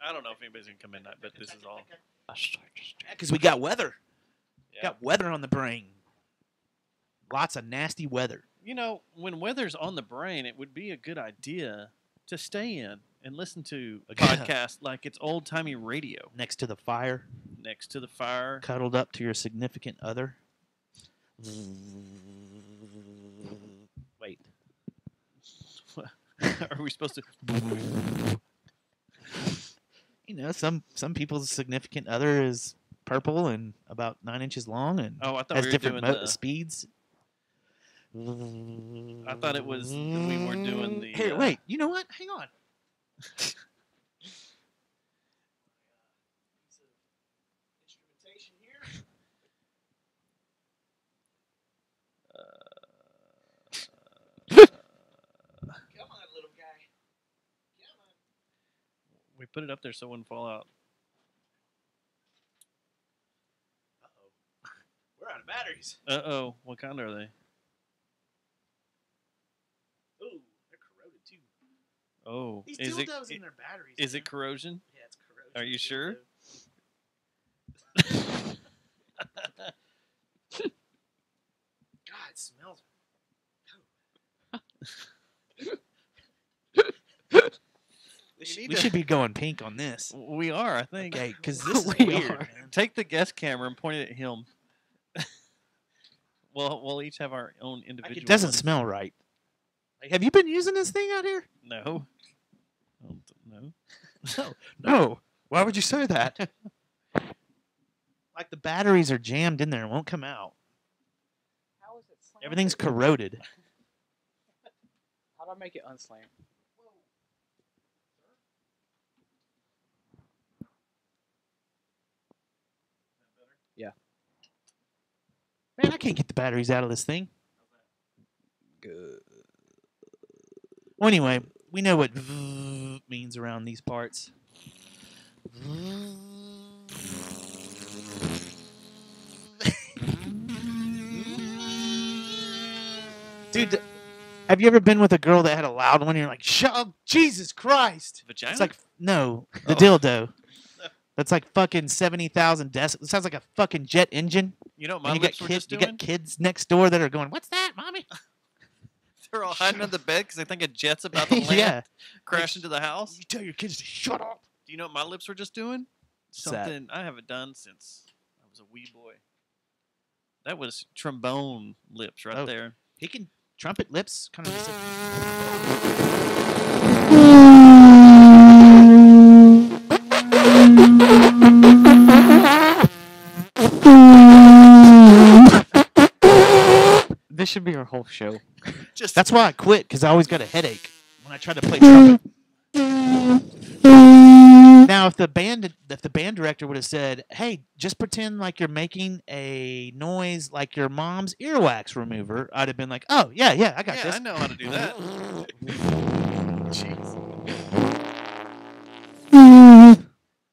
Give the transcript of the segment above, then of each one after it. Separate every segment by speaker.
Speaker 1: I don't know if anybody's gonna come in tonight, but this is all.
Speaker 2: Because we got weather.
Speaker 1: Yeah.
Speaker 2: Got weather on the brain. Lots of nasty weather.
Speaker 1: You know, when weather's on the brain, it would be a good idea to stay in and listen to a podcast like it's old timey radio
Speaker 2: Next to the fire,
Speaker 1: next to the fire.
Speaker 2: cuddled up to your significant other. Wait.
Speaker 1: Are we supposed to?
Speaker 2: You know, some people's significant other is purple and about 9 inches long and
Speaker 1: Oh, I thought
Speaker 2: has
Speaker 1: we were
Speaker 2: different
Speaker 1: doing the.
Speaker 2: speeds.
Speaker 1: I thought it was we were doing the.
Speaker 2: Here, wait. You know what? Hang on. Instrumentation here. Come on, little guy. Come on.
Speaker 1: We put it up there so it wouldn't fall out.
Speaker 2: Uh-oh. We're out of batteries.
Speaker 1: Uh-oh. What kind are they?
Speaker 2: Ooh, they're corroded too.
Speaker 1: Oh.
Speaker 2: These
Speaker 1: Is
Speaker 2: dildos
Speaker 1: it,
Speaker 2: in their batteries.
Speaker 1: is
Speaker 2: man.
Speaker 1: it corrosion?
Speaker 2: Yeah, it's corrosion.
Speaker 1: Are you sure?
Speaker 2: God, it smells. We should be going pink on this.
Speaker 1: We are, I think.
Speaker 2: Okay, because this is
Speaker 1: We
Speaker 2: weird,
Speaker 1: are.
Speaker 2: man.
Speaker 1: Take the guest camera and point it at him. We'll each have our own individual.
Speaker 2: It doesn't
Speaker 1: ones.
Speaker 2: smell right. Like, have you been using this thing out here?
Speaker 1: No. No.
Speaker 2: No. No. Why would you say that? Like the batteries are jammed in there and won't come out.
Speaker 3: How is it slammed?
Speaker 2: Everything's corroded.
Speaker 3: How do I make it unslam? Yeah.
Speaker 2: Man, I can't get the batteries out of this thing.
Speaker 3: Good.
Speaker 2: Well, anyway, we know what means around these parts. Dude, have you ever been with a girl that had a loud one? And you're like, shut up, Jesus Christ.
Speaker 1: Vagina?
Speaker 2: It's like, no, the
Speaker 1: Oh.
Speaker 2: dildo. That's like fucking 70,000 decibels. It sounds like a fucking jet engine.
Speaker 1: You know what
Speaker 2: And
Speaker 1: my lips were
Speaker 2: kids,
Speaker 1: just
Speaker 2: you
Speaker 1: doing?
Speaker 2: got kids next door that are going, what's that, mommy?
Speaker 1: They're all hiding under the bed because they think a jet's about to land,
Speaker 2: Yeah.
Speaker 1: crash into the house.
Speaker 2: You tell your kids to shut up.
Speaker 1: Do you know what my lips were just doing?
Speaker 2: What's that?
Speaker 1: Something I haven't done since I was a wee boy. That was trombone lips right
Speaker 2: Oh.
Speaker 1: there.
Speaker 2: He can trumpet lips. Kind of.
Speaker 3: This should be our whole show.
Speaker 1: Just
Speaker 2: That's why I quit, because I always got a headache when I tried to play trumpet. Now, if the band director would have said, "Hey, just pretend like you're making a noise like your mom's earwax remover," I'd have been like, "Oh yeah, I got
Speaker 1: yeah,
Speaker 2: this."
Speaker 1: I know how to do that. Jeez.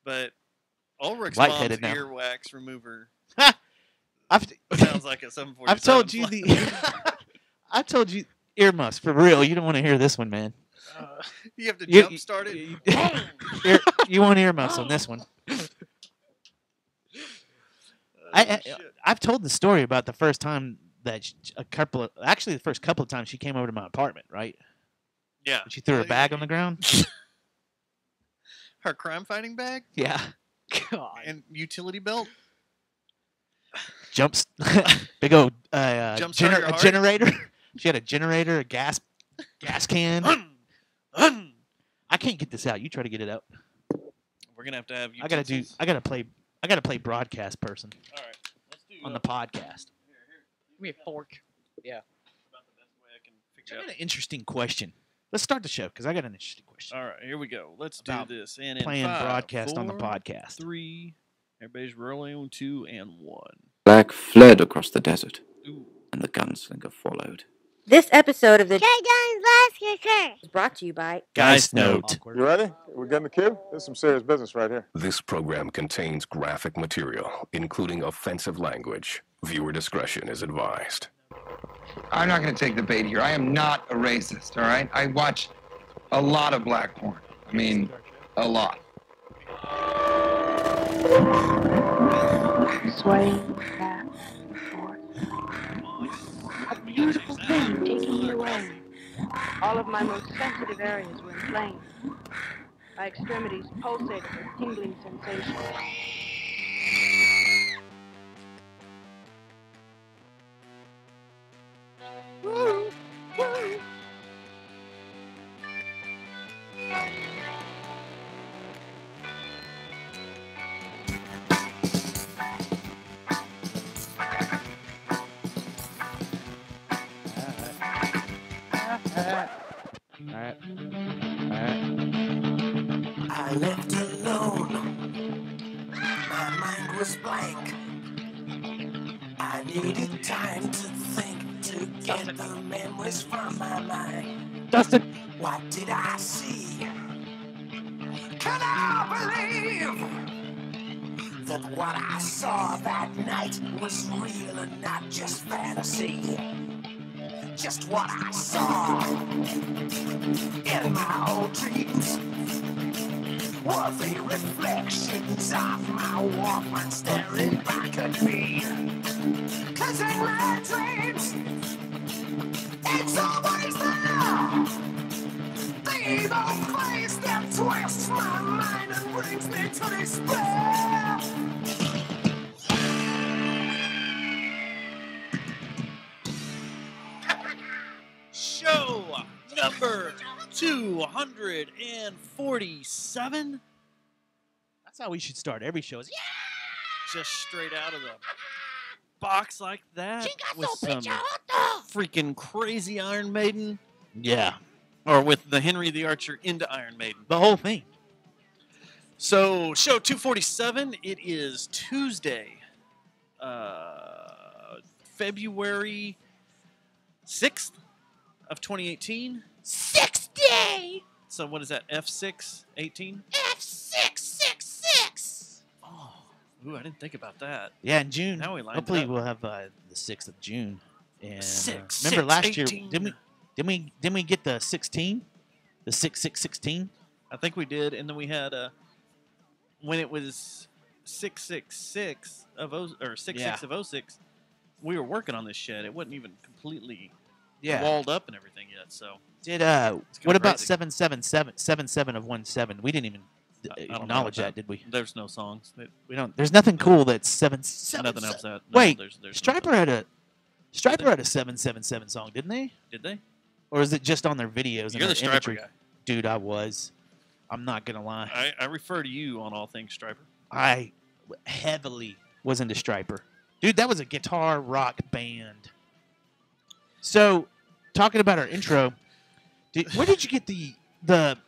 Speaker 1: But Ulrich's mom's
Speaker 2: Lightheaded now.
Speaker 1: earwax remover
Speaker 2: I've
Speaker 1: sounds like a 747.
Speaker 2: I've told you I've told you earmuffs for real. You don't want to hear this one, man.
Speaker 1: You have to
Speaker 2: You-
Speaker 1: jump start it.
Speaker 2: You want earmuffs on this one. I've told the story about the first time that the first couple of times she came over to my apartment, right?
Speaker 1: Yeah.
Speaker 2: She threw her bag on the ground.
Speaker 1: Her crime fighting bag
Speaker 2: Yeah.
Speaker 3: God.
Speaker 1: and utility belt.
Speaker 2: Jumps. Big old
Speaker 1: Jumpstart your
Speaker 2: a
Speaker 1: heart?
Speaker 2: generator. She had a generator, a gas can. I can't get this out. You try to get it out.
Speaker 1: We're gonna have to have.
Speaker 2: I gotta play broadcast person
Speaker 1: All right. Let's do
Speaker 2: on the podcast.
Speaker 3: Give me a fork. Yeah.
Speaker 1: about the best way I can figure
Speaker 2: I
Speaker 1: out.
Speaker 2: got an interesting question. Let's start the show because I got an interesting question.
Speaker 1: All right, here we go. Let's
Speaker 2: About
Speaker 1: do this. And in
Speaker 2: Playing
Speaker 1: 5,
Speaker 2: broadcast on the
Speaker 1: 4,
Speaker 2: podcast.
Speaker 1: 3. Everybody's rolling on 2 and 1.
Speaker 4: Black fled across the desert,
Speaker 1: Ooh.
Speaker 4: and the gunslinger followed.
Speaker 5: This episode of the Guns Last Kicker is brought to you by
Speaker 2: Guys note.
Speaker 6: You ready? We're getting the cue? This is some serious business right here.
Speaker 7: This program contains graphic material, including offensive language. Viewer discretion is advised.
Speaker 8: I'm not going to take the bait here. I am not a racist, all right? I watch a lot of black porn. I mean, a lot.
Speaker 9: Swaying back and forth. A beautiful thing taking me away. All of my most sensitive areas were inflamed. My extremities pulsated with tingling sensations. Woo! Woo!
Speaker 2: Alright.
Speaker 10: I left alone. My mind was blank. I needed time to think to get the memories from my mind.
Speaker 3: Dustin!
Speaker 10: What did I see? Can I believe that what I saw that night was real and not just fantasy? Just what I saw in my old dreams were the reflections of my Walkman staring back at me. 'Cause in my dreams, it's always there. The evil place that twists my mind and brings me to despair.
Speaker 1: Show number 247.
Speaker 2: That's how we should start every show. Is,
Speaker 1: Just straight out of the box like that. With some freaking crazy Iron Maiden.
Speaker 2: yeah,
Speaker 1: Or with the Henry the Archer into Iron Maiden.
Speaker 2: the whole thing.
Speaker 1: So, show 247, it is Tuesday, February 6th of 2018.
Speaker 2: 6th day!
Speaker 1: So, what is that, F618?
Speaker 2: F666!
Speaker 1: Oh, ooh, I didn't think about that.
Speaker 2: Yeah, in June.
Speaker 1: Now we lined
Speaker 2: Hopefully
Speaker 1: up.
Speaker 2: we'll have the 6th of June. And
Speaker 1: Six,
Speaker 2: remember last year,
Speaker 1: 18.
Speaker 2: didn't we get the 16? The 6616?
Speaker 1: I think we did, and then we had, when it was 666 of 66 of 06, we were working on this shed. It wasn't even completely walled up and everything yet. So
Speaker 2: Did
Speaker 1: kinda
Speaker 2: what about
Speaker 1: crazy.
Speaker 2: 77 of 17? We didn't even
Speaker 1: I don't know
Speaker 2: acknowledge
Speaker 1: about
Speaker 2: that, did we?
Speaker 1: There's no songs.
Speaker 2: We don't. There's nothing cool that's 777.
Speaker 1: Nothing else that. No,
Speaker 2: Wait,
Speaker 1: there's no
Speaker 2: Stryper
Speaker 1: songs.
Speaker 2: had a 777 song, didn't they?
Speaker 1: Did they?
Speaker 2: Or is it just on their videos? and
Speaker 1: You're the
Speaker 2: their
Speaker 1: Stryper
Speaker 2: imagery?
Speaker 1: guy.
Speaker 2: Dude, I was. I'm not gonna lie.
Speaker 1: I refer to you on all things Stryper.
Speaker 2: I heavily was into Stryper. Dude, that was a guitar rock band. So, talking about our intro, where did you get the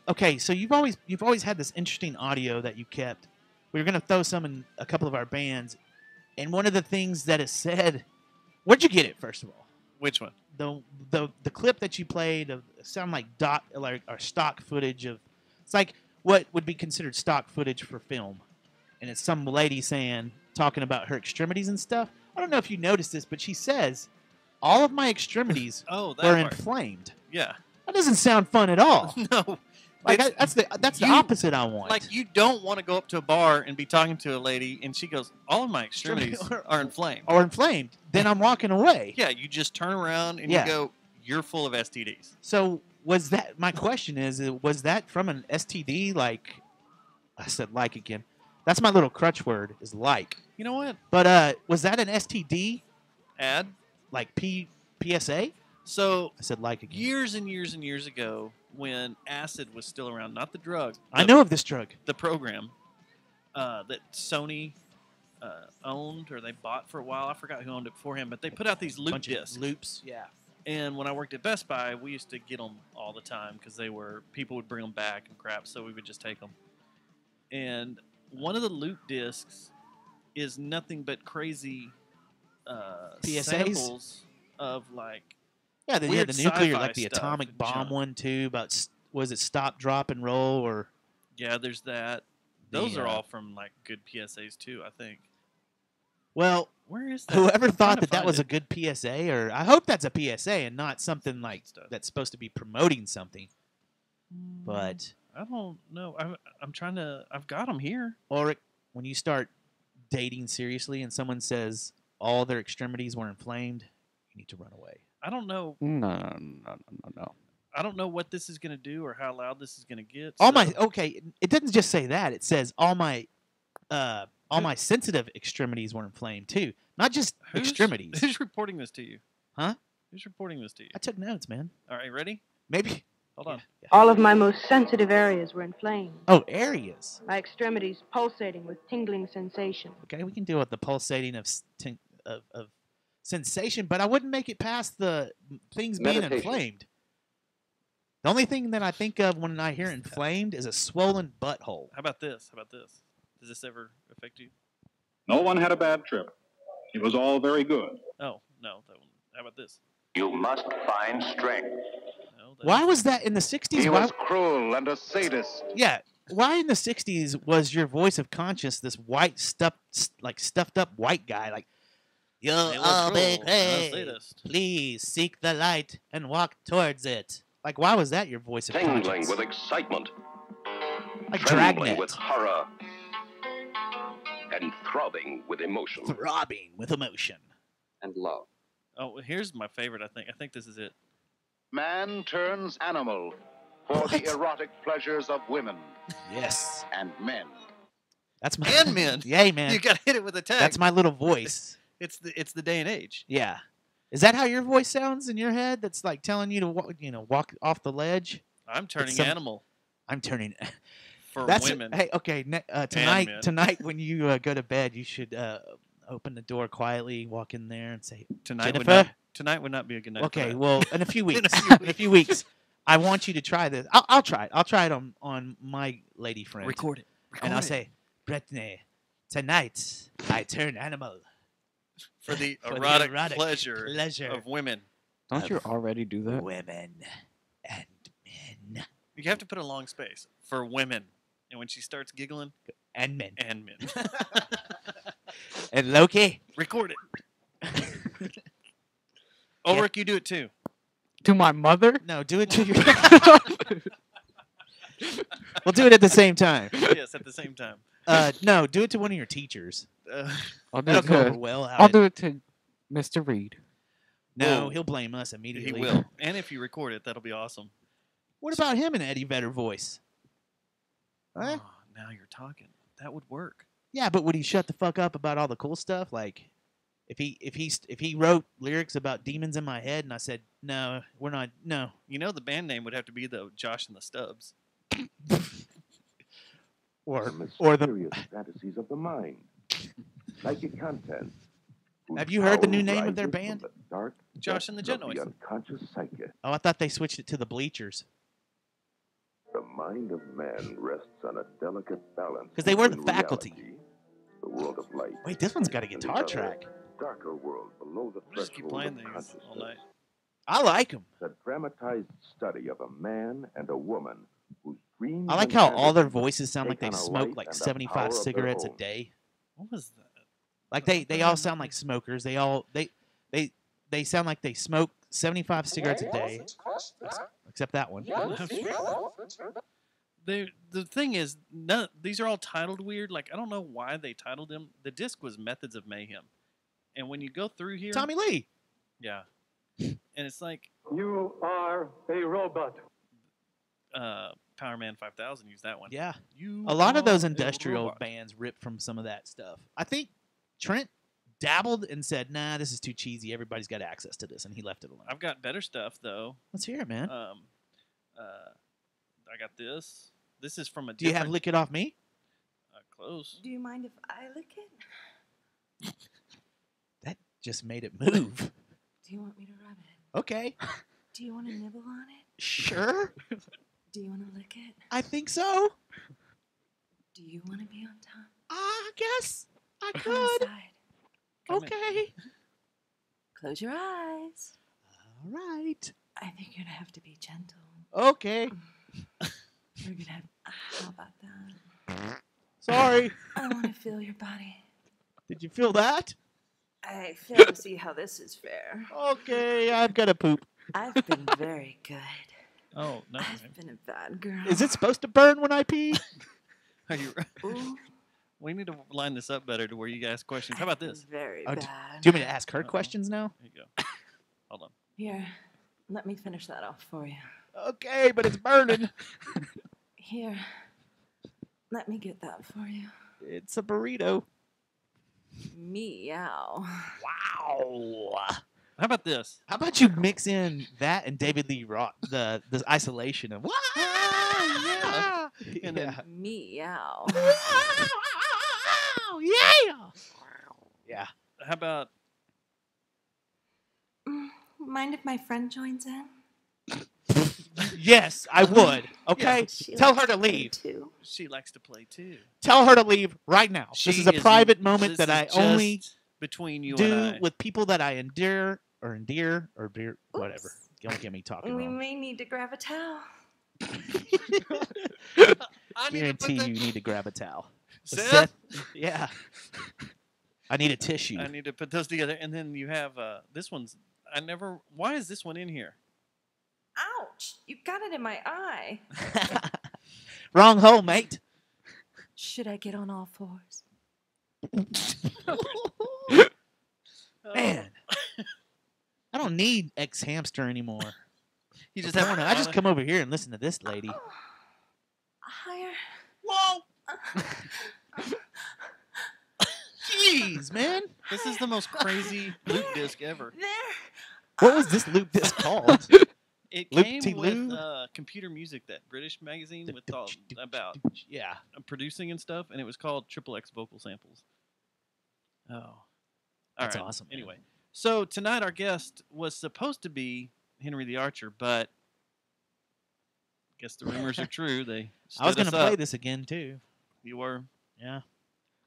Speaker 2: okay, so you've always had this interesting audio that you kept. We were going to throw some in a couple of our bands, and one of the things that is said, where'd you get it, first of all?
Speaker 1: Which one?
Speaker 2: The clip that you played of sound like stock footage of, it's like what would be considered stock footage for film, and it's some lady talking about her extremities and stuff. I don't know if you noticed this, but she says all of my extremities
Speaker 1: Oh, that
Speaker 2: were
Speaker 1: part.
Speaker 2: inflamed.
Speaker 1: Yeah.
Speaker 2: That doesn't sound fun at all.
Speaker 1: No.
Speaker 2: Like
Speaker 1: It's-
Speaker 2: that's the
Speaker 1: you-
Speaker 2: opposite I want.
Speaker 1: Like, you don't want to go up to a bar and be talking to a lady, and she goes, all of my extremities are inflamed.
Speaker 2: or inflamed, then I'm walking away.
Speaker 1: Yeah, you just turn around and
Speaker 2: Yeah.
Speaker 1: you go, you're full of STDs.
Speaker 2: So was that, my question is, was that from an STD? Like, I said like again. That's my little crutch word, is like.
Speaker 1: You know what?
Speaker 2: But was that an STD?
Speaker 1: Ad?
Speaker 2: Like PSA?
Speaker 1: So,
Speaker 2: I said like again.
Speaker 1: years and years and years ago, when acid was still around, not the drug.
Speaker 2: I know of this drug.
Speaker 1: The program that Sony owned or they bought for a while. I forgot who owned it beforehand, but they put out these loop
Speaker 2: Bunch of
Speaker 1: discs.
Speaker 2: loops. Yeah.
Speaker 1: And when I worked at Best Buy, we used to get them all the time because people would bring them back and crap, so we would just take them. And one of the loop discs is nothing but crazy
Speaker 2: PSAs?
Speaker 1: samples of like
Speaker 2: Yeah, the
Speaker 1: weird
Speaker 2: nuclear,
Speaker 1: sci-fi
Speaker 2: like the
Speaker 1: stuff
Speaker 2: atomic
Speaker 1: and
Speaker 2: bomb
Speaker 1: junk.
Speaker 2: one too. About was it stop, drop, and roll or?
Speaker 1: Yeah, there's that. Those
Speaker 2: The,
Speaker 1: are all from like good PSAs too, I think.
Speaker 2: Well,
Speaker 1: Where is that?
Speaker 2: whoever
Speaker 1: I'm
Speaker 2: thought
Speaker 1: trying to
Speaker 2: that
Speaker 1: find
Speaker 2: was a
Speaker 1: it.
Speaker 2: good PSA, or I hope that's a PSA and not something like
Speaker 1: Stuff.
Speaker 2: that's supposed to be promoting something. But
Speaker 1: I don't know. I'm trying to. I've got them here.
Speaker 2: Ulrich, when you start dating seriously and someone says all their extremities were inflamed, you need to run away.
Speaker 1: I don't know.
Speaker 3: No.
Speaker 1: I don't know what this is going to do or how loud this is going to get.
Speaker 2: Okay, it doesn't just say that. It says all my sensitive extremities were inflamed too, not just extremities.
Speaker 1: Who's reporting this to you?
Speaker 2: Huh?
Speaker 1: Who's reporting this to you?
Speaker 2: I took notes, man.
Speaker 1: All right, ready?
Speaker 2: Maybe.
Speaker 1: Hold on.
Speaker 2: Yeah.
Speaker 9: All of my most sensitive areas were inflamed.
Speaker 2: Oh, areas.
Speaker 9: My extremities pulsating with tingling sensation.
Speaker 2: Okay, we can deal with the pulsating of sensation, but I wouldn't make it past the things being inflamed. The only thing that I think of when I hear inflamed is a swollen butthole.
Speaker 1: How about this? Does this ever affect you?
Speaker 11: No one had a bad trip. It was all very good.
Speaker 1: Oh, no. That one. How about this?
Speaker 12: You must find strength.
Speaker 1: No,
Speaker 2: Why was that in the 60s?
Speaker 12: He was cruel and a sadist.
Speaker 2: Yeah. Why in the 60s was your voice of conscience this white stuffed up white guy like, "You're all big, hey, please seek the light and walk towards it." Like, why was that your voice of conscience?
Speaker 12: Tingling with excitement.
Speaker 2: Like
Speaker 12: Trembling
Speaker 2: Dragnet.
Speaker 12: with horror. And throbbing with emotion.
Speaker 2: Throbbing with emotion.
Speaker 3: And love.
Speaker 1: Oh, here's my favorite, I think. I think this is it.
Speaker 12: Man turns animal for the erotic pleasures of women.
Speaker 2: Yes.
Speaker 12: And men.
Speaker 2: That's my
Speaker 1: And men.
Speaker 2: Yay, man.
Speaker 1: You gotta hit it with a tag.
Speaker 2: That's my little voice.
Speaker 1: It's the day and age.
Speaker 2: Yeah. Is that how your voice sounds in your head? That's like telling you to walk off the ledge.
Speaker 1: I'm turning animal.
Speaker 2: I'm turning
Speaker 1: for women.
Speaker 2: Hey, okay. Tonight when you go to bed, you should open the door quietly, walk in there, and say, "Jennifer."
Speaker 1: Tonight would not be a good night.
Speaker 2: Okay. Well, in a few weeks. In a few weeks, I want you to try this. I'll try it. I'll try it on my lady friend.
Speaker 1: Record it.
Speaker 2: And I'll say, "Brittany, tonight I turn animal."
Speaker 1: For the erotic pleasure of women.
Speaker 3: Don't you already do that?
Speaker 2: Women and men.
Speaker 1: You have to put a long space for women. And when she starts giggling,
Speaker 2: and men.
Speaker 1: And men.
Speaker 2: And Loki.
Speaker 1: Record it. Ulrich, you do it too.
Speaker 3: To my mother?
Speaker 2: No, do it to your... We'll do it at the same time.
Speaker 1: Yes, at the same time.
Speaker 2: No, do it to one of your teachers.
Speaker 3: I'll do it to Mr. Reed.
Speaker 2: No, he'll blame us immediately.
Speaker 1: He will. And if you record it, that'll be awesome.
Speaker 2: What about him in Eddie Vedder voice? Huh?
Speaker 1: Oh, now you're talking. That would work.
Speaker 2: Yeah, but would he shut the fuck up about all the cool stuff? Like, if he wrote lyrics about demons in my head, and I said, "No, we're not." No.
Speaker 1: You know, the band name would have to be the Josh and the Stubbs.
Speaker 2: or
Speaker 13: the fantasies of the mind, psychic content.
Speaker 2: Have you heard the new name of their band?
Speaker 1: Josh and the Jet Noise.
Speaker 13: Unconscious psyche.
Speaker 2: Oh, I thought they switched it to the Bleachers.
Speaker 13: The mind of man rests on a delicate balance.
Speaker 2: Because they were the faculty.
Speaker 13: The world of light.
Speaker 2: Wait, this one's got a guitar track.
Speaker 13: Darker world below the
Speaker 1: just keep playing these all night.
Speaker 2: I like them.
Speaker 13: The dramatized study of a man and a woman whose dreams.
Speaker 2: I like how all their voices sound like they smoke like 75 cigarettes a day.
Speaker 1: What was that?
Speaker 2: Like they all sound like smokers. They sound like they smoke 75 cigarettes a day. Except that one.
Speaker 1: The thing is, these are all titled weird. Like, I don't know why they titled them. The disc was Methods of Mayhem. And when you go through here...
Speaker 2: Tommy Lee!
Speaker 1: Yeah. And it's like...
Speaker 14: You are a robot.
Speaker 1: Power Man 5000 used that one.
Speaker 2: Yeah. A lot of those industrial bands rip from some of that stuff. I think Trent dabbled and said, "Nah, this is too cheesy. Everybody's got access to this," and he left it alone.
Speaker 1: I've got better stuff, though.
Speaker 2: Let's hear it, man.
Speaker 1: I got this. This is from a
Speaker 2: Do you have Lick It Off Me?
Speaker 1: Close.
Speaker 15: Do you mind if I lick it?
Speaker 2: That just made it move.
Speaker 15: Do you want me to rub it?
Speaker 2: Okay.
Speaker 15: Do you want to nibble on it?
Speaker 2: Sure.
Speaker 15: Do you want to lick it?
Speaker 2: I think so.
Speaker 15: Do you want to be on top?
Speaker 2: I guess I
Speaker 15: Come
Speaker 2: could.
Speaker 15: inside.
Speaker 2: Okay.
Speaker 15: Close your eyes.
Speaker 2: All right.
Speaker 15: I think you're going to have to be gentle.
Speaker 2: Okay.
Speaker 15: We're going to have... How about that?
Speaker 2: Sorry.
Speaker 15: I want to feel your body.
Speaker 2: Did you feel that?
Speaker 15: I fail to see how this is fair.
Speaker 2: Okay, I've got to poop.
Speaker 15: I've been very good.
Speaker 1: Oh, no.
Speaker 15: I've been a bad girl.
Speaker 2: Is it supposed to burn when I pee?
Speaker 1: Are you...
Speaker 15: Ooh.
Speaker 1: We need to line this up better to where you ask questions. How about this?
Speaker 15: Very
Speaker 2: Oh,
Speaker 15: bad.
Speaker 2: do you want me to ask her questions now?
Speaker 1: There you go. Hold on.
Speaker 15: Here, let me finish that off for you.
Speaker 2: Okay, but it's burning.
Speaker 15: Here, let me get that for you.
Speaker 2: It's a burrito.
Speaker 15: Meow.
Speaker 2: Wow.
Speaker 1: How about this?
Speaker 2: How about you mix in that and David Lee Roth, the isolation of
Speaker 1: Yeah. And then
Speaker 15: Meow.
Speaker 2: Yeah.
Speaker 1: how about
Speaker 15: Mind if my friend joins in?
Speaker 2: Yes, I would. Okay?
Speaker 15: She
Speaker 2: Tell
Speaker 15: likes
Speaker 2: her to
Speaker 15: play
Speaker 2: leave.
Speaker 15: Too.
Speaker 1: she likes to play too?
Speaker 2: Tell her to leave right now.
Speaker 1: She
Speaker 2: This is a
Speaker 1: is-
Speaker 2: private moment
Speaker 1: this
Speaker 2: that I
Speaker 1: is
Speaker 2: only
Speaker 1: just between you
Speaker 2: do
Speaker 1: and I.
Speaker 2: with people that I endear or whatever. Don't get me talking
Speaker 15: We
Speaker 2: wrong.
Speaker 15: may need to grab a towel.
Speaker 2: Guarantee you need to grab a towel.
Speaker 1: Seth?
Speaker 2: Yeah. I need a tissue.
Speaker 1: I need to put those together, and then you have this one's. Why is this one in here?
Speaker 15: Ouch! You got it in my eye.
Speaker 2: Wrong hole, mate.
Speaker 15: Should I get on all fours?
Speaker 2: Man, I don't need ex hamster anymore.
Speaker 1: You just
Speaker 2: have I just come over here and listen to this lady.
Speaker 15: Higher.
Speaker 1: Whoa!
Speaker 2: Jeez, man.
Speaker 1: This is the most crazy loop disc ever.
Speaker 15: There.
Speaker 2: What was this loop disc called?
Speaker 1: It
Speaker 2: Loop
Speaker 1: came
Speaker 2: T
Speaker 1: with
Speaker 2: Lube?
Speaker 1: Computer Music, that British magazine with all about
Speaker 2: Yeah.
Speaker 1: producing and stuff, and it was called Triple X Vocal Samples. Oh, all
Speaker 2: That's
Speaker 1: right.
Speaker 2: awesome, man.
Speaker 1: Anyway, so tonight our guest was supposed to be Henry the Archer, but I guess the rumors are true. They
Speaker 2: I was
Speaker 1: going to
Speaker 2: play this again too.
Speaker 1: You were.
Speaker 2: Yeah.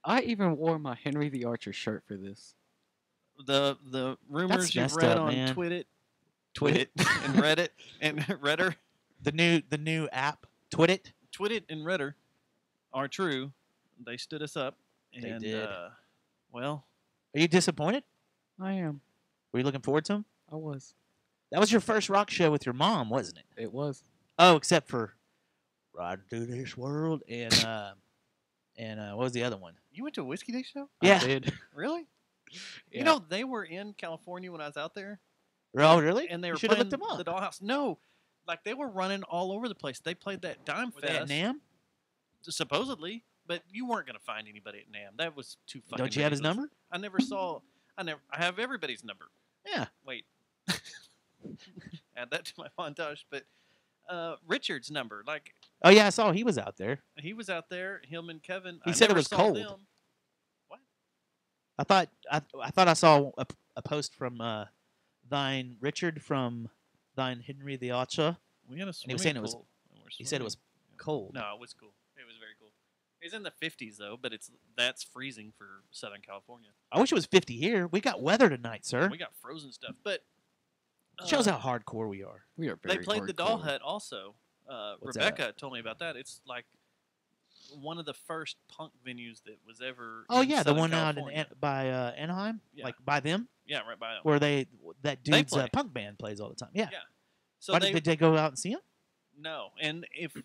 Speaker 3: I even wore my Henry the Archer shirt for this.
Speaker 1: The rumors
Speaker 2: That's
Speaker 1: you've
Speaker 2: messed
Speaker 1: read
Speaker 2: up,
Speaker 1: on
Speaker 2: man.
Speaker 1: Twit and Reddit and Redder.
Speaker 2: The new app, Twit
Speaker 1: and Redder are true. They stood us up. And,
Speaker 2: They did.
Speaker 1: Well,
Speaker 2: Are you disappointed?
Speaker 3: I am.
Speaker 2: Were you looking forward to them?
Speaker 3: I was.
Speaker 2: That was your first rock show with your mom, wasn't it?
Speaker 3: It was.
Speaker 2: Oh, except for Ride Through This World and what was the other one?
Speaker 1: you went to a Whiskey Day show?
Speaker 2: Yeah.
Speaker 3: I did.
Speaker 1: Really?
Speaker 3: Yeah.
Speaker 1: You know, they were in California when I was out there.
Speaker 2: Oh, really?
Speaker 1: And they
Speaker 2: You
Speaker 1: were
Speaker 2: should have
Speaker 1: playing
Speaker 2: looked them up.
Speaker 1: the Dollhouse. No, like they were running all over the place. They played that Dime
Speaker 2: Were they at
Speaker 1: Fest.
Speaker 2: NAMM?
Speaker 1: Supposedly, but you weren't going to find anybody at NAMM. That was too fucking
Speaker 2: Don't you have his
Speaker 1: ridiculous.
Speaker 2: number?
Speaker 1: I never saw. I have everybody's number.
Speaker 2: Yeah.
Speaker 1: Wait. Add that to my montage. But Richard's number, like
Speaker 2: Oh yeah, I saw he was out there.
Speaker 1: he was out there. Him and Kevin.
Speaker 2: He
Speaker 1: I
Speaker 2: said it
Speaker 1: never
Speaker 2: was
Speaker 1: saw
Speaker 2: cold.
Speaker 1: them.
Speaker 2: I thought I saw a post from thine Richard from thine Henry the Archer.
Speaker 1: We had a
Speaker 2: And he
Speaker 1: swimming
Speaker 2: was saying it was.
Speaker 1: pool, and we're
Speaker 2: He said it was
Speaker 1: swimming.
Speaker 2: cold.
Speaker 1: No, it was cool. It was very cool. It's in the 50s though, but that's freezing for Southern California.
Speaker 2: I wish it was 50 here. We got weather tonight, sir.
Speaker 1: We got frozen stuff, but
Speaker 2: Shows how hardcore we are.
Speaker 3: We are
Speaker 1: they
Speaker 3: very
Speaker 1: played the Doll
Speaker 3: hardcore.
Speaker 1: Hut also.
Speaker 2: What's
Speaker 1: Rebecca told me about that. It's like one of the first punk venues that was ever.
Speaker 2: Oh
Speaker 1: in
Speaker 2: yeah, the
Speaker 1: Southern
Speaker 2: one out
Speaker 1: California.
Speaker 2: by Anaheim,
Speaker 1: Yeah.
Speaker 2: like by them,
Speaker 1: Yeah, right by them.
Speaker 2: where that dude's
Speaker 1: play.
Speaker 2: punk band plays all the time. Yeah.
Speaker 1: Yeah. So
Speaker 2: Why
Speaker 1: they
Speaker 2: did they go out and see him?
Speaker 1: no, and if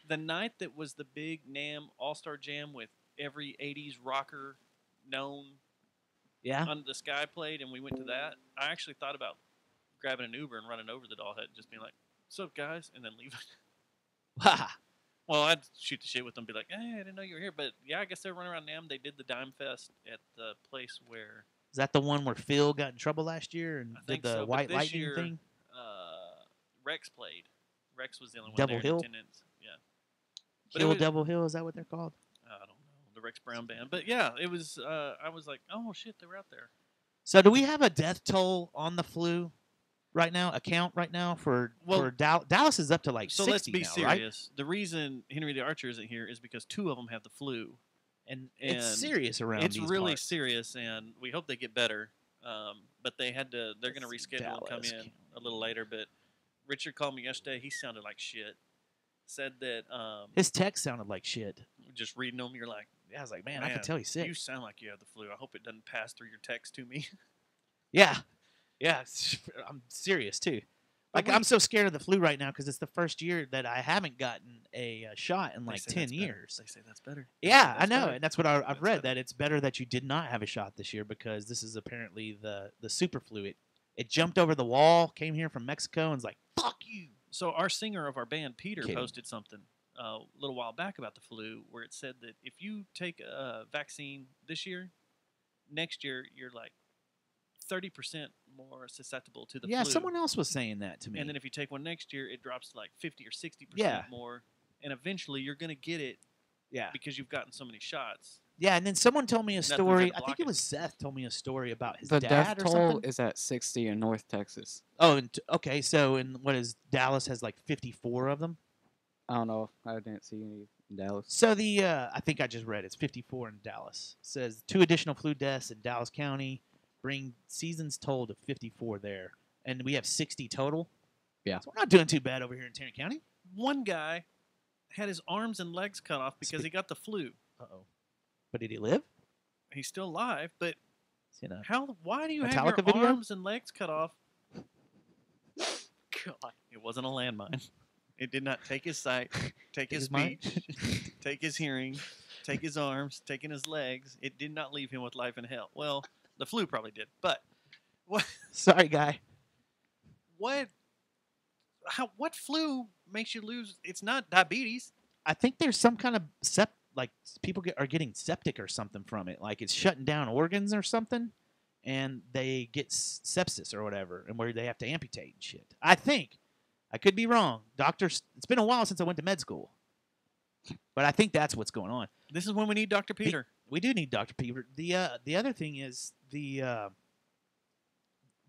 Speaker 1: the night that was the big NAMM All Star Jam with every '80s rocker known
Speaker 2: Yeah.
Speaker 1: under the sky played, and we went to that, I actually thought about grabbing an Uber and running over to the Doll Hut and just being like, "What's up, guys?" and then leaving. Well, I'd shoot the shit with them, be like, "Hey, I didn't know you were here." But yeah, I guess they were running around NAMM. They did the Dime Fest at the place where
Speaker 2: Is that the one where Phil got in trouble last year and
Speaker 1: I
Speaker 2: did
Speaker 1: think
Speaker 2: the
Speaker 1: so. But
Speaker 2: White
Speaker 1: this
Speaker 2: Lightning
Speaker 1: year,
Speaker 2: thing?
Speaker 1: Rex played. Rex was the only one
Speaker 2: Double
Speaker 1: there
Speaker 2: Hill?
Speaker 1: in attendance. Yeah. But it
Speaker 2: Hill
Speaker 1: was-
Speaker 2: Devil Hill, is that what they're called?
Speaker 1: I don't know, the Rex Brown band. But yeah, it was. I was like, oh shit, they were out there.
Speaker 2: So do we have a death toll on the flu right now? A count right now for Dallas is up to like
Speaker 1: So
Speaker 2: 60
Speaker 1: let's be
Speaker 2: now, right?
Speaker 1: serious. The reason Henry the Archer isn't here is because 2 of them have the flu,
Speaker 2: And it's serious around
Speaker 1: It's
Speaker 2: these
Speaker 1: really
Speaker 2: parts.
Speaker 1: serious, and we hope they get better. But they had to. They're going to reschedule and come
Speaker 2: Dallas
Speaker 1: in a little later. But Richard called me yesterday. He sounded like shit. Said that.
Speaker 2: His text sounded like shit.
Speaker 1: Just reading them, you're like,
Speaker 2: Yeah, I was like, man, I can tell he's sick.
Speaker 1: You sound like you have the flu. I hope it doesn't pass through your text to me.
Speaker 2: Yeah. Yeah, I'm serious too. Like, I'm so scared of the flu right now because it's the first year that I haven't gotten a shot in
Speaker 1: They
Speaker 2: like
Speaker 1: say
Speaker 2: 10
Speaker 1: that's better.
Speaker 2: years.
Speaker 1: They say that's better. They say
Speaker 2: Yeah, I
Speaker 1: that's
Speaker 2: know,
Speaker 1: better.
Speaker 2: and that's what I've read, that it's better that you did not have a shot this year because this is apparently the super flu. It jumped over the wall, came here from Mexico, and was like, fuck you.
Speaker 1: So our singer of our band, Peter,
Speaker 2: Kidding.
Speaker 1: posted something a little while back about the flu where it said that if you take a vaccine this year, next year you're like 30% more susceptible to the
Speaker 2: Yeah,
Speaker 1: flu.
Speaker 2: someone else was saying that to me.
Speaker 1: And then if you take one next year, it drops to like 50 or 60%
Speaker 2: Yeah.
Speaker 1: more. And eventually you're going to get it because you've gotten so many shots.
Speaker 2: Yeah, and then someone told me a
Speaker 1: Nothing's
Speaker 2: story.
Speaker 1: gonna
Speaker 2: I think
Speaker 1: block
Speaker 2: it was Seth told me a story about his
Speaker 3: The
Speaker 2: dad
Speaker 3: death
Speaker 2: or
Speaker 3: toll
Speaker 2: something.
Speaker 3: is at 60 in North Texas.
Speaker 2: Oh, and okay. So, in what is Dallas has like 54 of them.
Speaker 3: I don't know. I didn't see any in Dallas.
Speaker 2: So I think I just read it's 54 in Dallas. It says 2 additional flu deaths in Dallas County bring seasons total to 54 there, and we have 60 total.
Speaker 3: Yeah,
Speaker 2: so we're not doing too bad over here in Tarrant County.
Speaker 1: One guy had his arms and legs cut off because he got the flu.
Speaker 2: But did he live?
Speaker 1: He's still alive, but
Speaker 2: how?
Speaker 1: Why do you have
Speaker 2: Metallica
Speaker 1: your
Speaker 2: video?
Speaker 1: arms and legs cut off? God, it wasn't a landmine. It did not take his sight, take his speech, take his hearing, take his arms, taking his legs. It did not leave him with life in hell. Well, the flu probably did, but what?
Speaker 2: Sorry, guy.
Speaker 1: What flu makes you lose? It's not diabetes.
Speaker 2: I think there's some kind of like people are getting septic or something from it. Like it's shutting down organs or something, and they get sepsis or whatever, and where they have to amputate and shit. I think. I could be wrong. Doctors, it's been a while since I went to med school. But I think that's what's going on.
Speaker 1: This is when we need Dr. Peter.
Speaker 2: We do need Dr. Peter. The other thing is oh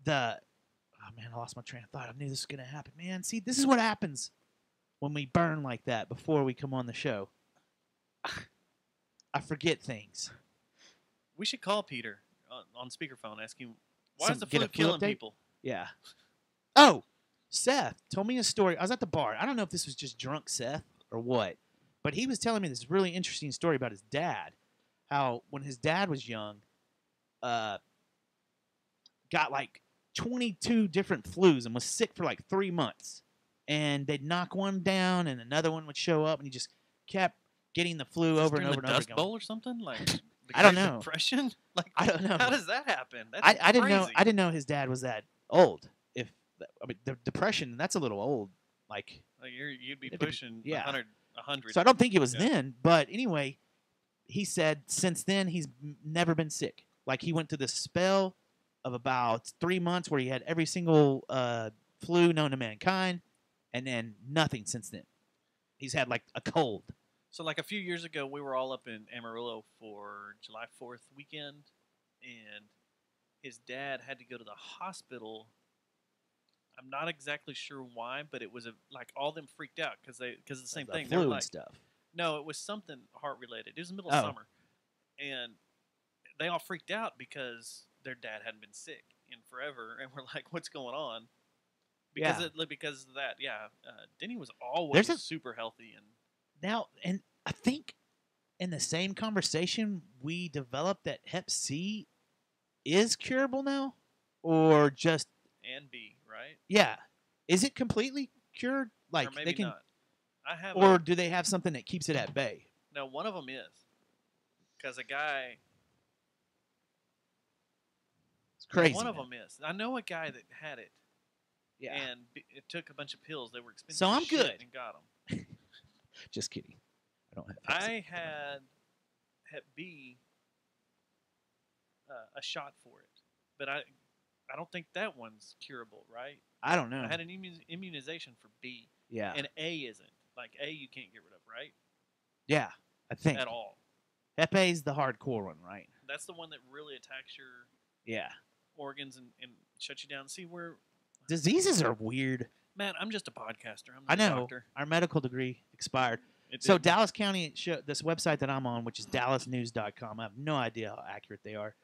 Speaker 2: man, I lost my train of thought. I knew this was going to happen. Man, see, this is what happens when we burn like that before we come on the show. I forget things.
Speaker 1: We should call Peter on speakerphone, ask him, why is the flu
Speaker 2: flu
Speaker 1: killing
Speaker 2: update?
Speaker 1: people?
Speaker 2: Yeah. Oh, Seth told me a story. I was at the bar. I don't know if this was just drunk Seth or what, but he was telling me this really interesting story about his dad. How when his dad was young, got like 22 different flus and was sick for like 3 months. And they'd knock one down and another one would show up, and he just kept getting the flu over and over and over
Speaker 1: Dust
Speaker 2: again.
Speaker 1: Bowl or something? Like the
Speaker 2: I don't
Speaker 1: Great
Speaker 2: know.
Speaker 1: Depression? Like,
Speaker 2: I don't know.
Speaker 1: How does that happen? That's
Speaker 2: I didn't know.
Speaker 1: crazy.
Speaker 2: I didn't know his dad was that old. The depression, that's a little old. Like
Speaker 1: you'd be
Speaker 2: it'd be-
Speaker 1: pushing
Speaker 2: yeah.
Speaker 1: 100.
Speaker 2: So I don't think it was then. But anyway, he said since then he's never been sick. Like he went to this spell of about 3 months where he had every single flu known to mankind, and then nothing since then. He's had like a cold.
Speaker 1: So like a few years ago, we were all up in Amarillo for July 4th weekend, and his dad had to go to the hospital. I'm not exactly sure why, but it was like all them freaked out because the same thing. They were
Speaker 2: Flu
Speaker 1: like,
Speaker 2: and stuff.
Speaker 1: No, it was something heart related. It was the middle
Speaker 2: Oh.
Speaker 1: of summer, and they all freaked out because their dad hadn't been sick in forever, and we're like, "What's going on?" Because
Speaker 2: Yeah.
Speaker 1: because of that, yeah. Denny was always
Speaker 2: There's a-
Speaker 1: super healthy, and
Speaker 2: Now, and I think in the same conversation we developed that Hep C is curable now, or just
Speaker 1: B, right?
Speaker 2: yeah, is it completely cured? Like
Speaker 1: or maybe
Speaker 2: they can,
Speaker 1: not. I have
Speaker 2: or do they have something that keeps it at bay?
Speaker 1: no. One of them is because a guy.
Speaker 2: It's crazy.
Speaker 1: One of
Speaker 2: man.
Speaker 1: them is. I know a guy that had it.
Speaker 2: Yeah.
Speaker 1: And it took a bunch of pills. They were expensive.
Speaker 2: So
Speaker 1: as
Speaker 2: I'm
Speaker 1: shit
Speaker 2: good.
Speaker 1: And got them.
Speaker 2: Just kidding. I don't have.
Speaker 1: I had Hep B, a shot for it, but I don't think that one's curable, right?
Speaker 2: I don't know.
Speaker 1: I had an immunization for B.
Speaker 2: Yeah.
Speaker 1: And A isn't. Like A, you can't get rid of, right?
Speaker 2: Yeah, I think
Speaker 1: At all.
Speaker 2: Hep A is the hardcore one, right?
Speaker 1: That's the one that really attacks your
Speaker 2: Yeah.
Speaker 1: organs and shuts you down. See where.
Speaker 2: Diseases are weird.
Speaker 1: Man, I'm just a podcaster. I'm
Speaker 2: I
Speaker 1: not a
Speaker 2: know.
Speaker 1: doctor.
Speaker 2: Our medical degree expired.
Speaker 1: It
Speaker 2: So
Speaker 1: did.
Speaker 2: Dallas County, this website that I'm on, which is dallasnews.com, I have no idea how accurate they are.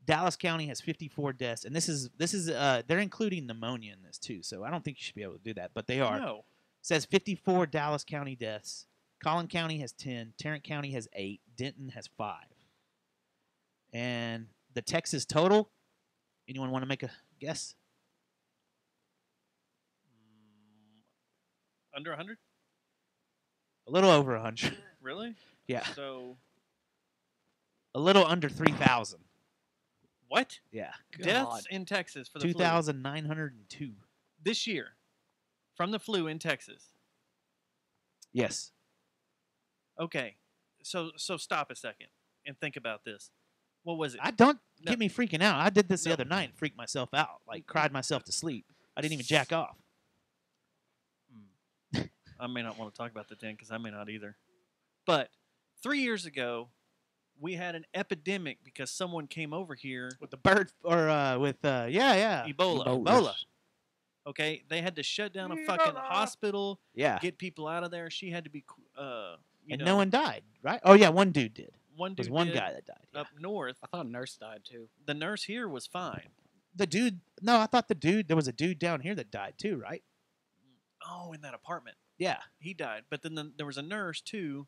Speaker 2: Dallas County has 54 deaths, and this is they're including pneumonia in this too. So I don't think you should be able to do that, but they are.
Speaker 1: No.
Speaker 2: It says 54 Dallas County deaths. Collin County has 10. Tarrant County has 8. Denton has 5. And the Texas total. Anyone want to make a guess?
Speaker 1: Under 100?
Speaker 2: A little over 100.
Speaker 1: Really?
Speaker 2: Yeah.
Speaker 1: So
Speaker 2: a little under 3,000.
Speaker 1: What?
Speaker 2: Yeah.
Speaker 1: Deaths in Texas for the
Speaker 2: 2,902.
Speaker 1: flu this year from the flu in Texas.
Speaker 2: Yes.
Speaker 1: Okay. So stop a second and think about this. What was it?
Speaker 2: Get me freaking out. I did this the other night and freaked myself out. Like, cried myself to sleep. I didn't even jack off.
Speaker 1: I may not want to talk about the 10 because I may not either. But 3 years ago, we had an epidemic because someone came over here
Speaker 2: with the bird or with Ebola.
Speaker 1: Okay, they had to shut down a fucking hospital.
Speaker 2: Yeah.
Speaker 1: Get people out of there. She had to be.
Speaker 2: No one died, right? Oh yeah, one dude did.
Speaker 1: One dude.
Speaker 2: There was one guy that died.
Speaker 1: Up north.
Speaker 3: I thought a nurse died too.
Speaker 1: The nurse here was fine.
Speaker 2: The dude. No, I thought there was a dude down here that died too, right?
Speaker 1: Oh, in that apartment.
Speaker 2: Yeah,
Speaker 1: he died. But then there was a nurse too.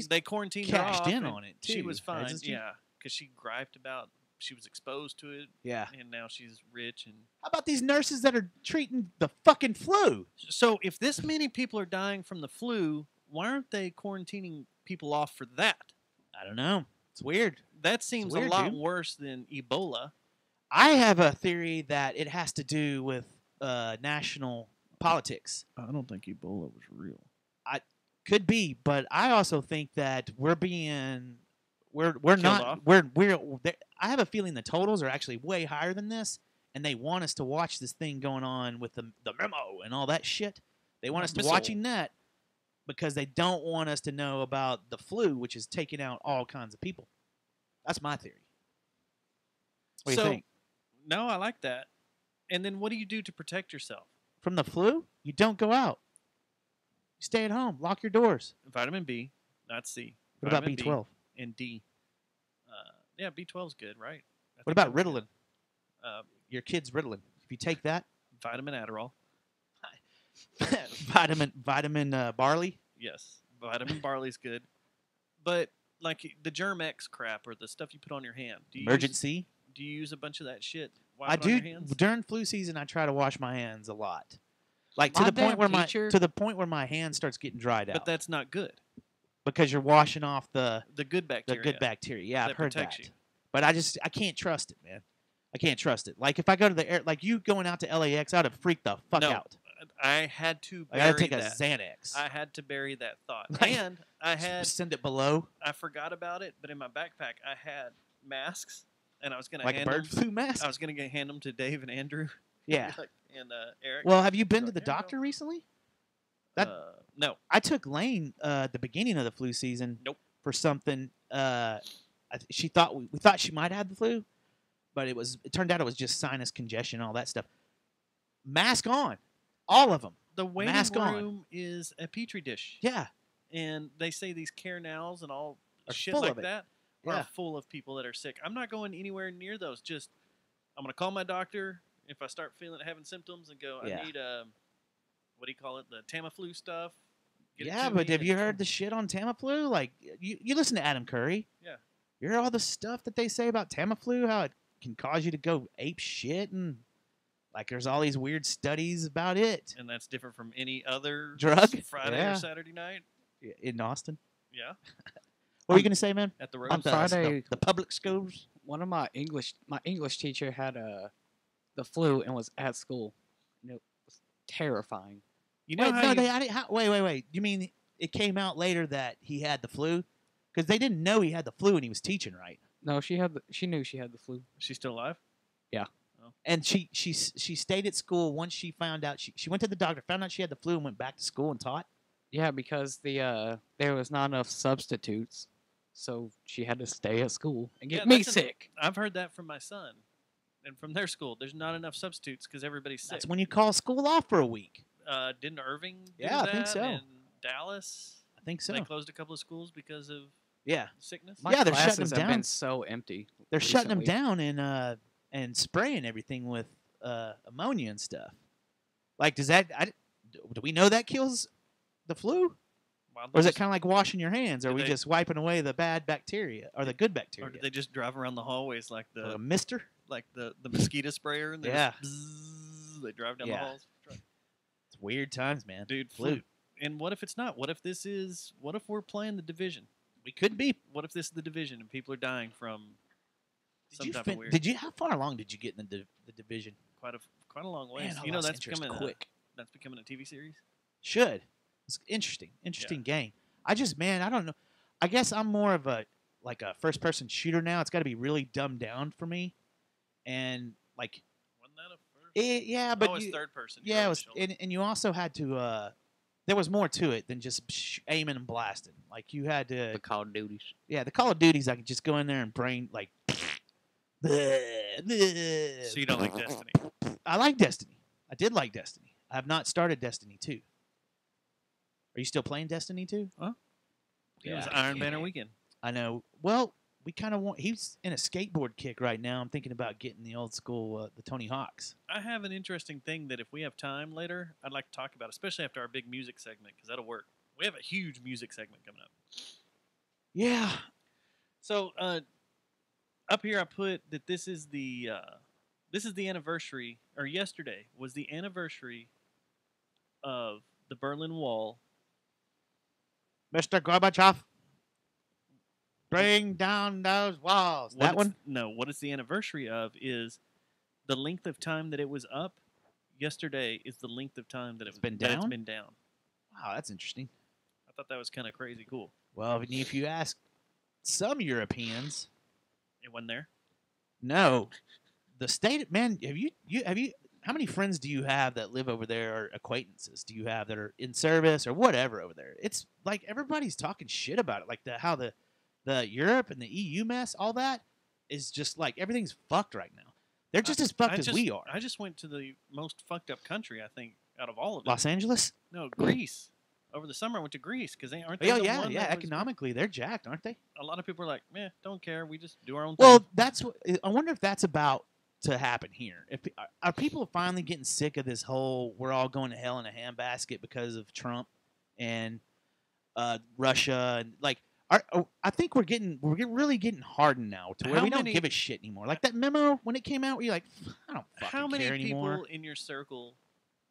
Speaker 2: They
Speaker 1: quarantined
Speaker 2: cashed
Speaker 1: her off
Speaker 2: in on it too.
Speaker 1: She was fine.
Speaker 2: She?
Speaker 1: Yeah, because she griped about she was exposed to it.
Speaker 2: Yeah,
Speaker 1: and now she's rich. And
Speaker 2: how about these nurses that are treating the fucking flu?
Speaker 1: So if this many people are dying from the flu, why aren't they quarantining people off for that?
Speaker 2: I don't know. It's weird.
Speaker 1: That seems a lot worse than Ebola.
Speaker 2: I have a theory that it has to do with national politics.
Speaker 1: I don't think Ebola was real.
Speaker 2: Could be, but I also think that we're
Speaker 1: Killed
Speaker 2: not
Speaker 1: off?
Speaker 2: I have a feeling the totals are actually way higher than this, and they want us to watch this thing going on with the memo and all that shit. They want us to watching that because they don't want us to know about the flu, which is taking out all kinds of people. That's my theory. What do you think?
Speaker 1: No, I like that. And then what do you do to protect yourself?
Speaker 2: From the flu? You don't go out. You stay at home. Lock your doors.
Speaker 1: Vitamin B, not C.
Speaker 2: What about
Speaker 1: Vitamin
Speaker 2: B12?
Speaker 1: B and D. Yeah, B12 is good, right?
Speaker 2: What about Ritalin? Your kid's Ritalin. If you take that.
Speaker 1: Vitamin Adderall.
Speaker 2: vitamin barley.
Speaker 1: Yes, vitamin barley's good. But like the Germ-X crap or the stuff you put on your hand.
Speaker 2: Emergency.
Speaker 1: Do you use a bunch of that shit?
Speaker 2: I do. During flu season, I try to wash my hands a lot. Like to the point where my hand starts getting dried out.
Speaker 1: But that's not good.
Speaker 2: Because you're washing off the
Speaker 1: good bacteria.
Speaker 2: The good bacteria. Yeah, I've heard that.
Speaker 1: You.
Speaker 2: But I can't trust it, man. I can't trust it. Like if I go to the air, like you going out to LAX, I'd have freaked the fuck out.
Speaker 1: I had to bury
Speaker 2: I gotta take
Speaker 1: that.
Speaker 2: a Xanax.
Speaker 1: I had to bury that thought.
Speaker 2: Like,
Speaker 1: and I had
Speaker 2: send it below.
Speaker 1: I forgot about it, but in my backpack I had masks, and I was gonna
Speaker 2: like
Speaker 1: hand
Speaker 2: a bird
Speaker 1: them,
Speaker 2: flu mask.
Speaker 1: I was gonna hand them to Dave and Andrew.
Speaker 2: Yeah.
Speaker 1: and Eric.
Speaker 2: Well, have you been to the doctor recently?
Speaker 1: No.
Speaker 2: I took Lane at the beginning of the flu season.
Speaker 1: Nope.
Speaker 2: For something. We thought she might have the flu, but it turned out it was just sinus congestion, all that stuff. Mask on, all of them.
Speaker 1: The waiting
Speaker 2: Mask
Speaker 1: room is a petri dish.
Speaker 2: Yeah.
Speaker 1: And they say these care nows and all
Speaker 2: are
Speaker 1: shit
Speaker 2: full
Speaker 1: like
Speaker 2: of it.
Speaker 1: that are full of people that are sick. I'm not going anywhere near those. Just I'm gonna call my doctor if I start having symptoms and go. I need what do you call it? The Tamiflu stuff.
Speaker 2: But have you heard the shit on Tamiflu? Like you listen to Adam Curry.
Speaker 1: Yeah.
Speaker 2: You hear all the stuff that they say about Tamiflu, how it can cause you to go ape shit, and like there's all these weird studies about it.
Speaker 1: And that's different from any other
Speaker 2: drug
Speaker 1: Friday or Saturday night
Speaker 2: in Austin.
Speaker 1: Yeah.
Speaker 2: What are you gonna say, man?
Speaker 1: At the road
Speaker 3: on Friday,
Speaker 2: the public schools.
Speaker 3: One of my English teacher had the flu and was at school. It was terrifying.
Speaker 1: You know
Speaker 2: wait. You mean it came out later that he had the flu? Because they didn't know he had the flu and he was teaching, right?
Speaker 3: No, she knew she had the flu.
Speaker 1: She's still alive?
Speaker 3: Yeah.
Speaker 1: Oh.
Speaker 2: And she stayed at school once she found out she went to the doctor, found out she had the flu, and went back to school and taught.
Speaker 3: Yeah, because there was not enough substitutes, so she had to stay at school and get me sick.
Speaker 1: I've heard that from my son, and from their school. There's not enough substitutes because everybody's sick.
Speaker 2: That's when you call school off for a week.
Speaker 1: Didn't Irving do
Speaker 2: I
Speaker 1: that?
Speaker 2: think so.
Speaker 1: And Dallas?
Speaker 2: I think so.
Speaker 1: They closed a couple of schools because of sickness?
Speaker 3: My
Speaker 2: they're shutting
Speaker 3: classes
Speaker 2: them
Speaker 3: have
Speaker 2: down.
Speaker 3: been so empty.
Speaker 2: They're shutting them down and spraying everything with ammonia and stuff. Like, do we know that kills the flu? Or is it kind of like washing your hands? Or are we just wiping away the bad bacteria or the good bacteria?
Speaker 1: Or do they just drive around the hallways like
Speaker 2: a mister?
Speaker 1: Like the mosquito sprayer? And they
Speaker 2: Yeah.
Speaker 1: Bzzz, they drive down the halls.
Speaker 2: It's weird times, man.
Speaker 1: Dude,
Speaker 2: Flu.
Speaker 1: And what if it's not? What if we're playing the Division?
Speaker 2: We could be.
Speaker 1: What if this is the Division and people are dying from some type of weird?
Speaker 2: How far along did you get in the Division?
Speaker 1: Quite a long way.
Speaker 2: Man, I
Speaker 1: You know,
Speaker 2: lost
Speaker 1: that's
Speaker 2: interest
Speaker 1: becoming
Speaker 2: quick.
Speaker 1: That's becoming a TV series.
Speaker 2: Should. It's interesting game. I don't know. I guess I'm more of a first person shooter now. It's got to be really dumbed down for me, and like.
Speaker 1: Wasn't that a first?
Speaker 2: Yeah, but
Speaker 1: it's third person.
Speaker 2: Yeah, it was, and you also had to. There was more to it than just aiming and blasting. Like you had to.
Speaker 3: The Call of Duties.
Speaker 2: Yeah, the Call of Duties. I could just go in there and brain like.
Speaker 1: So you don't like Destiny?
Speaker 2: I like Destiny. I did like Destiny. I have not started Destiny 2. Are you still playing Destiny 2?
Speaker 1: Huh? It was Iron Banner weekend.
Speaker 2: I know. Well, we kind of want. He's in a skateboard kick right now. I'm thinking about getting the old school, the Tony Hawks.
Speaker 1: I have an interesting thing that if we have time later, I'd like to talk about, especially after our big music segment, because that'll work. We have a huge music segment coming up.
Speaker 2: Yeah.
Speaker 1: So up here, I put that this is the anniversary, or yesterday was the anniversary of the Berlin Wall.
Speaker 2: Mr. Gorbachev, bring down those walls. That one?
Speaker 1: No, what it's the anniversary of is the length of time that it was up. Yesterday is the length of time that it's been down.
Speaker 2: Wow, that's interesting.
Speaker 1: I thought that was kind of crazy cool.
Speaker 2: Well, if you ask some Europeans,
Speaker 1: it wasn't there.
Speaker 2: No, the state. Man, have you? How many friends do you have that live over there, or acquaintances do you have that are in service or whatever over there? It's like everybody's talking shit about it, like how the Europe and the EU mess, all that is just like everything's fucked right now. They're just as fucked as we are.
Speaker 1: I just went to the most fucked up country, I think, out of all of it.
Speaker 2: Los Angeles?
Speaker 1: No, Greece. Over the summer, I went to Greece because aren't they?
Speaker 2: Yeah. Economically, they're jacked, aren't they?
Speaker 1: A lot of people are like, "Meh, don't care. We just do our own thing."
Speaker 2: Well, that's what I wonder if that's about to happen here. If are people finally getting sick of this whole "we're all going to hell in a handbasket" because of Trump and Russia and like. I think we're really getting hardened now to where we don't give a shit anymore. Like that memo when it came out, where you're like, I don't fucking care anymore.
Speaker 1: How many people in your circle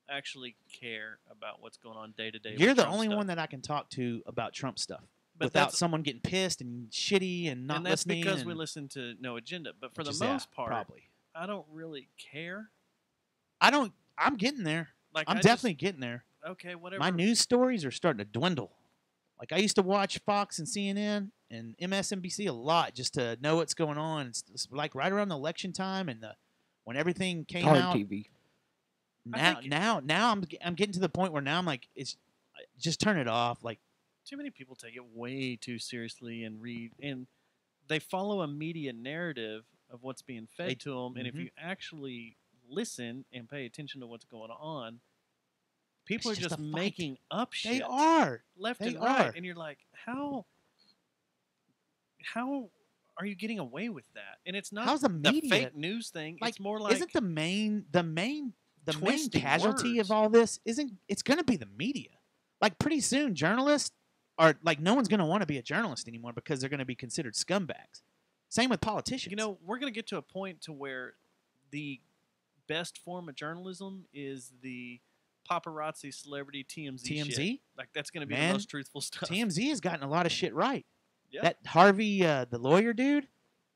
Speaker 1: actually care about what's going on day to day?
Speaker 2: You're the only one that I can talk to about Trump stuff without someone getting pissed and shitty and not listening.
Speaker 1: And that's because we listen to No Agenda. But for the most part, probably. I don't really care.
Speaker 2: I'm getting there. Like I'm definitely getting there.
Speaker 1: Okay, whatever.
Speaker 2: My news stories are starting to dwindle. Like I used to watch Fox and CNN and MSNBC a lot just to know what's going on. It's like right around the election time and when everything came out.
Speaker 3: TV.
Speaker 2: Now I'm getting to the point where now I'm like just turn it off. Like
Speaker 1: too many people take it way too seriously and they follow a media narrative of what's being fed to them. And if you actually listen and pay attention to what's going on. People are just making up shit.
Speaker 2: They are.
Speaker 1: Left and right. And you're like, how are you getting away with that? And it's not
Speaker 2: how's the media?
Speaker 1: The fake news thing. Like, it's more like
Speaker 2: isn't the main casualty of all this it's going to be the media. Like pretty soon journalists are like no one's going to want to be a journalist anymore because they're going to be considered scumbags. Same with politicians.
Speaker 1: You know, we're going to get to a point to where the best form of journalism is the paparazzi celebrity TMZ shit. Like that's going to be the most truthful stuff.
Speaker 2: TMZ has gotten a lot of shit right.
Speaker 1: Yeah.
Speaker 2: That Harvey, the lawyer dude,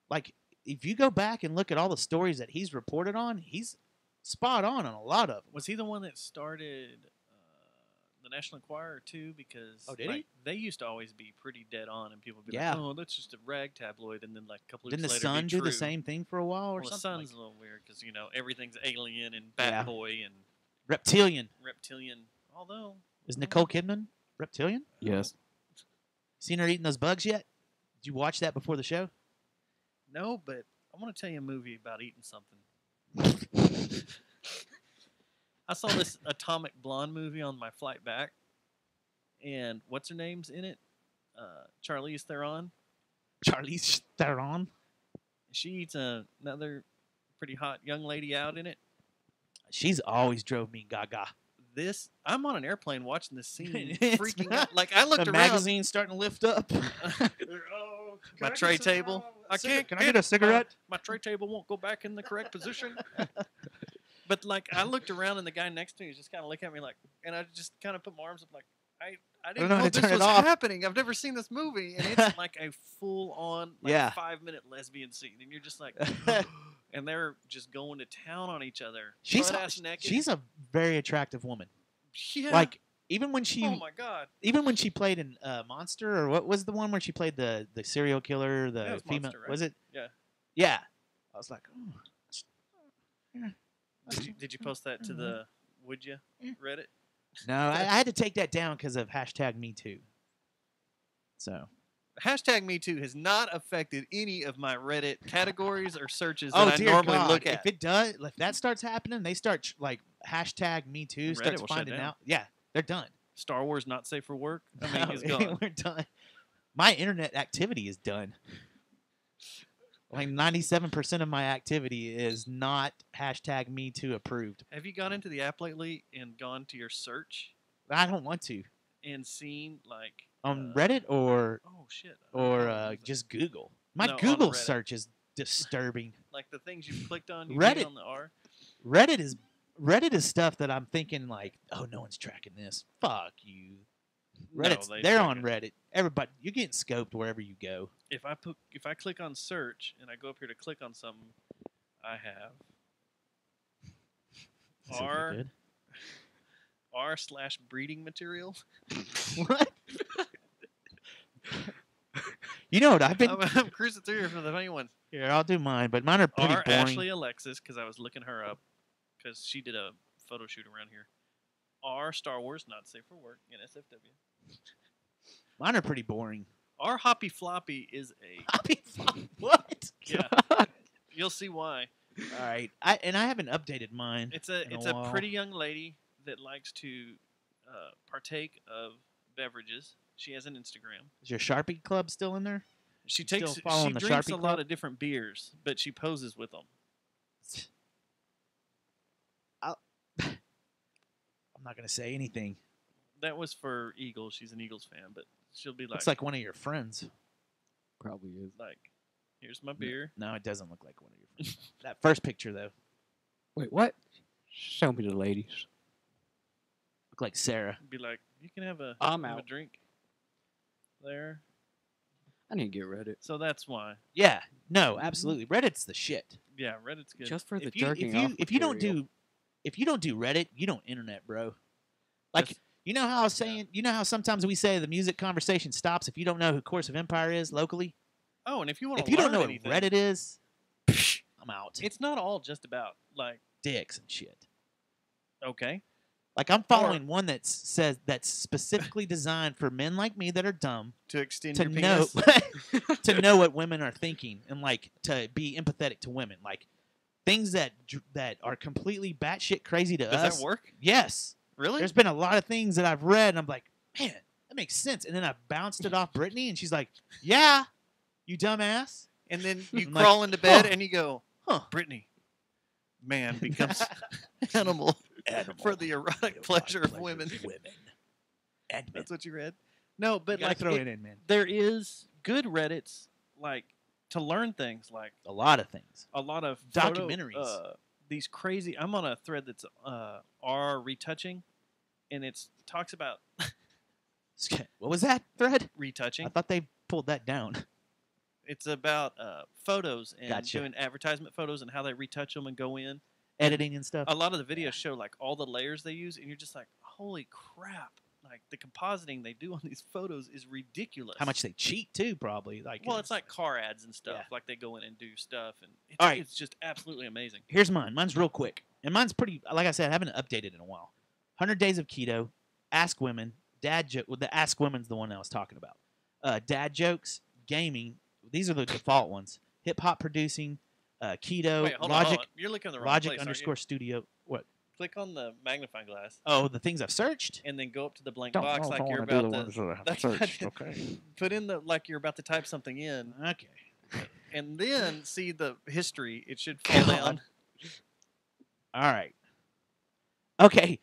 Speaker 2: like if you go back and look at all the stories that he's reported on, he's spot on a lot of them.
Speaker 1: Was he the one that started the National Enquirer too? Because
Speaker 2: did he?
Speaker 1: They used to always be pretty dead on, and people would be like, "Oh, that's just a rag tabloid," and then like a couple of
Speaker 2: years later,
Speaker 1: didn't the
Speaker 2: Sun do the same thing for a while or something?
Speaker 1: The Sun's a little weird because everything's alien and Bat Boy and
Speaker 2: Reptilian.
Speaker 1: Although
Speaker 2: is Nicole Kidman reptilian?
Speaker 3: Yes.
Speaker 2: Seen her eating those bugs yet? Did you watch that before the show?
Speaker 1: No, but I want to tell you a movie about eating something. I saw this Atomic Blonde movie on my flight back, and what's her name's in it? Charlize Theron.
Speaker 2: Charlize Theron.
Speaker 1: She eats another pretty hot young lady out in it.
Speaker 2: She's always drove me gaga.
Speaker 1: I'm on an airplane watching this scene, freaking out. Like I looked
Speaker 2: the
Speaker 1: around,
Speaker 2: magazine's starting to lift up.
Speaker 1: My tray table.
Speaker 2: Can I get a cigarette?
Speaker 1: My tray table won't go back in the correct position. But like I looked around and the guy next to me was just kind of looking at me like, and I just kind of put my arms up like, I
Speaker 2: don't
Speaker 1: didn't
Speaker 2: know
Speaker 1: know
Speaker 2: how to
Speaker 1: this
Speaker 2: turn it
Speaker 1: was
Speaker 2: off.
Speaker 1: happening. I've never seen this movie, and it's like a full-on, like, 5-minute lesbian scene, and you're just like, and they're just going to town on each other. Butt-ass naked.
Speaker 2: She's a very attractive woman.
Speaker 1: Yeah.
Speaker 2: Like even when she,
Speaker 1: oh my god,
Speaker 2: even when she played in Monster, or what was the one where she played the serial killer, the
Speaker 1: it was
Speaker 2: female?
Speaker 1: Monster, right?
Speaker 2: Was it?
Speaker 1: Yeah.
Speaker 2: Yeah. I was like, oh.
Speaker 1: Did you post that to the Would You Reddit?
Speaker 2: No, I had to take that down because of #MeToo. So.
Speaker 1: #MeToo has not affected any of my Reddit categories or searches that I normally look at.
Speaker 2: If it does, if that starts happening, they start like #MeToo starts
Speaker 1: will shut
Speaker 2: finding
Speaker 1: down.
Speaker 2: out. Yeah, they're done.
Speaker 1: Star Wars not safe for work. I mean,
Speaker 2: No,
Speaker 1: he's gone.
Speaker 2: We're done. My internet activity is done. Like 97% of my activity is not #MeToo approved.
Speaker 1: Have you gone into the app lately and gone to your search
Speaker 2: I don't want to.
Speaker 1: and seen like
Speaker 2: On Reddit or
Speaker 1: oh shit
Speaker 2: or just Google. My
Speaker 1: No, on
Speaker 2: Google
Speaker 1: Reddit.
Speaker 2: search is disturbing.
Speaker 1: like the things you've clicked on? You
Speaker 2: Reddit.
Speaker 1: hit on the R.
Speaker 2: Reddit is stuff that I'm thinking like, oh, no one's tracking this. Fuck you. Reddit's
Speaker 1: they
Speaker 2: they're
Speaker 1: track
Speaker 2: on Reddit. Everybody, you're getting scoped wherever you go.
Speaker 1: If I click on search and I go up here to click on something, I have
Speaker 2: Is it
Speaker 1: R
Speaker 2: good?
Speaker 1: r/breeding material.
Speaker 2: What? You know what I've been?
Speaker 1: I'm cruising through here for the funny ones.
Speaker 2: Here, I'll do mine, but mine are pretty
Speaker 1: R
Speaker 2: boring.
Speaker 1: Ashley Alexis, because I was looking her up, because she did a photo shoot around here. R Star Wars not safe for work. NSFW.
Speaker 2: Mine are pretty boring.
Speaker 1: R Hoppy Floppy is a
Speaker 2: Hoppy Floppy. What?
Speaker 1: yeah. You'll see why.
Speaker 2: All right, I haven't updated mine.
Speaker 1: It's a
Speaker 2: while.
Speaker 1: pretty young lady that likes to partake of beverages. She has an Instagram.
Speaker 2: Is your Sharpie Club still in there?
Speaker 1: She
Speaker 2: Still
Speaker 1: takes
Speaker 2: following
Speaker 1: she
Speaker 2: the
Speaker 1: drinks
Speaker 2: Sharpie
Speaker 1: a lot
Speaker 2: Club?
Speaker 1: of different beers, but she poses with them.
Speaker 2: I'm not gonna say anything.
Speaker 1: That was for Eagles. She's an Eagles fan, but she'll be like,
Speaker 2: Looks like one of your friends.
Speaker 3: Probably is.
Speaker 1: like, here's my beer.
Speaker 2: No, it doesn't look like one of your friends. That first picture though,
Speaker 3: Wait, what? Show me the ladies.
Speaker 2: look like Sarah.
Speaker 1: Be like, you can have a
Speaker 3: I'm
Speaker 1: have a
Speaker 3: out.
Speaker 1: drink. There.
Speaker 3: I need to get Reddit.
Speaker 1: So that's why.
Speaker 2: Yeah, no, absolutely. Reddit's the shit.
Speaker 1: Yeah, Reddit's good.
Speaker 3: Just for the
Speaker 2: If you,
Speaker 3: jerking
Speaker 2: if you
Speaker 3: off
Speaker 2: if you don't
Speaker 3: material.
Speaker 2: do if you don't do Reddit, you don't internet, bro. Like
Speaker 1: Just-
Speaker 2: you know how I was saying, you know how sometimes we say the music conversation stops if you don't know who Course of Empire is locally.
Speaker 1: Oh, and if you want to
Speaker 2: If you don't know what
Speaker 1: anything,
Speaker 2: Reddit is, I'm out.
Speaker 1: it's not all just about like
Speaker 2: Dicks and shit.
Speaker 1: okay.
Speaker 2: Like I'm following one that says that's specifically designed for men like me that are dumb
Speaker 1: To extend
Speaker 2: to
Speaker 1: your
Speaker 2: know
Speaker 1: penis.
Speaker 2: to know what women are thinking and like to be empathetic to women, like things that are completely batshit crazy to
Speaker 1: Does
Speaker 2: us.
Speaker 1: that work?
Speaker 2: Yes.
Speaker 1: Really?
Speaker 2: There's been a lot of things that I've read and I'm like, man, that makes sense. And then I bounced it off Brittany and she's like, yeah, you dumbass.
Speaker 1: And then you
Speaker 2: I'm
Speaker 1: crawl
Speaker 2: like,
Speaker 1: into bed
Speaker 2: huh.
Speaker 1: and you go,
Speaker 2: Huh.
Speaker 1: Brittany, man becomes animal for the erotic pleasure of women.
Speaker 2: And men.
Speaker 1: That's what you read? No, but
Speaker 2: You gotta
Speaker 1: like
Speaker 2: throw it in, man.
Speaker 1: there is good Reddits like to learn things, like
Speaker 2: A lot of things.
Speaker 1: a lot of
Speaker 2: Documentaries.
Speaker 1: These crazy. I'm on a thread that's R retouching, and it talks about
Speaker 2: What was that thread?
Speaker 1: retouching.
Speaker 2: I thought they pulled that down.
Speaker 1: It's about photos and
Speaker 2: Gotcha.
Speaker 1: doing advertisement photos and how they retouch them and go in.
Speaker 2: Editing and stuff.
Speaker 1: A lot of the videos show like all the layers they use, and you're just like, holy crap! Like the compositing they do on these photos is ridiculous.
Speaker 2: How much they cheat too, probably. Like,
Speaker 1: Well, it's like car ads and stuff.
Speaker 2: Yeah.
Speaker 1: Like they go in and do stuff, and it's,
Speaker 2: All right.
Speaker 1: it's just absolutely amazing.
Speaker 2: Here's mine. Mine's real quick, and mine's pretty. Like I said, I haven't updated in a while. 100 Days of Keto, Ask Women, Dad joke. Well, the Ask Women's the one I was talking about. Dad jokes, gaming. These are the default ones. Hip hop producing, keto,
Speaker 1: Wait, hold
Speaker 2: Logic,
Speaker 1: on. You're looking in the wrong
Speaker 2: Logic
Speaker 1: place, aren't
Speaker 2: underscore studio. What?
Speaker 1: you? Click on the magnifying glass,
Speaker 2: Oh, the things I've searched.
Speaker 1: and then go up to the blank
Speaker 3: Don't
Speaker 1: box
Speaker 3: know if
Speaker 1: like
Speaker 3: I
Speaker 1: you're
Speaker 3: wanna do
Speaker 1: about
Speaker 3: the
Speaker 1: to.
Speaker 3: ones that I have
Speaker 1: that's
Speaker 3: searched,
Speaker 1: what-
Speaker 3: okay.
Speaker 1: Put in the like you're about to type something in,
Speaker 2: Okay.
Speaker 1: and then see the history. It should fall down.
Speaker 2: All right. Okay.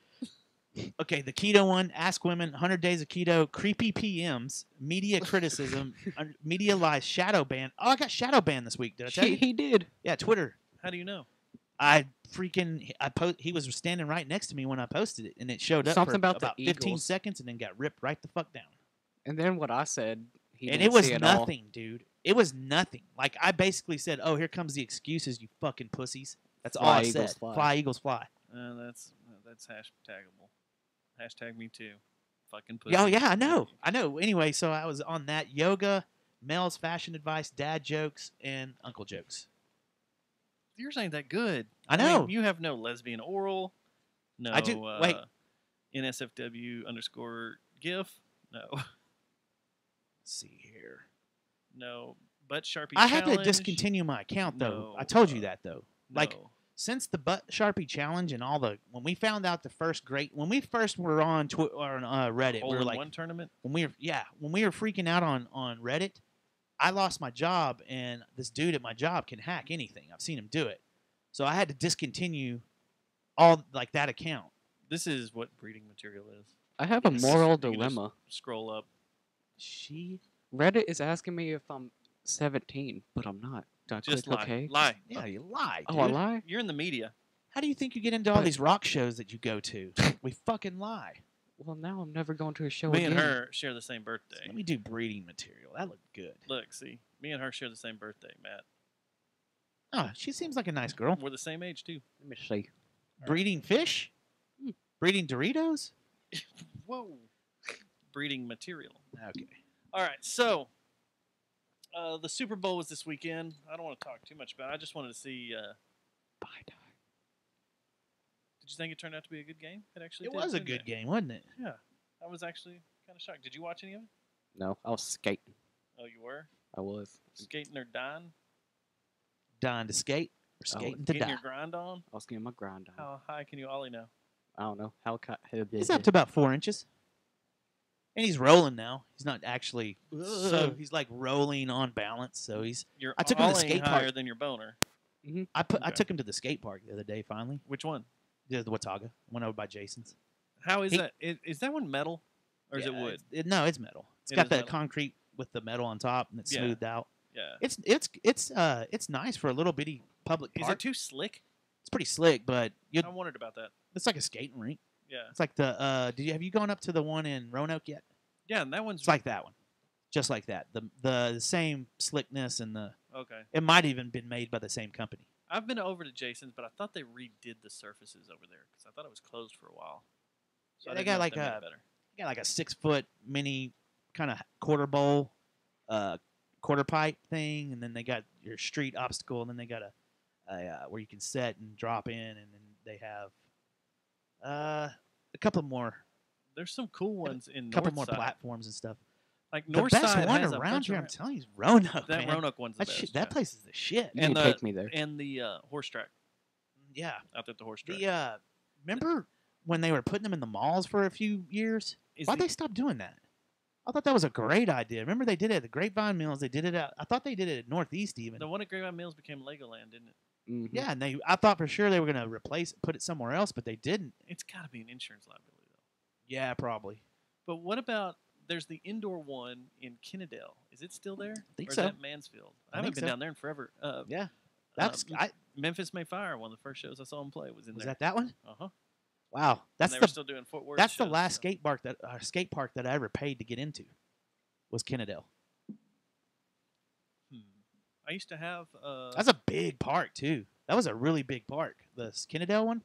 Speaker 2: Okay, the keto one, Ask Women, 100 Days of Keto, Creepy PMs, Media Criticism, Media Lies, Shadow Ban. Oh, I got Shadow Ban this week. Did I tell you?
Speaker 3: He did.
Speaker 2: Yeah, Twitter.
Speaker 1: How do you know?
Speaker 2: He was standing right next to me when I posted it, and it showed up
Speaker 3: Something
Speaker 2: for
Speaker 3: about the
Speaker 2: about 15
Speaker 3: Eagles.
Speaker 2: seconds, and then got ripped right the fuck down.
Speaker 3: And then what I said, he
Speaker 2: And
Speaker 3: didn't
Speaker 2: it was
Speaker 3: see at all.
Speaker 2: nothing, dude. It was nothing. Like, I basically said, "Oh, here comes the excuses, you fucking pussies." That's all I said. Fly, Eagles, fly.
Speaker 1: That's hashtagable. Hashtag me too. Fucking pussy.
Speaker 2: Oh yeah, I know. Anyway, so I was on that yoga, Mel's fashion advice, dad jokes, and uncle jokes.
Speaker 1: Yours ain't that good.
Speaker 2: I know.
Speaker 1: mean, you have no lesbian oral. No.
Speaker 2: I do. Wait.
Speaker 1: NSFW_GIF. No.
Speaker 2: Let's see here.
Speaker 1: No. Butt Sharpie
Speaker 2: I had to
Speaker 1: challenge.
Speaker 2: discontinue my account though.
Speaker 1: No,
Speaker 2: I told you that though. Like
Speaker 1: no.
Speaker 2: since the Butt Sharpie challenge and all when we found out when we first were on Reddit, we were like
Speaker 1: one tournament.
Speaker 2: When we were freaking out on Reddit, I lost my job, and this dude at my job can hack anything. I've seen him do it, so I had to discontinue all like that account.
Speaker 1: This is what breeding material is.
Speaker 3: I have a moral
Speaker 1: You can
Speaker 3: dilemma.
Speaker 1: just scroll up.
Speaker 3: Reddit is asking me if I'm 17, but I'm not. Do I
Speaker 1: Just
Speaker 3: click
Speaker 1: lie.
Speaker 3: okay?
Speaker 1: Lie.
Speaker 2: Yeah, you lie.
Speaker 3: Oh,
Speaker 2: dude.
Speaker 3: I lie?
Speaker 1: You're in the media.
Speaker 2: How do you think you get into all these rock shows that you go to? We fucking lie.
Speaker 3: Well, now I'm never going to a show
Speaker 1: Me
Speaker 3: again.
Speaker 1: and her share the same birthday.
Speaker 2: Let me do breeding material. That looked good.
Speaker 1: Look, see, me and her share the same birthday, Matt.
Speaker 2: Oh, she seems like a nice girl.
Speaker 1: We're the same age too.
Speaker 3: Let me see.
Speaker 2: Breeding fish? Breeding Doritos?
Speaker 1: Whoa. Breeding material.
Speaker 2: Okay.
Speaker 1: All right, so the Super Bowl was this weekend. I don't want to talk too much about it. I just wanted to see. Did you think it turned out to be a good game?
Speaker 2: It was a good game, wasn't it?
Speaker 1: Yeah. I was actually kind of shocked. Did you watch any of it?
Speaker 3: No, I was skating.
Speaker 1: Oh, you were?
Speaker 3: I was.
Speaker 1: Skating or dying?
Speaker 2: Dying to skate or skating to
Speaker 1: Getting
Speaker 2: die?
Speaker 1: your grind on?
Speaker 3: I was getting my grind on.
Speaker 1: How high can you ollie now?
Speaker 3: I don't know.
Speaker 2: He's up to about 4 inches. And he's rolling now. He's not actually. So he's like rolling on balance. So he's.
Speaker 1: You're
Speaker 2: I took him to the skate
Speaker 1: higher
Speaker 2: park.
Speaker 1: than your boner.
Speaker 3: Mm-hmm.
Speaker 2: I took him to the skate park the other day. Finally.
Speaker 1: Which one?
Speaker 2: The Watauga. Went over by Jason's.
Speaker 1: How is that? Is that one metal, or is it wood?
Speaker 2: No, it's metal. It's got the concrete with the metal on top, and it's smoothed out.
Speaker 1: Yeah.
Speaker 2: It's nice for a little bitty public park.
Speaker 1: Is it too slick?
Speaker 2: It's pretty slick, but
Speaker 1: I wondered about that.
Speaker 2: it's like a skating rink.
Speaker 1: Yeah.
Speaker 2: It's like the have you gone up to the one in Roanoke yet?
Speaker 1: Yeah, and that one's
Speaker 2: It's like that one. Just like that. The same slickness and the
Speaker 1: okay.
Speaker 2: It might even been made by the same company.
Speaker 1: I've been over to Jason's, but I thought they redid the surfaces over there because I thought it was closed for a while. So
Speaker 2: Yeah,
Speaker 1: I
Speaker 2: they
Speaker 1: didn't know
Speaker 2: got
Speaker 1: if made it better.
Speaker 2: they got like a 6-foot mini kind of quarter bowl, quarter pipe thing, and then they got your street obstacle, and then they got a where you can set and drop in, and then they have a couple more.
Speaker 1: There's some cool ones in
Speaker 2: A couple more
Speaker 1: Northside.
Speaker 2: platforms and stuff.
Speaker 1: Like
Speaker 2: The best
Speaker 1: Northside
Speaker 2: one
Speaker 1: has a
Speaker 2: around
Speaker 1: bunch
Speaker 2: here,
Speaker 1: of
Speaker 2: I'm telling you, is Roanoke.
Speaker 1: That
Speaker 2: man.
Speaker 1: Roanoke one's the
Speaker 2: That
Speaker 1: best.
Speaker 2: that place is the shit.
Speaker 3: You can take me there.
Speaker 1: And the horse track
Speaker 2: Yeah.
Speaker 1: out at the horse track.
Speaker 2: Remember when they were putting them in the malls for a few years? Why'd they stop doing that? I thought that was a great idea. Remember they did it at the Grapevine Mills. They did it out. I thought they did it at Northeast even.
Speaker 1: The one at Grapevine Mills became Legoland, didn't it?
Speaker 3: Mm-hmm.
Speaker 2: Yeah, and I thought for sure they were going to put it somewhere else, but they didn't.
Speaker 1: It's got to be an insurance liability, though.
Speaker 2: Yeah, probably.
Speaker 1: But what about there's the indoor one in Kennedale? Is it still there?
Speaker 2: think
Speaker 1: or
Speaker 2: so.
Speaker 1: Is that Mansfield? I haven't
Speaker 2: think
Speaker 1: been
Speaker 2: so.
Speaker 1: down there in forever.
Speaker 2: Yeah. That's
Speaker 1: Memphis May Fire. One of the first shows I saw him play was in
Speaker 2: Was
Speaker 1: there.
Speaker 2: that one?
Speaker 1: Uh huh.
Speaker 2: Wow, that's
Speaker 1: they were still doing Fort Worth.
Speaker 2: That's the
Speaker 1: shows,
Speaker 2: last
Speaker 1: so.
Speaker 2: skate park that I ever paid to get into. Was Kennedale.
Speaker 1: I used to have.
Speaker 2: That's a big park too. That was a really big park. The Kennedale one.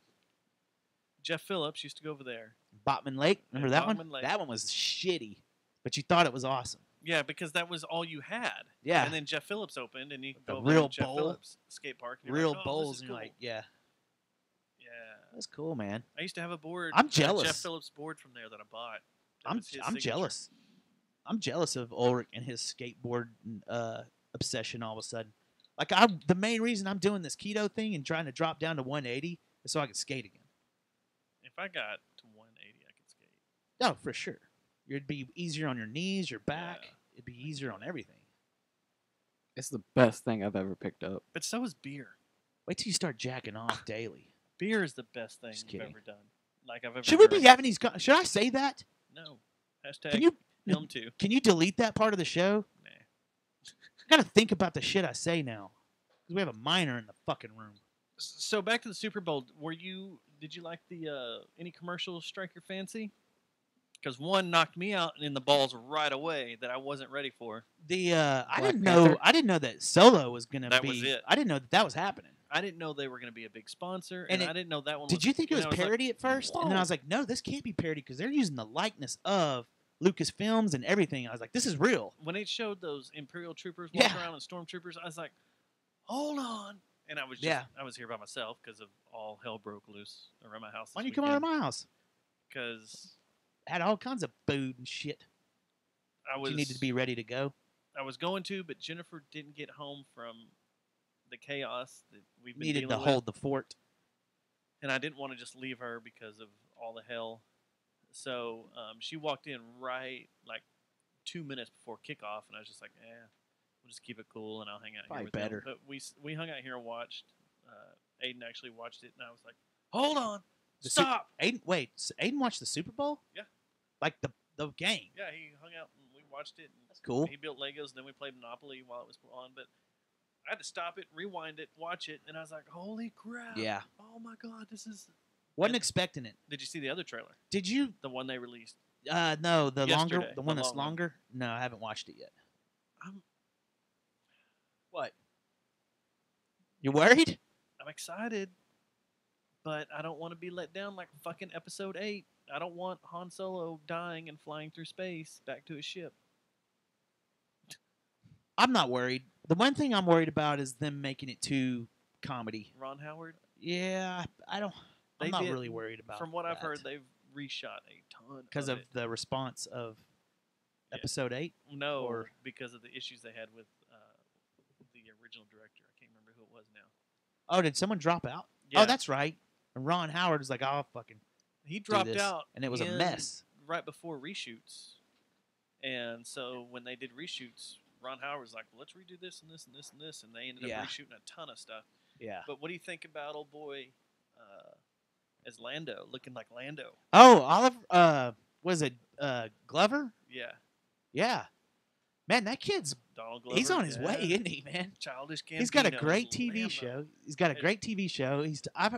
Speaker 1: Jeff Phillips used to go over there.
Speaker 2: Botman Lake. Remember that
Speaker 1: Botman
Speaker 2: one?
Speaker 1: Lake.
Speaker 2: That one was shitty, but you thought it was awesome.
Speaker 1: Yeah, because that was all you had.
Speaker 2: Yeah.
Speaker 1: And then Jeff Phillips opened, and you could
Speaker 2: The
Speaker 1: go over there
Speaker 2: real
Speaker 1: to Jeff
Speaker 2: bowl.
Speaker 1: Phillips skate park. And you're
Speaker 2: Real
Speaker 1: like, oh, this
Speaker 2: bowls,
Speaker 1: is
Speaker 2: and you're
Speaker 1: cool.
Speaker 2: like, yeah,
Speaker 1: Yeah.
Speaker 2: that's cool, man.
Speaker 1: I used to have a board.
Speaker 2: I'm
Speaker 1: a
Speaker 2: jealous.
Speaker 1: Jeff Phillips board from there that I bought. That
Speaker 2: I'm
Speaker 1: was his
Speaker 2: I'm
Speaker 1: signature.
Speaker 2: jealous. I'm jealous of Ulrich and his skateboard obsession. All of a sudden, like the main reason I'm doing this keto thing and trying to drop down to 180 is so I can skate again.
Speaker 1: If I got to 180, I could skate.
Speaker 2: Oh, for sure. It'd be easier on your knees, your back.
Speaker 1: Yeah.
Speaker 2: It'd be easier on everything.
Speaker 3: It's the best thing I've ever picked up.
Speaker 1: But so is beer.
Speaker 2: Wait till you start jacking off daily.
Speaker 1: Beer is the best thing
Speaker 2: Just
Speaker 1: you've
Speaker 2: kidding.
Speaker 1: ever done. Like I've ever.
Speaker 2: Should we be
Speaker 1: heard.
Speaker 2: having these? Should I say that?
Speaker 1: No. Hashtag
Speaker 2: Can you
Speaker 1: film too.
Speaker 2: Can you delete that part of the show?
Speaker 1: Nah.
Speaker 2: I gotta think about the shit I say now, because we have a minor in the fucking room.
Speaker 1: So back to the Super Bowl. Did you like the any commercials strike your fancy? Because one knocked me out in the balls right away that I wasn't ready for.
Speaker 2: I didn't know that Solo was gonna
Speaker 1: That
Speaker 2: be.
Speaker 1: was it.
Speaker 2: I didn't know that was happening.
Speaker 1: I didn't know they were going to be a big sponsor, and I didn't know that one.
Speaker 2: Did you think it was
Speaker 1: like,
Speaker 2: parody at first? And then I was like, no, this can't be parody because they're using the likeness of Lucasfilms and everything. I was like, this is real.
Speaker 1: When it showed those Imperial troopers walking around and stormtroopers, I was like, hold on. And I was I was here by myself because of all hell broke loose around my house.
Speaker 2: Why don't you come over to my house?
Speaker 1: Because
Speaker 2: had all kinds of food and shit. You needed to be ready to go.
Speaker 1: I was going to, but Jennifer didn't get home from the chaos that we've been
Speaker 2: needed
Speaker 1: dealing
Speaker 2: to
Speaker 1: with.
Speaker 2: hold the fort.
Speaker 1: And I didn't want to just leave her because of all the hell. So she walked in right like 2 minutes before kickoff, and I was just like, we'll just keep it cool, and I'll hang out
Speaker 2: Probably
Speaker 1: here with
Speaker 2: better.
Speaker 1: them. But we hung out here and watched. Aiden actually watched it, and I was like, hold on, stop.
Speaker 2: Aiden watched the Super Bowl?
Speaker 1: Yeah.
Speaker 2: Like the game?
Speaker 1: Yeah, he hung out and we watched it.
Speaker 2: That's cool.
Speaker 1: He built Legos, and then we played Monopoly while it was on, but I had to stop it, rewind it, watch it, and I was like, holy crap.
Speaker 2: Yeah.
Speaker 1: Oh, my God, this is...
Speaker 2: Wasn't expecting it.
Speaker 1: Did you see the other trailer?
Speaker 2: Did you?
Speaker 1: The one they released.
Speaker 2: No, the
Speaker 1: yesterday,
Speaker 2: the one that's longer? No, I haven't watched it yet. What? You worried?
Speaker 1: I'm excited, but I don't want to be let down like fucking Episode 8. I don't want Han Solo dying and flying through space back to his ship.
Speaker 2: I'm not worried. The one thing I'm worried about is them making it too comedy.
Speaker 1: Ron Howard?
Speaker 2: Yeah, I'm not really worried about.
Speaker 1: From what I've heard, they've reshot a ton
Speaker 2: because of the response of Episode 8.
Speaker 1: No, or because of the issues they had with the original director. I can't remember who it was now.
Speaker 2: Oh, did someone drop out?
Speaker 1: Yeah.
Speaker 2: Oh, that's right. And Ron Howard was like, "Oh, fucking."
Speaker 1: He dropped out,
Speaker 2: and it was a mess
Speaker 1: right before reshoots. And so when they did reshoots, Ron Howard was like, well, "Let's redo this and this and this and this," and they ended up reshooting a ton of stuff.
Speaker 2: Yeah.
Speaker 1: But what do you think about old boy as Lando, looking like Lando?
Speaker 2: Oh, Oliver. Was it Glover?
Speaker 1: Yeah.
Speaker 2: Yeah. Man, that kid's
Speaker 1: Donald Glover,
Speaker 2: he's on his way, isn't he, man?
Speaker 1: Childish Gambino.
Speaker 2: He's got a great TV show. He's got a great TV show.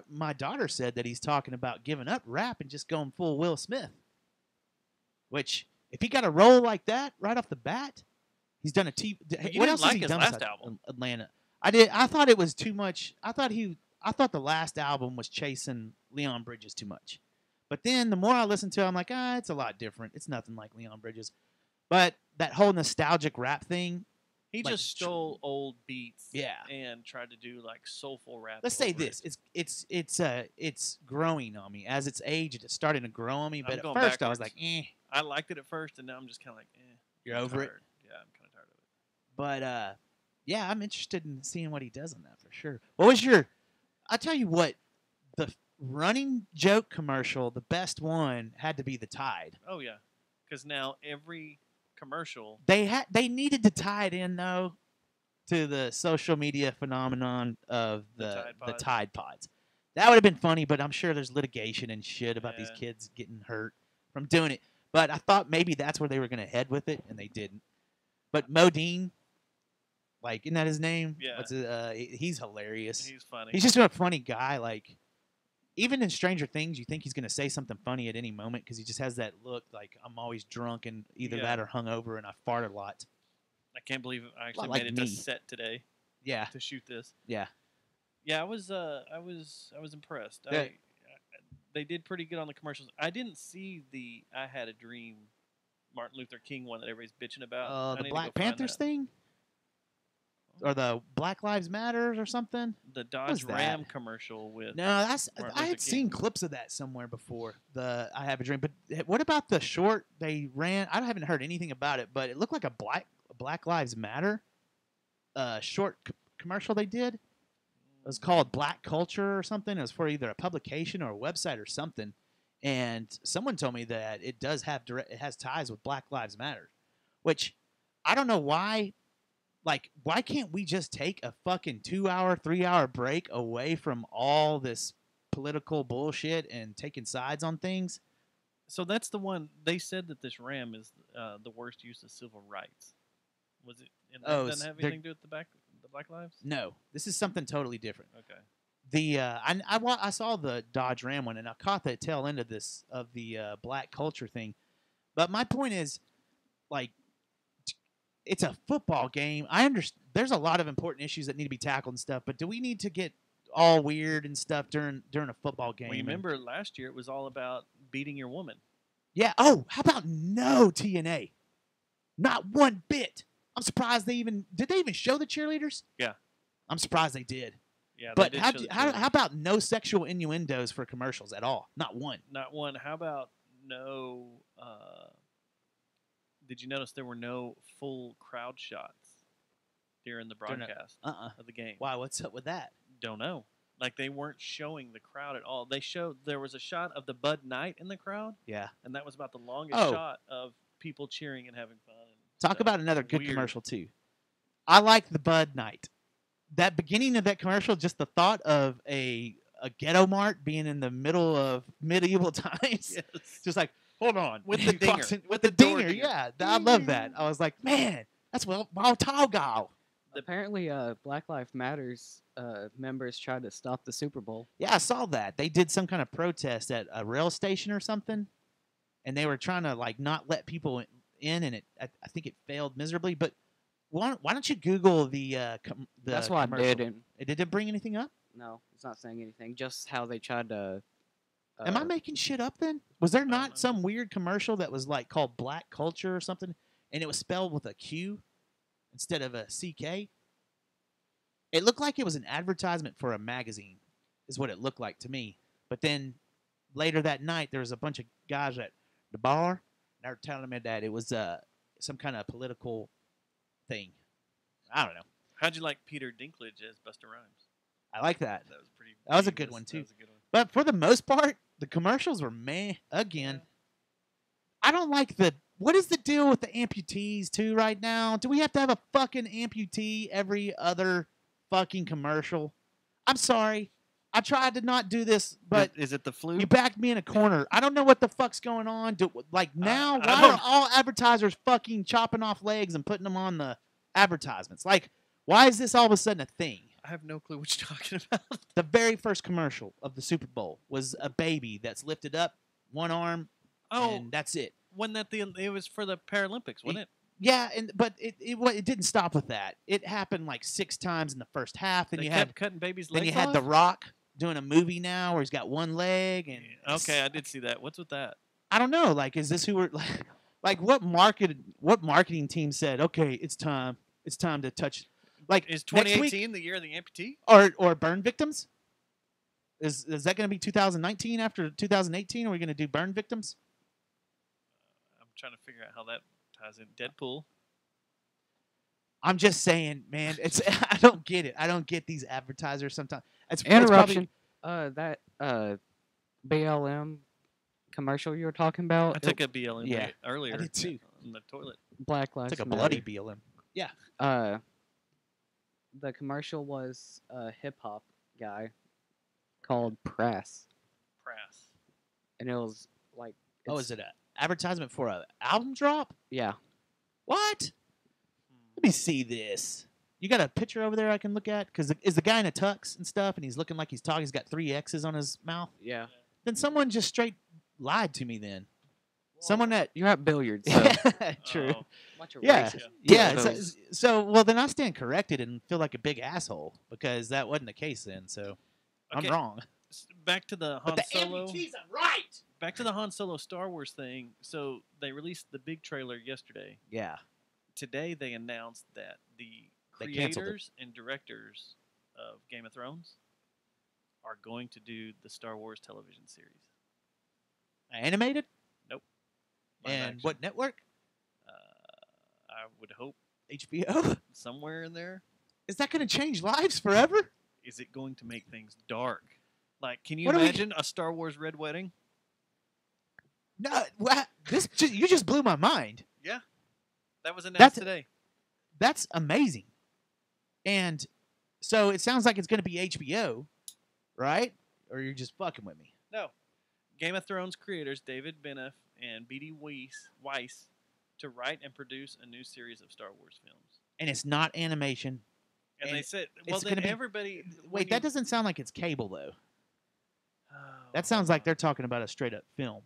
Speaker 2: My daughter said that he's talking about giving up rap and just going full Will Smith. Which, if he got a role like that right off the bat, he's done a TV. What else has he done
Speaker 1: last album?
Speaker 2: Atlanta. I thought it was too much. I thought the last album was chasing Leon Bridges too much. But then the more I listened to it, I'm like, it's a lot different. It's nothing like Leon Bridges. But that whole nostalgic rap thing.
Speaker 1: He just stole old beats.
Speaker 2: Yeah.
Speaker 1: And tried to do like soulful rap.
Speaker 2: Let's say this. It's growing on me. As it's aged, it's starting to grow on me. But at first I was like,
Speaker 1: I liked it at first, and now I'm just kind of like,
Speaker 2: You're over it?
Speaker 1: Yeah, I'm kind of tired of it.
Speaker 2: But, yeah, I'm interested in seeing what he does on that for sure. What was I'll tell you what, the running joke commercial, the best one had to be the Tide.
Speaker 1: Oh, yeah. Because now every commercial.
Speaker 2: They needed to tie it in, though, to the social media phenomenon of the Tide Pods. That would have been funny, but I'm sure there's litigation and shit about these kids getting hurt from doing it. But I thought maybe that's where they were going to head with it, and they didn't. But Modine, like, isn't that his name?
Speaker 1: Yeah.
Speaker 2: He's hilarious.
Speaker 1: He's funny.
Speaker 2: He's just a funny guy. Like, even in Stranger Things, you think he's going to say something funny at any moment because he just has that look like I'm always drunk and either that or hungover and I fart a lot.
Speaker 1: I can't believe I actually made it to set today.
Speaker 2: Yeah.
Speaker 1: To shoot this.
Speaker 2: Yeah.
Speaker 1: Yeah, I was impressed.
Speaker 2: Yeah.
Speaker 1: They did pretty good on the commercials. I didn't see the I Had a Dream Martin Luther King one that everybody's bitching about.
Speaker 2: The Black Panthers thing? Or the Black Lives Matters or something?
Speaker 1: The Dodge Ram commercial with
Speaker 2: I had seen clips of that somewhere before. The I Have a Dream. But what about the short they ran? I haven't heard anything about it, but it looked like a Black Lives Matter short commercial they did. It was called Black Culture or something. It was for either a publication or a website or something. And someone told me that it does have it has ties with Black Lives Matter, which I don't know why. Like, why can't we just take a fucking 2-hour, 3-hour break away from all this political bullshit and taking sides on things?
Speaker 1: So that's the one. They said that this Ram is the worst use of civil rights. Was it? And that doesn't have anything to do with the Black Lives?
Speaker 2: No. This is something totally different.
Speaker 1: Okay.
Speaker 2: I saw the Dodge Ram one, and I caught the tail end of the black culture thing. But my point is, like, it's a football game. I understand there's a lot of important issues that need to be tackled and stuff, but do we need to get all weird and stuff during a football game?
Speaker 1: Well, remember last year it was all about beating your woman.
Speaker 2: Yeah. Oh, how about no TNA? Not one bit. I'm surprised did they even show the cheerleaders?
Speaker 1: Yeah.
Speaker 2: I'm surprised they did.
Speaker 1: Yeah,
Speaker 2: but how about no sexual innuendos for commercials at all? Not one.
Speaker 1: Not one. How about no? Did you notice there were no full crowd shots during the broadcast of the game?
Speaker 2: Why? What's up with that?
Speaker 1: Don't know. Like they weren't showing the crowd at all. They showed there was a shot of the Bud Knight in the crowd.
Speaker 2: Yeah,
Speaker 1: and that was about the longest shot of people cheering and having fun.
Speaker 2: Talk about another good commercial too. I like the Bud Knight. That beginning of that commercial, just the thought of a ghetto mart being in the middle of medieval times.
Speaker 1: Yes.
Speaker 2: Just like, hold on.
Speaker 1: With the dinger.
Speaker 2: With the dinger, yeah. I love that. I was like, man, that's Wild Toggle.
Speaker 3: Apparently, Black Lives Matters members tried to stop the Super Bowl.
Speaker 2: Yeah, I saw that. They did some kind of protest at a rail station or something, and they were trying to like not let people in, and I think it failed miserably. But why don't you Google the
Speaker 3: That's what
Speaker 2: commercial?
Speaker 3: I did. And
Speaker 2: Did it bring anything up?
Speaker 3: no, it's not saying anything. Just how they tried to.
Speaker 2: Am I making shit up then? Was there not some weird commercial that was like called Black Culture or something, and it was spelled with a Q instead of a CK? It looked like it was an advertisement for a magazine, is what it looked like to me. But then later that night, there was a bunch of guys at the bar, and they were telling me that it was some kind of political thing. I don't know.
Speaker 1: How'd you like Peter Dinklage as Busta Rhymes?
Speaker 2: I like that.
Speaker 1: That was pretty.
Speaker 2: That was a good one too. But for the most part, the commercials were meh again. I don't like what is the deal with the amputees too right now? Do we have to have a fucking amputee every other fucking commercial? I'm sorry. I tried to not do this, but
Speaker 1: is it the flu?
Speaker 2: You backed me in a corner. I don't know what the fuck's going on. Why are all advertisers fucking chopping off legs and putting them on the advertisements? Like, why is this all of a sudden a thing?
Speaker 1: I have no clue what you're talking about.
Speaker 2: The very first commercial of the Super Bowl was a baby that's lifted up, one arm, and that's it.
Speaker 1: Wasn't that it was for the Paralympics, wasn't it?
Speaker 2: Yeah, but it didn't stop with that. It happened like 6 times in the first half. Then
Speaker 1: They
Speaker 2: you
Speaker 1: kept
Speaker 2: had
Speaker 1: cutting babies'
Speaker 2: then
Speaker 1: legs
Speaker 2: you had
Speaker 1: off?
Speaker 2: The Rock doing a movie now where he's got one leg and
Speaker 1: Okay, I did see that. What's with that?
Speaker 2: I don't know. Like, is this who we're like? What marketing team said? Okay, it's time to touch. Like,
Speaker 1: Is
Speaker 2: next
Speaker 1: 2018
Speaker 2: week,
Speaker 1: the year of the amputee?
Speaker 2: or burn victims? Is that going to be 2019 after 2018? Are we going to do burn victims?
Speaker 1: I'm trying to figure out how that ties in. Deadpool.
Speaker 2: I'm just saying, man. It's I don't get it. I don't get these advertisers sometimes. It's
Speaker 3: Interruption. That BLM commercial you were talking about.
Speaker 1: I took a BLM
Speaker 2: Yeah,
Speaker 1: earlier.
Speaker 2: I did too.
Speaker 1: In the toilet.
Speaker 3: Black Lives
Speaker 2: It's like a
Speaker 3: Matter.
Speaker 2: bloody BLM. Yeah.
Speaker 3: The commercial was a hip hop guy called Press, and it was like.
Speaker 2: Oh, is it an advertisement for an album drop?
Speaker 3: Yeah.
Speaker 2: What? Let me see this. You got a picture over there I can look at? Because is the guy in a tux and stuff, and he's looking like he's talking? He's got 3 X's on his mouth.
Speaker 3: Yeah.
Speaker 2: Then someone just straight lied to me. Then someone that
Speaker 3: You're at billiards. So.
Speaker 2: true.
Speaker 3: Bunch of
Speaker 2: Yeah,
Speaker 3: racist
Speaker 2: yeah.
Speaker 3: dildos.
Speaker 2: So well, then I stand corrected and feel like a big asshole because that wasn't the case then. So
Speaker 1: Okay.
Speaker 2: I'm wrong.
Speaker 1: Back to the Han
Speaker 2: But the
Speaker 1: Solo.
Speaker 2: amputees are right.
Speaker 1: Back to the Han Solo Star Wars thing. So they released the big trailer yesterday.
Speaker 2: Yeah.
Speaker 1: Today they announced that the
Speaker 2: They canceled it.
Speaker 1: creators and directors of Game of Thrones are going to do the Star Wars television series.
Speaker 2: Animated?
Speaker 1: Nope. Live
Speaker 2: And
Speaker 1: action.
Speaker 2: what network?
Speaker 1: I would hope
Speaker 2: HBO?
Speaker 1: somewhere in there.
Speaker 2: Is that going to change lives forever?
Speaker 1: Is it going to make things dark? Like, can you
Speaker 2: What do we-
Speaker 1: imagine a Star Wars Red Wedding?
Speaker 2: No, you just blew my mind.
Speaker 1: Yeah. That was announced
Speaker 2: That's-
Speaker 1: today.
Speaker 2: That's amazing. And so it sounds like it's going to be HBO, right? Or you're just fucking with me.
Speaker 1: No. Game of Thrones creators David Benioff and B.D. Weiss to write and produce a new series of Star Wars films.
Speaker 2: And it's not animation.
Speaker 1: And they said, well,
Speaker 2: it's
Speaker 1: then
Speaker 2: gonna be-
Speaker 1: everybody.
Speaker 2: Wait, that doesn't sound like it's cable though. That sounds like they're talking about a straight up film.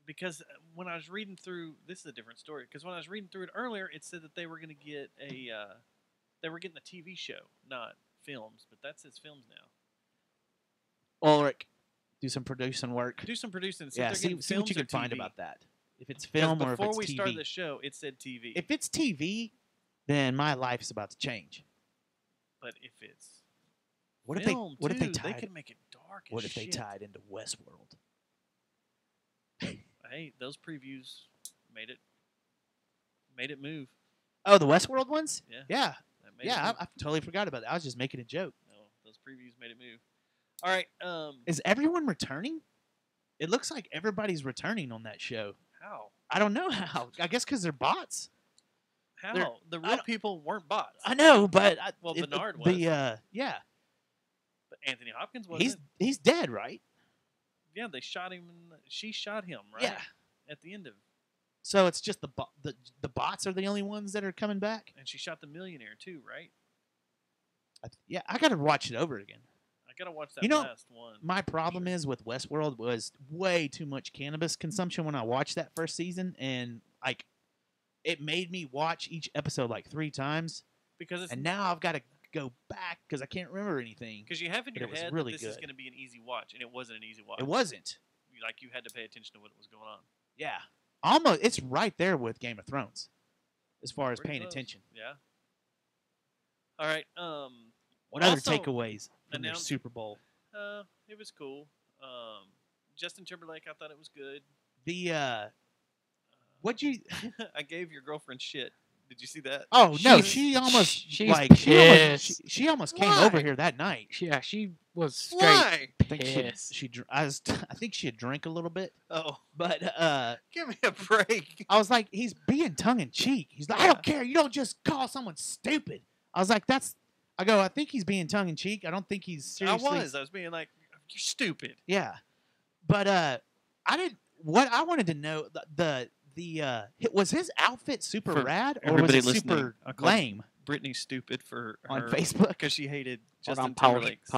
Speaker 1: Because when I was reading through, this is a different story. Because when I was reading through it earlier, it said that they were going to get they were getting a TV show, not films. But that says films now.
Speaker 2: Ulrich, do some producing work.
Speaker 1: Do some producing.
Speaker 2: Yeah, see what you can find about that. If it's film or if it's TV.
Speaker 1: Before we started the show, it said TV.
Speaker 2: If it's TV, then my life's about to change.
Speaker 1: But if it's
Speaker 2: what if
Speaker 1: film,
Speaker 2: they
Speaker 1: too,
Speaker 2: tied?
Speaker 1: They could make it dark.
Speaker 2: What
Speaker 1: as
Speaker 2: if they
Speaker 1: shit.
Speaker 2: tied into Westworld?
Speaker 1: Hey, those previews made it move.
Speaker 2: Oh, the Westworld ones?
Speaker 1: Yeah.
Speaker 2: Yeah.
Speaker 1: That made it
Speaker 2: Yeah,
Speaker 1: move.
Speaker 2: I totally forgot about that. I was just making a joke.
Speaker 1: No, those previews made it move. All right.
Speaker 2: Is everyone returning? It looks like everybody's returning on that show.
Speaker 1: How?
Speaker 2: I don't know how. I guess because they're bots.
Speaker 1: How? The real people weren't bots.
Speaker 2: I know, but
Speaker 1: Well, Bernard was.
Speaker 2: yeah.
Speaker 1: But Anthony Hopkins wasn't.
Speaker 2: He's dead, right?
Speaker 1: Yeah, they shot him. She shot him, right?
Speaker 2: Yeah.
Speaker 1: At the end of.
Speaker 2: So it's just the bots are the only ones that are coming back.
Speaker 1: And she shot the millionaire too, right?
Speaker 2: Yeah, I got to watch it over again.
Speaker 1: I gotta watch that last one.
Speaker 2: My problem is with Westworld was way too much cannabis consumption when I watched that first season, and like it made me watch each episode like 3 times. And now I've got to go back because I can't remember anything.
Speaker 1: Because you have in your
Speaker 2: it was
Speaker 1: head
Speaker 2: really
Speaker 1: that this is
Speaker 2: good.
Speaker 1: going to be an easy watch, and it wasn't an easy watch.
Speaker 2: It wasn't.
Speaker 1: Like you had to pay attention to what was going on.
Speaker 2: Yeah, almost. It's right there with Game of Thrones, as far as
Speaker 1: Pretty
Speaker 2: paying
Speaker 1: close.
Speaker 2: attention.
Speaker 1: Yeah. All right.
Speaker 2: What other
Speaker 1: also
Speaker 2: takeaways from their
Speaker 1: announced-
Speaker 2: Super Bowl?
Speaker 1: It was cool. Justin Timberlake, I thought it was good.
Speaker 2: What'd you?
Speaker 1: I gave your girlfriend shit. Did you see that?
Speaker 2: Oh no, she almost
Speaker 3: she's
Speaker 2: like
Speaker 3: pissed.
Speaker 2: she almost came
Speaker 3: Why?
Speaker 2: over here that night.
Speaker 3: Yeah, she was straight
Speaker 1: Why?
Speaker 2: I think
Speaker 3: pissed.
Speaker 2: I think she had drank a little bit.
Speaker 1: Oh,
Speaker 2: but
Speaker 1: give me a break.
Speaker 2: I was like, he's being tongue in cheek. He's like, I don't care. You don't just call someone stupid. I was like, I think he's being tongue in cheek. I don't think he's seriously.
Speaker 1: I was being like, you're stupid.
Speaker 2: Yeah, but I didn't. What I wanted to know was his outfit super
Speaker 1: For
Speaker 2: rad or was
Speaker 1: everybody
Speaker 2: it
Speaker 1: listening,
Speaker 2: super
Speaker 1: I called
Speaker 2: lame?
Speaker 1: Brittany stupid for
Speaker 2: On
Speaker 1: her
Speaker 2: Facebook?
Speaker 1: because she hated
Speaker 3: Hold
Speaker 1: Justin
Speaker 3: on, pause.
Speaker 1: Timberlake's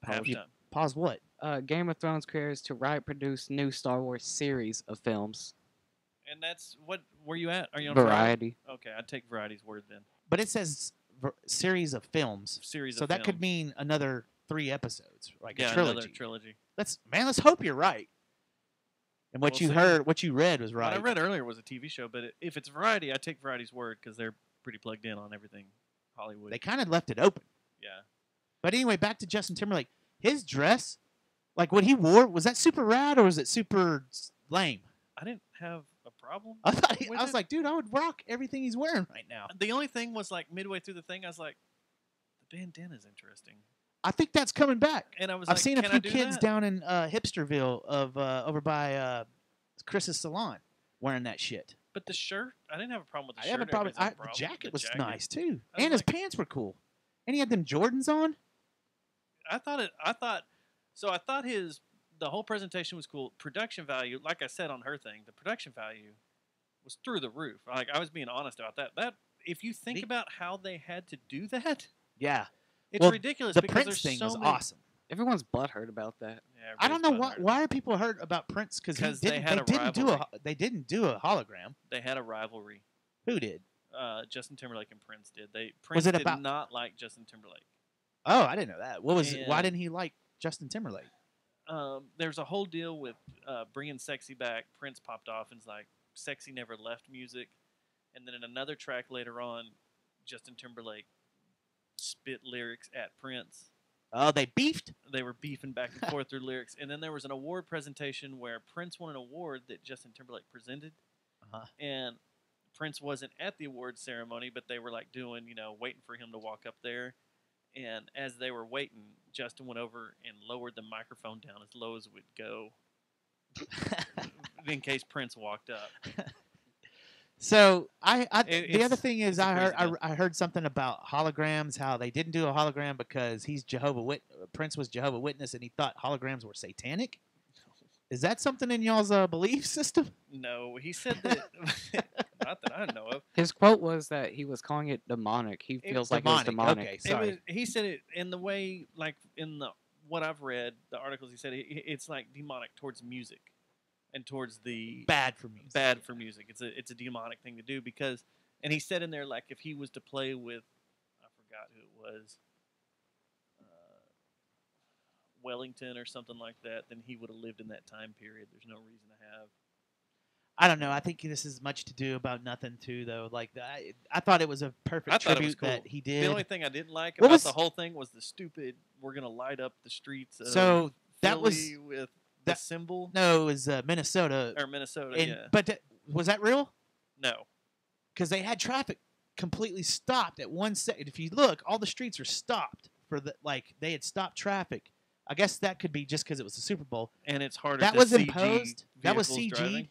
Speaker 1: halftime.
Speaker 2: Pause what?
Speaker 3: Game of Thrones creators to write, produce new Star Wars series of films.
Speaker 1: And that's what? Where you at? Are you on
Speaker 3: Variety.
Speaker 1: Okay, I'd take Variety's word then.
Speaker 2: But it says series of films.
Speaker 1: Series
Speaker 2: so
Speaker 1: of
Speaker 2: that could
Speaker 1: films.
Speaker 2: mean another 3 episodes, like
Speaker 1: Yeah,
Speaker 2: a trilogy.
Speaker 1: another trilogy.
Speaker 2: Let's hope you're right. And what
Speaker 1: We'll
Speaker 2: you
Speaker 1: see.
Speaker 2: heard, what you read was
Speaker 1: What
Speaker 2: right.
Speaker 1: I read earlier was a TV show, but if it's Variety, I take Variety's word because they're pretty plugged in on everything Hollywood.
Speaker 2: They kind of left it open.
Speaker 1: Yeah.
Speaker 2: But anyway, back to Justin Timberlake. His dress, like what he wore, was that super rad or was it super lame?
Speaker 1: I didn't have a problem.
Speaker 2: I thought
Speaker 1: with
Speaker 2: I was
Speaker 1: it.
Speaker 2: like, dude, I would rock everything he's wearing right now.
Speaker 1: The only thing was like midway through the thing, I was like, the bandana's interesting.
Speaker 2: I think that's coming back.
Speaker 1: And I was
Speaker 2: I've
Speaker 1: like,
Speaker 2: seen a
Speaker 1: can
Speaker 2: few
Speaker 1: I do
Speaker 2: kids
Speaker 1: that?
Speaker 2: down in Hipsterville over by Chris's salon wearing that shit.
Speaker 1: But the shirt, I didn't have a problem with the
Speaker 2: I
Speaker 1: shirt.
Speaker 2: have a problem.
Speaker 1: Everybody's had a
Speaker 2: The jacket
Speaker 1: The
Speaker 2: was
Speaker 1: jacket.
Speaker 2: nice too,
Speaker 1: I was
Speaker 2: and his
Speaker 1: like-
Speaker 2: pants were cool, and he had them Jordans on.
Speaker 1: I thought the whole presentation was cool. Production value, like I said on her thing, the production value was through the roof. Like I was being honest about that. That if you think about how they had to do that,
Speaker 2: Yeah,
Speaker 1: it's
Speaker 2: Well,
Speaker 1: ridiculous.
Speaker 2: The
Speaker 1: because
Speaker 2: Prince
Speaker 1: there's
Speaker 2: thing
Speaker 1: so
Speaker 2: was
Speaker 1: many,
Speaker 2: awesome.
Speaker 3: Everyone's butthurt about that.
Speaker 1: Yeah,
Speaker 2: I don't know
Speaker 1: everybody's butthurt.
Speaker 2: why are people hurt about Prince because
Speaker 1: they had a
Speaker 2: they didn't do a hologram.
Speaker 1: They had a rivalry.
Speaker 2: Who did?
Speaker 1: Justin Timberlake and Prince did. Prince
Speaker 2: it
Speaker 1: did
Speaker 2: about-
Speaker 1: not like Justin Timberlake.
Speaker 2: Oh, I didn't know that. What was? Why
Speaker 1: And-
Speaker 2: didn't he like Justin Timberlake?
Speaker 1: There's a whole deal with bringing Sexy back. Prince popped off and's like, Sexy never left music. And then in another track later on, Justin Timberlake spit lyrics at Prince.
Speaker 2: Oh, they beefed?
Speaker 1: They were beefing back and forth through lyrics. And then there was an award presentation where Prince won an award that Justin Timberlake presented.
Speaker 2: Uh-huh.
Speaker 1: And Prince wasn't at the award ceremony, but they were like doing, waiting for him to walk up there. And as they were waiting, Justin went over and lowered the microphone down as low as it would go in case Prince walked up.
Speaker 2: So the
Speaker 1: It's-
Speaker 2: other thing is
Speaker 1: it's a
Speaker 2: I heard
Speaker 1: crazy deal.
Speaker 2: I heard something about holograms. How they didn't do a hologram because Prince was Jehovah's Witness and he thought holograms were satanic. Is that something in y'all's belief system?
Speaker 1: No, he said that. Not that I know of.
Speaker 3: His quote was that he was calling it demonic. He feels like it was demonic.
Speaker 2: Okay, sorry.
Speaker 1: He said it in the way, like in the what I've read, the articles. He said it's like demonic towards music, and towards the
Speaker 2: bad for music.
Speaker 1: Bad for music. It's a demonic thing to do because, and he said in there like if he was to play with, I forgot who it was, Wellington or something like that, then he would have lived in that time period. There's no reason to have.
Speaker 2: I don't know. I think this is much to do about nothing, too, though. Like I thought it was a perfect tribute that he did.
Speaker 1: The only thing I didn't like about the whole thing was the stupid. We're gonna light up the streets. Of
Speaker 2: so that
Speaker 1: Philly
Speaker 2: was
Speaker 1: with the symbol.
Speaker 2: No, it was Minnesota.
Speaker 1: Or Minnesota, yeah.
Speaker 2: But was that real?
Speaker 1: No,
Speaker 2: because they had traffic completely stopped at 1 second. If you look, all the streets were stopped for they had stopped traffic. I guess that could be just because it was the Super Bowl.
Speaker 1: And it's harder.
Speaker 2: That
Speaker 1: to
Speaker 2: was
Speaker 1: CG
Speaker 2: imposed. That was CG.
Speaker 1: Driving.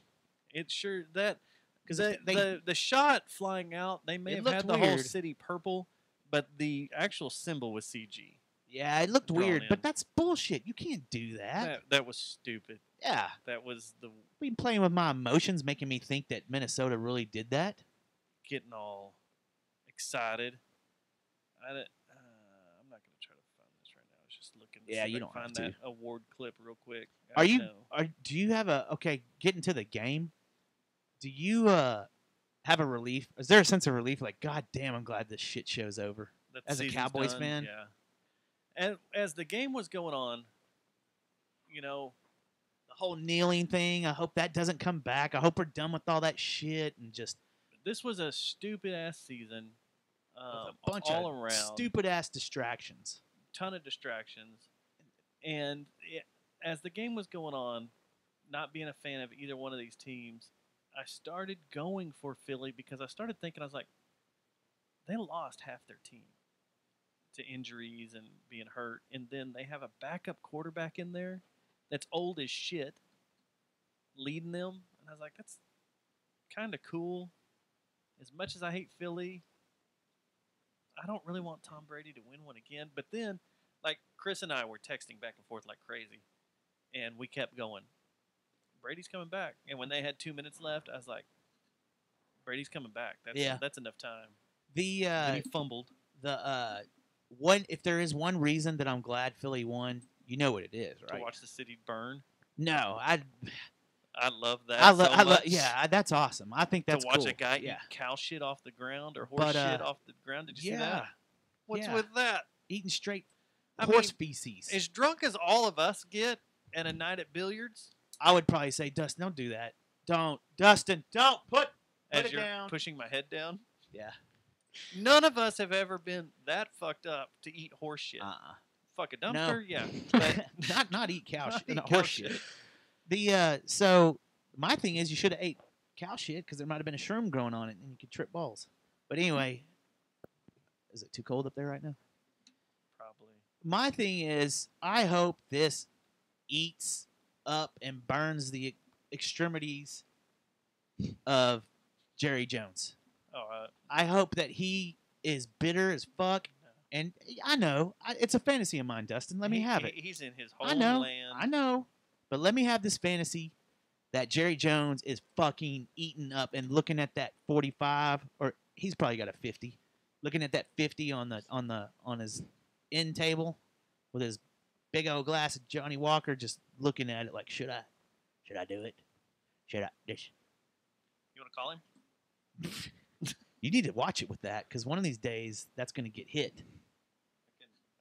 Speaker 1: It's sure that because the shot flying out, they may have had the whole city purple, but the actual symbol was CG.
Speaker 2: Yeah, it looked weird, but that's bullshit. You can't do that.
Speaker 1: That was stupid.
Speaker 2: Yeah,
Speaker 1: that was the.
Speaker 2: Been playing with my emotions, making me think that Minnesota really did that.
Speaker 1: Getting all excited. I'm not going to try to find this right now. I was just looking.
Speaker 2: Yeah, you don't
Speaker 1: find
Speaker 2: have
Speaker 1: that award clip real quick.
Speaker 2: Do you have getting to the game? Do you have a relief? Is there a sense of relief? Like, God damn, I'm glad this shit show's over. As a Cowboys fan,
Speaker 1: yeah. And as the game was going on, you know,
Speaker 2: the whole kneeling thing. I hope that doesn't come back. I hope we're done with all that shit and just.
Speaker 1: This was a stupid ass season.
Speaker 2: A bunch
Speaker 1: all
Speaker 2: of
Speaker 1: around.
Speaker 2: Stupid ass distractions.
Speaker 1: Ton of distractions, and as the game was going on, not being a fan of either one of these teams. I started going for Philly because I started thinking, I was like, they lost half their team to injuries and being hurt. And then they have a backup quarterback in there that's old as shit leading them. And I was like, that's kind of cool. As much as I hate Philly, I don't really want Tom Brady to win one again. But then, like, Chris and I were texting back and forth like crazy. And we kept going. Brady's coming back. And when they had 2 minutes left, I was like, Brady's coming back. That's enough time. Then he fumbled.
Speaker 2: If there is one reason that I'm glad Philly won, you know what it is, right?
Speaker 1: To watch the city burn.
Speaker 2: No, I
Speaker 1: love that.
Speaker 2: Yeah, that's awesome. I think that's
Speaker 1: to watch
Speaker 2: cool.
Speaker 1: A guy eat cow shit off the ground or horse shit off the ground. Did you see that? What's with that?
Speaker 2: Eating straight horse feces.
Speaker 1: As drunk as all of us get at a night at billiards.
Speaker 2: I would probably say, Dustin, don't do that. Don't. Dustin, don't. Put it
Speaker 1: you're
Speaker 2: down.
Speaker 1: Pushing my head down?
Speaker 2: Yeah.
Speaker 1: None of us have ever been that fucked up to eat horse shit. Fuck a dumpster?
Speaker 2: No.
Speaker 1: Yeah. But
Speaker 2: not eat cow shit.
Speaker 1: Not
Speaker 2: Horse shit. So my thing is you should have ate cow shit because there might have been a shroom growing on it and you could trip balls. But anyway, is it too cold up there right now?
Speaker 1: Probably.
Speaker 2: My thing is I hope this eats up and burns the extremities of Jerry Jones. I hope that he is bitter as fuck. And I know it's a fantasy of mine, Dustin. Let me have it.
Speaker 1: He's in his homeland.
Speaker 2: I know. But let me have this fantasy that Jerry Jones is fucking eating up and looking at that 45, or he's probably got a 50, looking at that 50 on his end table with his big old glass of Johnny Walker, just looking at it like, should I do it? Should I?
Speaker 1: You want to call him?
Speaker 2: You need to watch it with that because one of these days that's going to get hit.
Speaker 1: I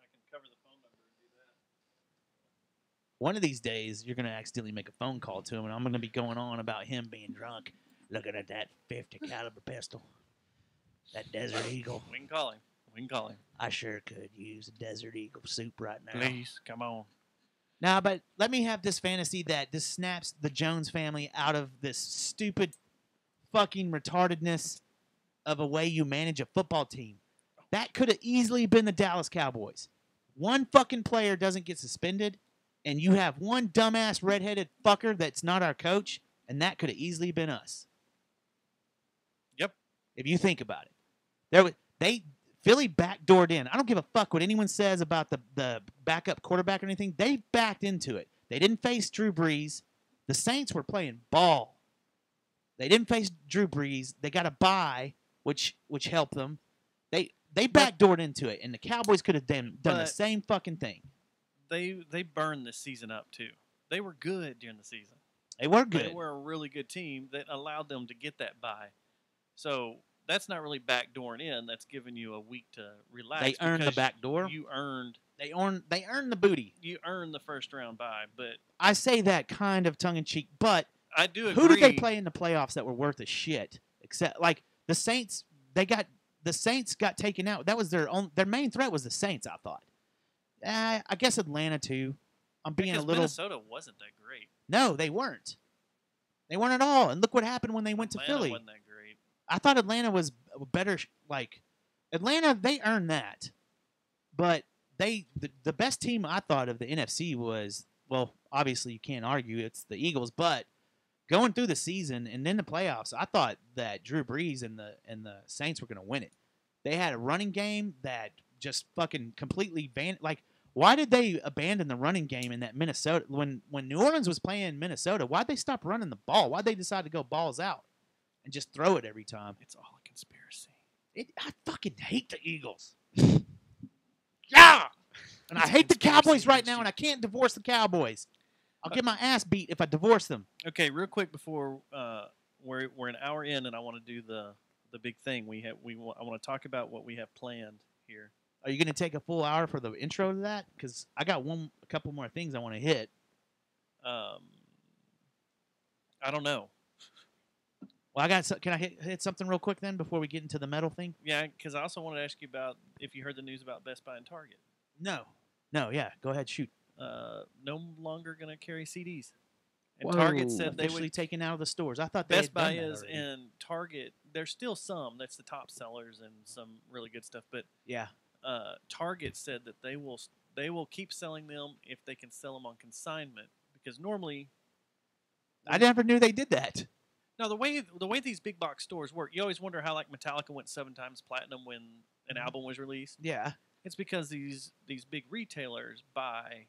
Speaker 1: can cover the phone number and do that.
Speaker 2: One of these days you're going to accidentally make a phone call to him, and I'm going to be going on about him being drunk, looking at that 50 caliber pistol, that Desert Eagle.
Speaker 1: We can call him.
Speaker 2: I sure could use a Desert Eagle soup right now.
Speaker 1: Please, come on.
Speaker 2: Now, but let me have this fantasy that this snaps the Jones family out of this stupid fucking retardedness of a way you manage a football team. That could have easily been the Dallas Cowboys. One fucking player doesn't get suspended, and you have one dumbass redheaded fucker that's not our coach, and that could have easily been us.
Speaker 1: Yep.
Speaker 2: If you think about it. Philly backdoored in. I don't give a fuck what anyone says about the backup quarterback or anything. They backed into it. They didn't face Drew Brees. The Saints were playing ball. They didn't face Drew Brees. They got a bye, which helped them. They backdoored into it, and the Cowboys could have done the same fucking thing.
Speaker 1: They burned this season up too. They were good during the season.
Speaker 2: They were good.
Speaker 1: They were a really good team that allowed them to get that bye. So that's not really backdooring in. That's giving you a week to relax.
Speaker 2: They earned the back door. They earned the booty.
Speaker 1: You earned the first round bye, but
Speaker 2: I say that kind of tongue in cheek. But
Speaker 1: I do agree.
Speaker 2: Who did they play in the playoffs that were worth a shit? Except like the Saints. The Saints got taken out. That was their main threat was the Saints. I thought. I guess Atlanta too. I'm being a little.
Speaker 1: Minnesota wasn't that great.
Speaker 2: No, they weren't. They weren't at all. And look what happened when they went to Philly.
Speaker 1: Wasn't that great.
Speaker 2: I thought Atlanta was better. Like Atlanta, they earned that, but the best team I thought of the NFC was, well, obviously you can't argue it's the Eagles, but going through the season and then the playoffs, I thought that Drew Brees and the Saints were going to win it. They had a running game that just fucking completely like. Why did they abandon the running game in that Minnesota when New Orleans was playing Minnesota? Why'd they stop running the ball? Why'd they decide to go balls out and just throw it every time?
Speaker 1: It's all a conspiracy.
Speaker 2: I fucking hate the Eagles. Yeah, and I hate the Cowboys right now, and I can't divorce the Cowboys. I'll get my ass beat if I divorce them.
Speaker 1: Okay, real quick before we're an hour in, and I want to do the big thing I want to talk about what we have planned here.
Speaker 2: Are you going to take a full hour for the intro to that? Because I got a couple more things I want to hit.
Speaker 1: I don't know.
Speaker 2: Well, can I hit something real quick then before we get into the metal thing?
Speaker 1: Yeah, because I also wanted to ask you about if you heard the news about Best Buy and Target.
Speaker 2: No, yeah, go ahead, shoot.
Speaker 1: No longer going to carry CDs. And
Speaker 2: Whoa.
Speaker 1: Target said they
Speaker 2: would taken out of the stores. I thought
Speaker 1: Best Buy is and Target. There's still some. That's the top sellers and some really good stuff. But
Speaker 2: yeah.
Speaker 1: Target said that they will keep selling them if they can sell them on consignment, because normally
Speaker 2: I never knew they did that.
Speaker 1: No, the way these big box stores work, you always wonder how like Metallica went 7 times platinum when an album was released.
Speaker 2: Yeah,
Speaker 1: it's because these big retailers buy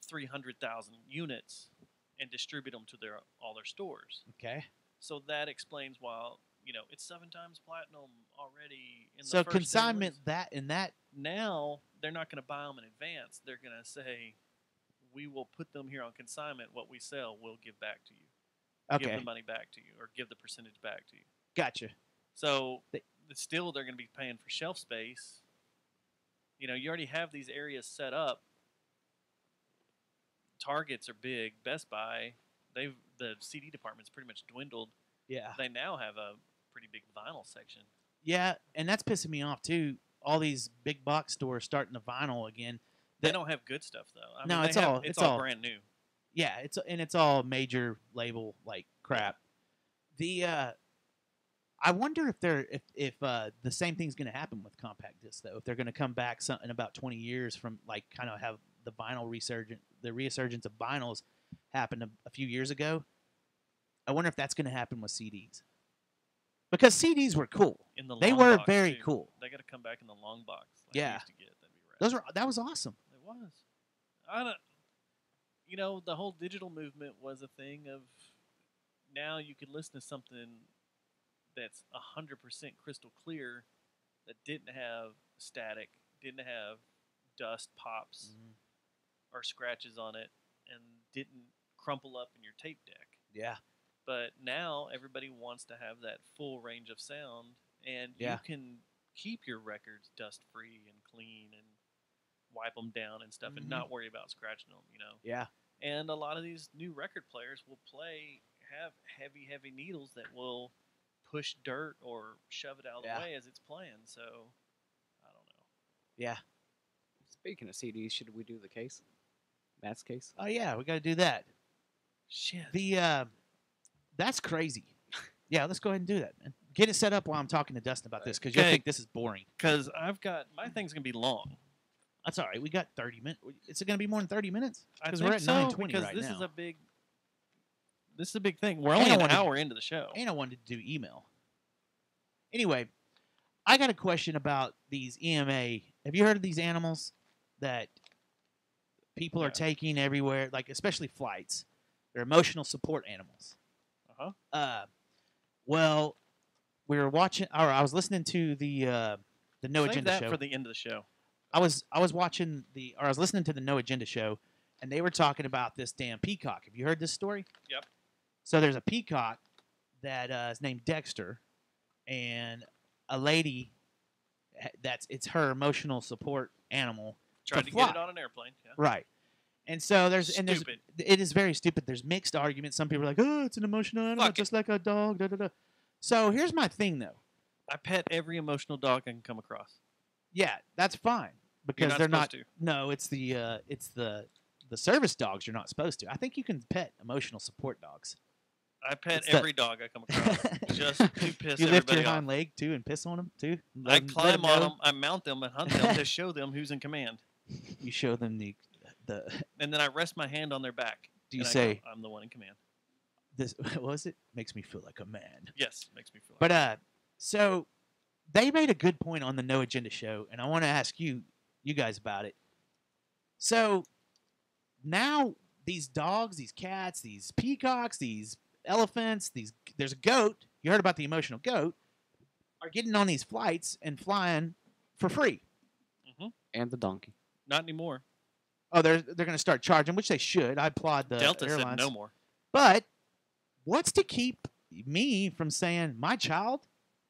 Speaker 1: 300,000 units and distribute them to all their stores.
Speaker 2: Okay,
Speaker 1: so that explains why it's 7 times platinum already in the
Speaker 2: so
Speaker 1: first
Speaker 2: consignment
Speaker 1: series.
Speaker 2: that in that
Speaker 1: now they're not going to buy them in advance. They're going to say, we will put them here on consignment. What we sell, we'll give back to you.
Speaker 2: Okay.
Speaker 1: Give the money back to you, or give the percentage back to you.
Speaker 2: Gotcha.
Speaker 1: So still they're going to be paying for shelf space. You already have these areas set up. Targets are big. Best Buy, the CD department's pretty much dwindled.
Speaker 2: Yeah.
Speaker 1: They now have a pretty big vinyl section.
Speaker 2: Yeah, and that's pissing me off too. All these big box stores starting the vinyl again.
Speaker 1: They don't have good stuff though. I
Speaker 2: no,
Speaker 1: mean,
Speaker 2: it's all
Speaker 1: brand new.
Speaker 2: Yeah, it's all major label like crap. I wonder if the same thing's going to happen with compact discs though. If they're going to come back in about 20 years from like kind of have the vinyl resurgence of vinyls happened a few years ago. I wonder if that's going to happen with CDs. Because CDs were cool. They were very cool.
Speaker 1: They got to come back in the long box. Like
Speaker 2: yeah.
Speaker 1: We used to get. That'd be rad.
Speaker 2: That was awesome.
Speaker 1: It was. The whole digital movement was a thing of now you could listen to something that's 100% crystal clear that didn't have static, didn't have dust pops or scratches on it, and didn't crumple up in your tape deck.
Speaker 2: Yeah.
Speaker 1: But now everybody wants to have that full range of sound, and you can keep your records dust-free and clean and wipe them down and stuff and not worry about scratching them,
Speaker 2: Yeah.
Speaker 1: And a lot of these new record players will have heavy needles that will push dirt or shove it out of the way as it's playing. So, I don't know.
Speaker 2: Yeah.
Speaker 3: Speaking of CDs, should we do the case? Matt's case?
Speaker 2: Oh, yeah, we got to do that.
Speaker 1: Shit.
Speaker 2: That's crazy. Yeah, let's go ahead and do that, man. Get it set up while I'm talking to Dustin about this, because you'll think this is boring.
Speaker 1: Because my thing's going to be long.
Speaker 2: That's all right. We got 30 minutes. Is it going to be more than 30 minutes?
Speaker 1: Because
Speaker 2: we're at 9:20
Speaker 1: because
Speaker 2: right
Speaker 1: this
Speaker 2: now.
Speaker 1: This is a big thing. We're only an hour into the show.
Speaker 2: And I wanted to do email. Anyway, I got a question about these EMA. Have you heard of these animals that people are taking everywhere, like especially flights? They're emotional support animals. Well, we were watching, or I was listening to the No
Speaker 1: Save
Speaker 2: Agenda
Speaker 1: that
Speaker 2: show.
Speaker 1: for the end of the show.
Speaker 2: I was listening to the No Agenda show, and they were talking about this damn peacock. Have you heard this story?
Speaker 1: Yep.
Speaker 2: So there's a peacock that is named Dexter, and a lady it's her emotional support animal.
Speaker 1: Tried to get it on an airplane. Yeah.
Speaker 2: Right. And so it is very stupid. There's mixed arguments. Some people are like, oh, it's an emotional animal, just like a dog. Da, da, da. So here's my thing, though.
Speaker 1: I pet every emotional dog I can come across.
Speaker 2: Yeah, that's fine because they're not.
Speaker 1: To.
Speaker 2: No, it's the service dogs you're not supposed to. I think you can pet emotional support dogs.
Speaker 1: I pet every dog I come across just to piss
Speaker 2: you lift your
Speaker 1: everybody
Speaker 2: hind
Speaker 1: off.
Speaker 2: leg too and piss on them too.
Speaker 1: I climb on them, I mount them, and hunt them to show them who's in command.
Speaker 2: You show them the.
Speaker 1: And then I rest my hand on their back.
Speaker 2: Do you say
Speaker 1: I'm the one in command?
Speaker 2: This what was it? Makes me feel like a man.
Speaker 1: Yes, makes me feel.
Speaker 2: But so they made a good point on the No Agenda show, and I want to ask you guys about it. So now these dogs, these cats, these peacocks, these elephants, there's a goat. You heard about the emotional goat? Are getting on these flights and flying for free.
Speaker 1: Mm-hmm.
Speaker 3: And the donkey.
Speaker 1: Not anymore.
Speaker 2: Oh, they're going to start charging, which they should. I applaud the
Speaker 1: Delta
Speaker 2: airlines.
Speaker 1: said no more.
Speaker 2: But what's to keep me from saying my child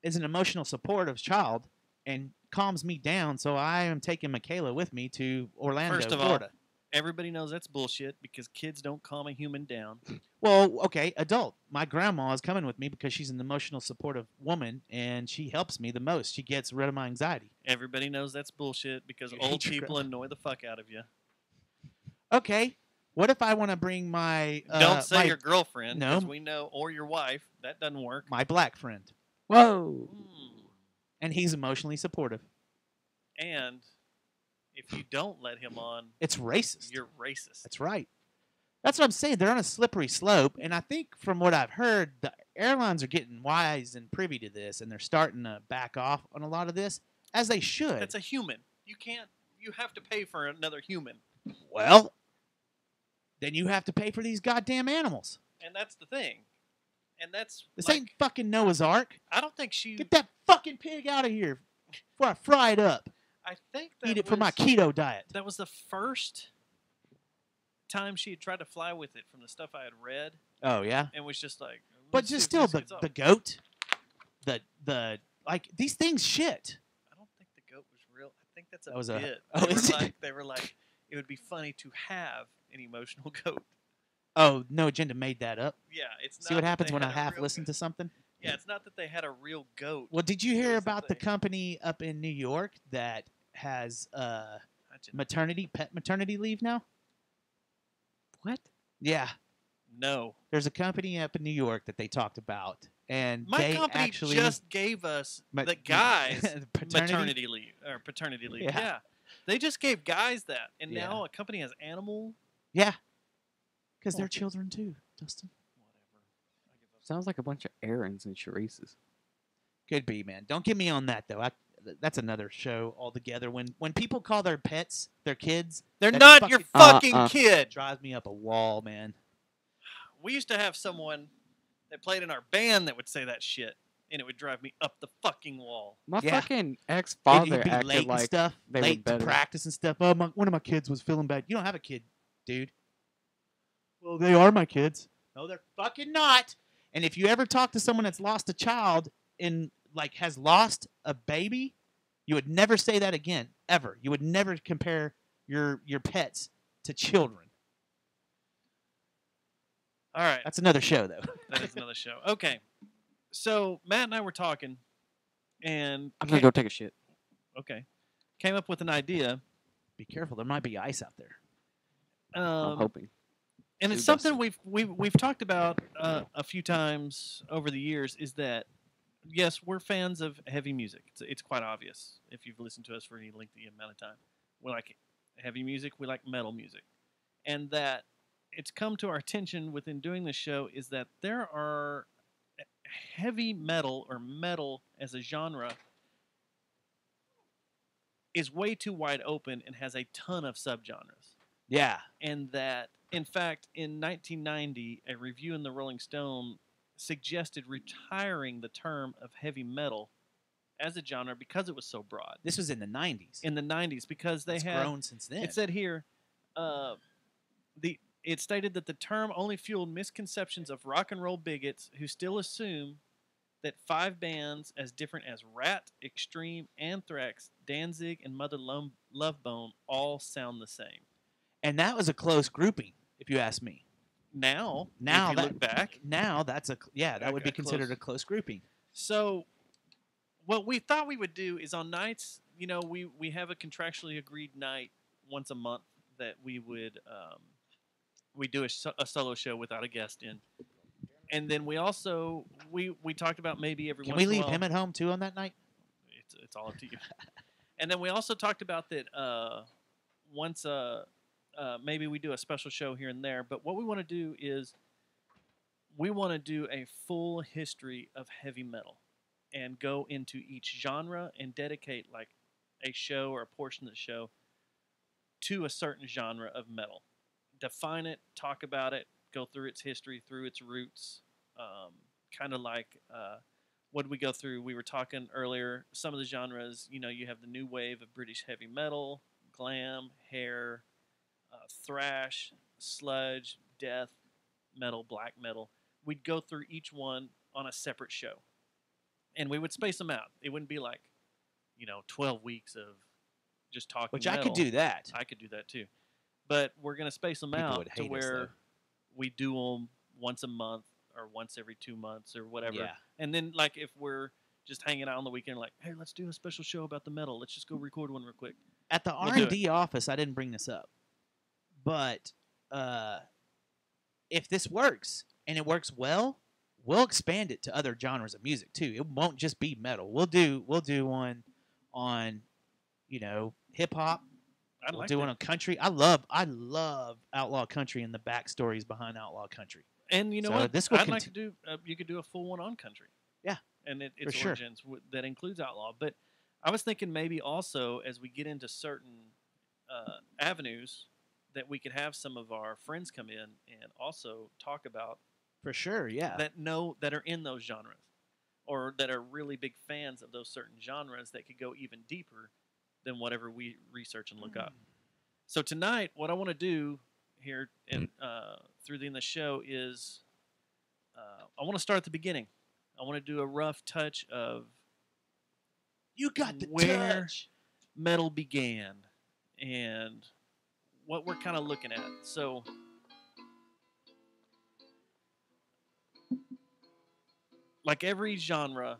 Speaker 2: is an emotional supportive child and calms me down, so I am taking Michaela with me to Orlando,
Speaker 1: First of
Speaker 2: Florida.
Speaker 1: all, everybody knows that's bullshit because kids don't calm a human down.
Speaker 2: Well, okay, adult. My grandma is coming with me because she's an emotional supportive woman, and she helps me the most. She gets rid of my anxiety.
Speaker 1: Everybody knows that's bullshit because
Speaker 2: You
Speaker 1: old
Speaker 2: hate your
Speaker 1: people annoy the fuck out of you.
Speaker 2: Okay, what if I want to bring my...
Speaker 1: Don't say
Speaker 2: my,
Speaker 1: your girlfriend,
Speaker 2: no,
Speaker 1: because we know, or your wife. That doesn't work.
Speaker 2: my black friend.
Speaker 3: Whoa.
Speaker 2: And he's emotionally supportive.
Speaker 1: And if you don't let him on,
Speaker 2: It's racist.
Speaker 1: you're racist.
Speaker 2: That's right. That's what I'm saying. They're on a slippery slope, and I think from what I've heard, the airlines are getting wise and privy to this, and they're starting to back off on a lot of this, as they should.
Speaker 1: That's a human. You have to pay for another human.
Speaker 2: Well, then you have to pay for these goddamn animals.
Speaker 1: And that's the thing. And that's
Speaker 2: This ain't fucking Noah's Ark.
Speaker 1: I don't think she...
Speaker 2: Get that fucking pig out of here before I fry it up.
Speaker 1: I think that
Speaker 2: Eat it for my keto diet.
Speaker 1: That was the first time she had tried to fly with it from the stuff I had read.
Speaker 2: Oh, yeah?
Speaker 1: And was just like...
Speaker 2: But
Speaker 1: let's see
Speaker 2: just
Speaker 1: if
Speaker 2: still,
Speaker 1: this
Speaker 2: the
Speaker 1: gets up.
Speaker 2: goat, the like, these things shit.
Speaker 1: I don't think the goat was real. I think that's
Speaker 2: That was
Speaker 1: a
Speaker 2: a-
Speaker 1: bit.
Speaker 2: oh, is it?
Speaker 1: They were like, it would be funny to have an emotional goat.
Speaker 2: Oh, No Agenda made that up.
Speaker 1: Yeah, it's
Speaker 2: See
Speaker 1: not
Speaker 2: what
Speaker 1: that
Speaker 2: happens
Speaker 1: they
Speaker 2: when I
Speaker 1: had a
Speaker 2: half
Speaker 1: real
Speaker 2: listen to something?
Speaker 1: Yeah, it's not that they had a real goat.
Speaker 2: Well, did you hear about the company up in New York that has pet maternity leave now?
Speaker 3: What?
Speaker 2: Yeah.
Speaker 1: No.
Speaker 2: There's a company up in New York that they talked about, and
Speaker 1: My
Speaker 2: they
Speaker 1: company
Speaker 2: actually
Speaker 1: just gave us the guys maternity leave or paternity leave.
Speaker 2: Yeah.
Speaker 1: Yeah. They just gave guys that, and
Speaker 2: Yeah.
Speaker 1: now a company has animal.
Speaker 2: Yeah. Because they're children too, Dustin.
Speaker 3: Sounds like a bunch of Aarons and Charisses.
Speaker 2: Could be, man. Don't get me on that though. That's another show altogether. When people call their pets their kids,
Speaker 1: They're
Speaker 2: that
Speaker 1: not your fucking kid.
Speaker 2: Drives me up a wall, man.
Speaker 1: We used to have someone that played in our band that would say that shit, and it would drive me up the fucking wall.
Speaker 3: My
Speaker 2: Yeah.
Speaker 3: fucking ex-father
Speaker 2: He'd be
Speaker 3: acted
Speaker 2: late and
Speaker 3: like
Speaker 2: stuff,
Speaker 3: they were
Speaker 2: late to
Speaker 3: better.
Speaker 2: practice and stuff. Oh, one of my kids was feeling bad. You don't have a kid, dude. Well, they are my kids. No, they're fucking not. And if you ever talk to someone that's lost a child and like has lost a baby, you would never say that again, ever. You would never compare your pets to children.
Speaker 1: All right.
Speaker 2: That's another show, though.
Speaker 1: That is another show. Okay. So Matt and I were talking, and
Speaker 3: I'm gonna go take a shit.
Speaker 1: Okay. Came up with an idea.
Speaker 2: Be careful, there might be ice out there.
Speaker 3: I'm hoping.
Speaker 1: And it's
Speaker 3: Too
Speaker 1: something we've talked about a few times over the years. Is that yes, we're fans of heavy music. It's quite obvious if you've listened to us for any lengthy amount of time. We like heavy music. We like metal music, and that it's come to our attention within doing this show is that there are heavy metal or metal as a genre is way too wide open and has a ton of subgenres.
Speaker 2: Yeah.
Speaker 1: And that, in fact, in 1990, a review in the Rolling Stone suggested retiring the term of heavy metal as a genre because it was so broad.
Speaker 2: This was in the 90s.
Speaker 1: In the 90s, because they
Speaker 2: It's
Speaker 1: had
Speaker 2: grown since then.
Speaker 1: It said here, it stated that the term only fueled misconceptions of rock and roll bigots who still assume that 5 bands as different as Rat, Extreme, Anthrax, Danzig, and Mother Love Bone all sound the same.
Speaker 2: And that was a close grouping, if you ask me.
Speaker 1: Now if you
Speaker 2: that,
Speaker 1: look back,
Speaker 2: now that's that would be considered a close grouping.
Speaker 1: So, what we thought we would do is on nights, we have a contractually agreed night once a month that we would we do a solo show without a guest in. And then we also we talked about maybe every
Speaker 2: Can
Speaker 1: once
Speaker 2: we leave
Speaker 1: in a while,
Speaker 2: him at home too on that night?
Speaker 1: It's all up to you. And then we also talked about that once maybe we do a special show here and there. But what we want to do is we want to do a full history of heavy metal and go into each genre and dedicate like a show or a portion of the show to a certain genre of metal. Define it, talk about it, go through its history, through its roots, kind of like what did we go through? We were talking earlier, some of the genres, you have the new wave of British heavy metal, glam, hair, thrash, sludge, death metal, black metal. We'd go through each one on a separate show. And we would space them out. It wouldn't be like, 12 weeks of just talking
Speaker 2: Which
Speaker 1: metal.
Speaker 2: I could do that.
Speaker 1: I could do that too. But we're going to space them
Speaker 2: People
Speaker 1: out
Speaker 2: would
Speaker 1: to
Speaker 2: hate us,
Speaker 1: where
Speaker 2: though.
Speaker 1: we do them once a month or once every 2 months or whatever.
Speaker 2: Yeah.
Speaker 1: And then, like, if we're just hanging out on the weekend, like, hey, let's do a special show about the metal. Let's just go record one real quick.
Speaker 2: At the
Speaker 1: We'll do
Speaker 2: R&D office, I didn't bring this up, but if this works and it works well, we'll expand it to other genres of music too. It won't just be metal. We'll do one on, hip hop. We'll do one on country. I love outlaw country and the backstories behind outlaw country.
Speaker 1: And you know
Speaker 2: So
Speaker 1: what?
Speaker 2: this will
Speaker 1: I'd like to do. You could do a full one on country.
Speaker 2: Yeah,
Speaker 1: and its
Speaker 2: for sure.
Speaker 1: origins that includes outlaw. But I was thinking maybe also as we get into certain avenues that we could have some of our friends come in and also talk about.
Speaker 2: For sure, yeah.
Speaker 1: That are in those genres, or that are really big fans of those certain genres that could go even deeper than whatever we research and look up. So tonight, what I want to do here through the end of the show is I want to start at the beginning. I want to do a rough touch of where metal began and what we're kind of looking at. So like every genre,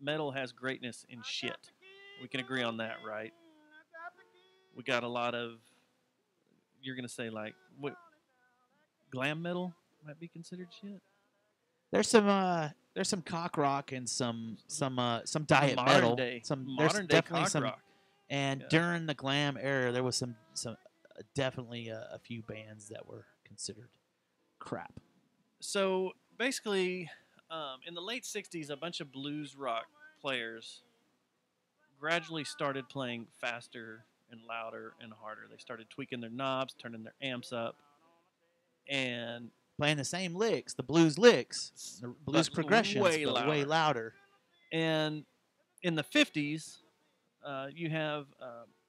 Speaker 1: metal has greatness in shit. We can agree on that, right? We got a lot of, you're going to say like, what, glam metal might be considered shit?
Speaker 2: There's some cock rock and some diet
Speaker 1: Modern
Speaker 2: metal.
Speaker 1: day-
Speaker 2: There's
Speaker 1: modern day
Speaker 2: definitely
Speaker 1: cock
Speaker 2: some,
Speaker 1: rock.
Speaker 2: and during the glam era, there was some definitely a few bands that were considered crap.
Speaker 1: So basically, in the late 60s, a bunch of blues rock players gradually started playing faster and louder and harder. They started tweaking their knobs, turning their amps up, and
Speaker 2: playing the same licks, the blues licks, the blues progressions,
Speaker 1: way
Speaker 2: but
Speaker 1: louder.
Speaker 2: way louder.
Speaker 1: And in the 50s, you have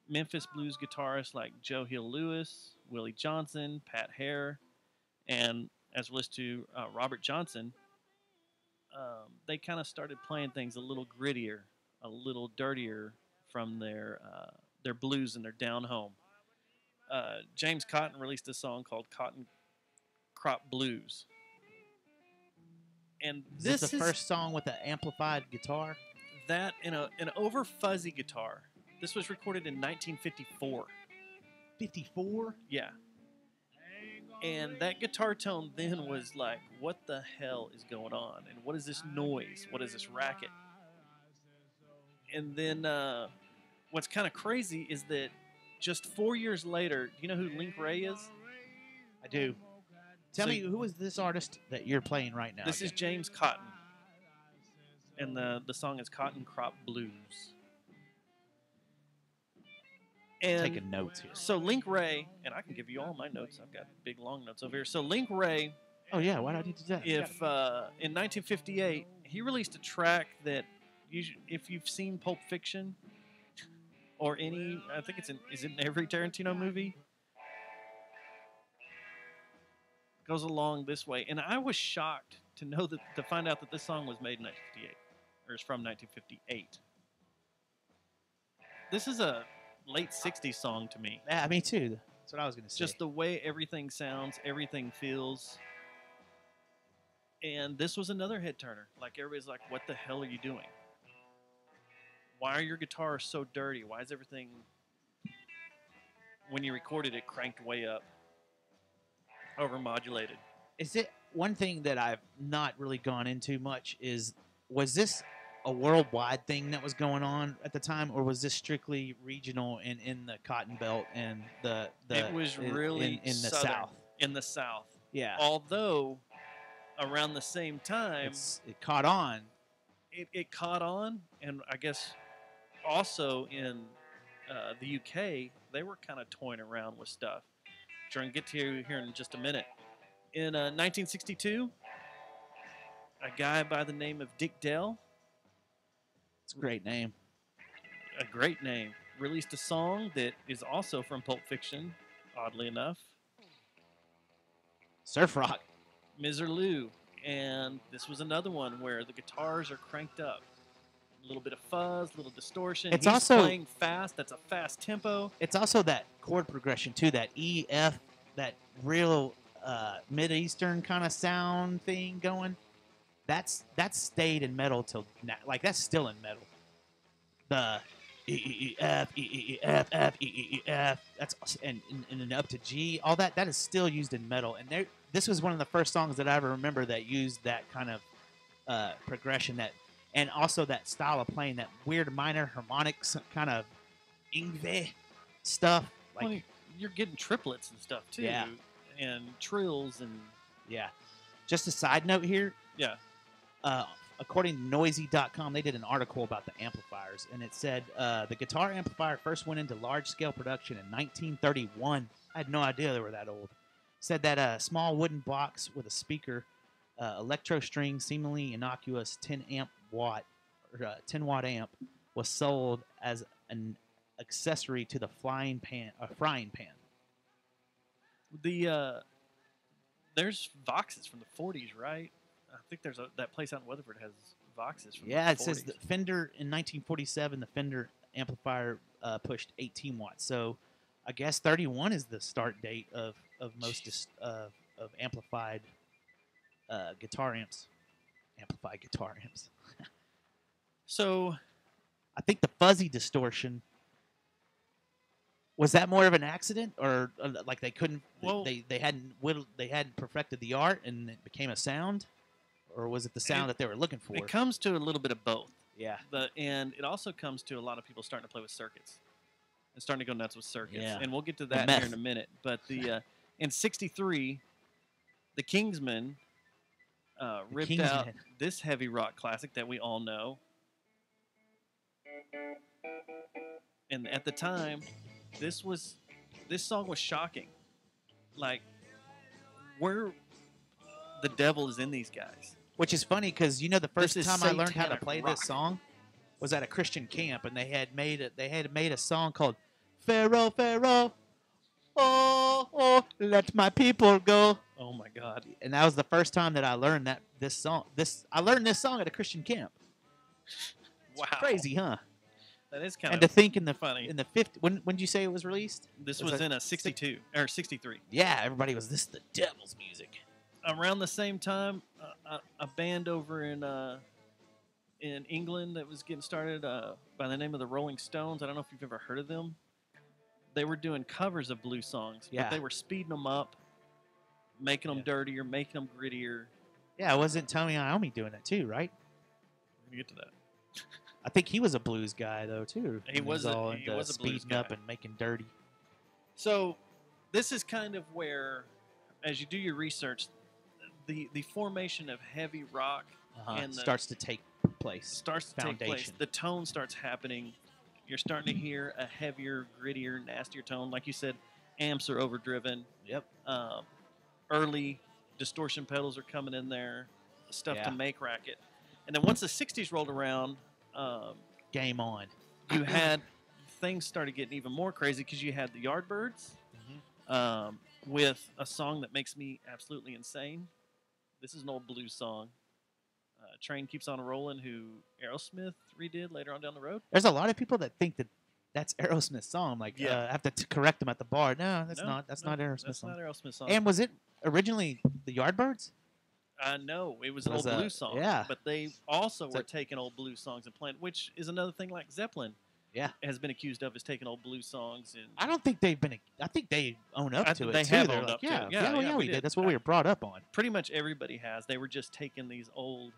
Speaker 1: Memphis blues guitarists like Joe Hill Lewis, Willie Johnson, Pat Hare, and as we listen to Robert Johnson, they kind of started playing things a little grittier, a little dirtier from their blues and their down home. James Cotton released a song called Cotton Crop Blues. And
Speaker 2: This is the first song with an amplified guitar.
Speaker 1: That in an over fuzzy guitar. This was recorded in 1954.
Speaker 2: 54?
Speaker 1: Yeah. And that guitar tone then was like, what the hell is going on? And what is this noise? What is this racket? And then what's kind of crazy is that just 4 years later, do you know who Link Ray is?
Speaker 2: I do. Tell me, who is this artist that you're playing right now?
Speaker 1: This is James Cotton. And the song is Cotton Crop Blues. And
Speaker 2: taking notes here.
Speaker 1: So Link Ray, and I can give you all my notes. I've got big long notes over here. So Link Ray
Speaker 2: Oh yeah, why do I need to do that?
Speaker 1: If in 1958 he released a track that if you've seen Pulp Fiction or any, I think is it in every Tarantino movie, goes along this way. And I was shocked to find out that this song was made in 1958 or is from 1958. This is a late 60s song to me.
Speaker 2: Yeah, me too. That's what I was going to say.
Speaker 1: Just the way everything sounds, everything feels. And this was another head turner. Like, everybody's like, what the hell are you doing? Why are your guitars so dirty? Why is everything, when you recorded it, cranked way up, overmodulated?
Speaker 2: Is it one thing that I've not really gone into much was this a worldwide thing that was going on at the time, or was this strictly regional and in the Cotton Belt and the
Speaker 1: it was really
Speaker 2: in the
Speaker 1: southern,
Speaker 2: South?
Speaker 1: In the South.
Speaker 2: Yeah.
Speaker 1: Although, around the same time,
Speaker 2: it caught on.
Speaker 1: It caught on, and I guess also in the UK, they were kind of toying around with stuff. Which we're going to get to here in just a minute. In 1962, a guy by the name of Dick Dale.
Speaker 2: It's a great name.
Speaker 1: A great name. Released a song that is also from Pulp Fiction, oddly enough.
Speaker 2: Surf Rock.
Speaker 1: Miserlou. And this was another one where the guitars are cranked up. A little bit of fuzz, a little distortion.
Speaker 2: It's
Speaker 1: He's
Speaker 2: also
Speaker 1: playing fast. That's a fast tempo.
Speaker 2: It's also that chord progression too, that E, F, that real Mid-Eastern kind of sound thing going. That's stayed in metal till now. Like, that's still in metal. The E, E, F, E, E, F, F, E, E, F. That's and up to G. All that is still used in metal. And this was one of the first songs that I ever remember that used that kind of progression, that, and also that style of playing, that weird minor harmonics kind of Yngwie stuff. Like,
Speaker 1: Well, you're getting triplets and stuff too.
Speaker 2: Yeah.
Speaker 1: And trills and
Speaker 2: yeah. Just a side note here.
Speaker 1: yeah.
Speaker 2: According to Noisy.com, they did an article about the amplifiers, and it said the guitar amplifier first went into large-scale production in 1931. I had no idea they were that old. Said that a small wooden box with a speaker, electro string, seemingly innocuous 10 watt amp was sold as an accessory to the frying pan.
Speaker 1: There's Voxes from the 40s, right? I think there's that place out in Weatherford has Voxes from
Speaker 2: Yeah,
Speaker 1: the 40s.
Speaker 2: it says the Fender in 1947. The Fender amplifier pushed 18 watts. So I guess 31 is the start date of most of amplified guitar amps. Amplified guitar amps.
Speaker 1: So
Speaker 2: I think the fuzzy distortion, was that more of an accident, or like they couldn't?
Speaker 1: Well,
Speaker 2: they hadn't perfected the art and it became a sound, or was it the sound that they were looking for?
Speaker 1: It comes to a little bit of both.
Speaker 2: Yeah.
Speaker 1: And it also comes to a lot of people starting to play with circuits and starting to go nuts with circuits.
Speaker 2: Yeah.
Speaker 1: And we'll get to
Speaker 2: The
Speaker 1: that
Speaker 2: meth.
Speaker 1: here in a minute. But in '63, the Kingsmen ripped out
Speaker 2: Kingsmen.
Speaker 1: this heavy rock classic that we all know. And at the time, this song was shocking. Like, where the devil is in these guys.
Speaker 2: Which is funny because the first
Speaker 1: This is
Speaker 2: time I learned how to
Speaker 1: satanic
Speaker 2: play
Speaker 1: rock.
Speaker 2: this song was at a Christian camp, and they had made a song called "Pharaoh, Pharaoh, oh, let my people go."
Speaker 1: Oh my God!
Speaker 2: And that was the first time that I learned this song. I learned this song at a Christian camp.
Speaker 1: Wow,
Speaker 2: Crazy, huh?
Speaker 1: That is kind
Speaker 2: And
Speaker 1: of
Speaker 2: to think in the
Speaker 1: funny.
Speaker 2: in the 50s, when did you say it was released?
Speaker 1: This was in a 62 or 63.
Speaker 2: Yeah, everybody was, this is the devil's music.
Speaker 1: Around the same time, a band over in England that was getting started by the name of the Rolling Stones. I don't know if you've ever heard of them. They were doing covers of blues songs,
Speaker 2: Yeah.
Speaker 1: but they were speeding them up, making them dirtier, making them grittier.
Speaker 2: Yeah, wasn't Tony Iommi doing it too, right?
Speaker 1: We're gonna get to that.
Speaker 2: I think he was a blues guy though too.
Speaker 1: He was a-
Speaker 2: all
Speaker 1: he
Speaker 2: into
Speaker 1: was a blues
Speaker 2: speeding up
Speaker 1: guy.
Speaker 2: and making dirty.
Speaker 1: So this is kind of where, as you do your research, the formation of heavy rock and the,
Speaker 2: starts to take place.
Speaker 1: starts to take place.
Speaker 2: Foundation.
Speaker 1: The tone starts happening. You're starting to hear a heavier, grittier, nastier tone. Like you said, amps are overdriven.
Speaker 2: Yep.
Speaker 1: Early distortion pedals are coming in there, stuff
Speaker 2: Yeah.
Speaker 1: to make racket. And then once the 60s rolled around,
Speaker 2: Game on.
Speaker 1: you had things started getting even more crazy because you had the Yardbirds with a song that makes me absolutely insane. This is an old blues song. Train Keeps on Rolling, who Aerosmith redid later on down the road.
Speaker 2: There's a lot of people that think that that's Aerosmith's song. Like, I have to correct them at the bar. No, that's not. That's not Aerosmith's
Speaker 1: That's
Speaker 2: song.
Speaker 1: not Aerosmith's song.
Speaker 2: And was it originally the Yardbirds?
Speaker 1: No, it was an old blues song.
Speaker 2: Yeah.
Speaker 1: But they also were taking old blues songs and playing, which is another thing like Zeppelin.
Speaker 2: Yeah.
Speaker 1: Has been accused of is taking old blues songs and
Speaker 2: I don't think they've been. I think they own up to it.
Speaker 1: they
Speaker 2: too.
Speaker 1: have
Speaker 2: They're
Speaker 1: owned
Speaker 2: like,
Speaker 1: up to
Speaker 2: yeah,
Speaker 1: it.
Speaker 2: Yeah, we
Speaker 1: did.
Speaker 2: did. That's what we were brought up on.
Speaker 1: Pretty much everybody has. They were just taking these old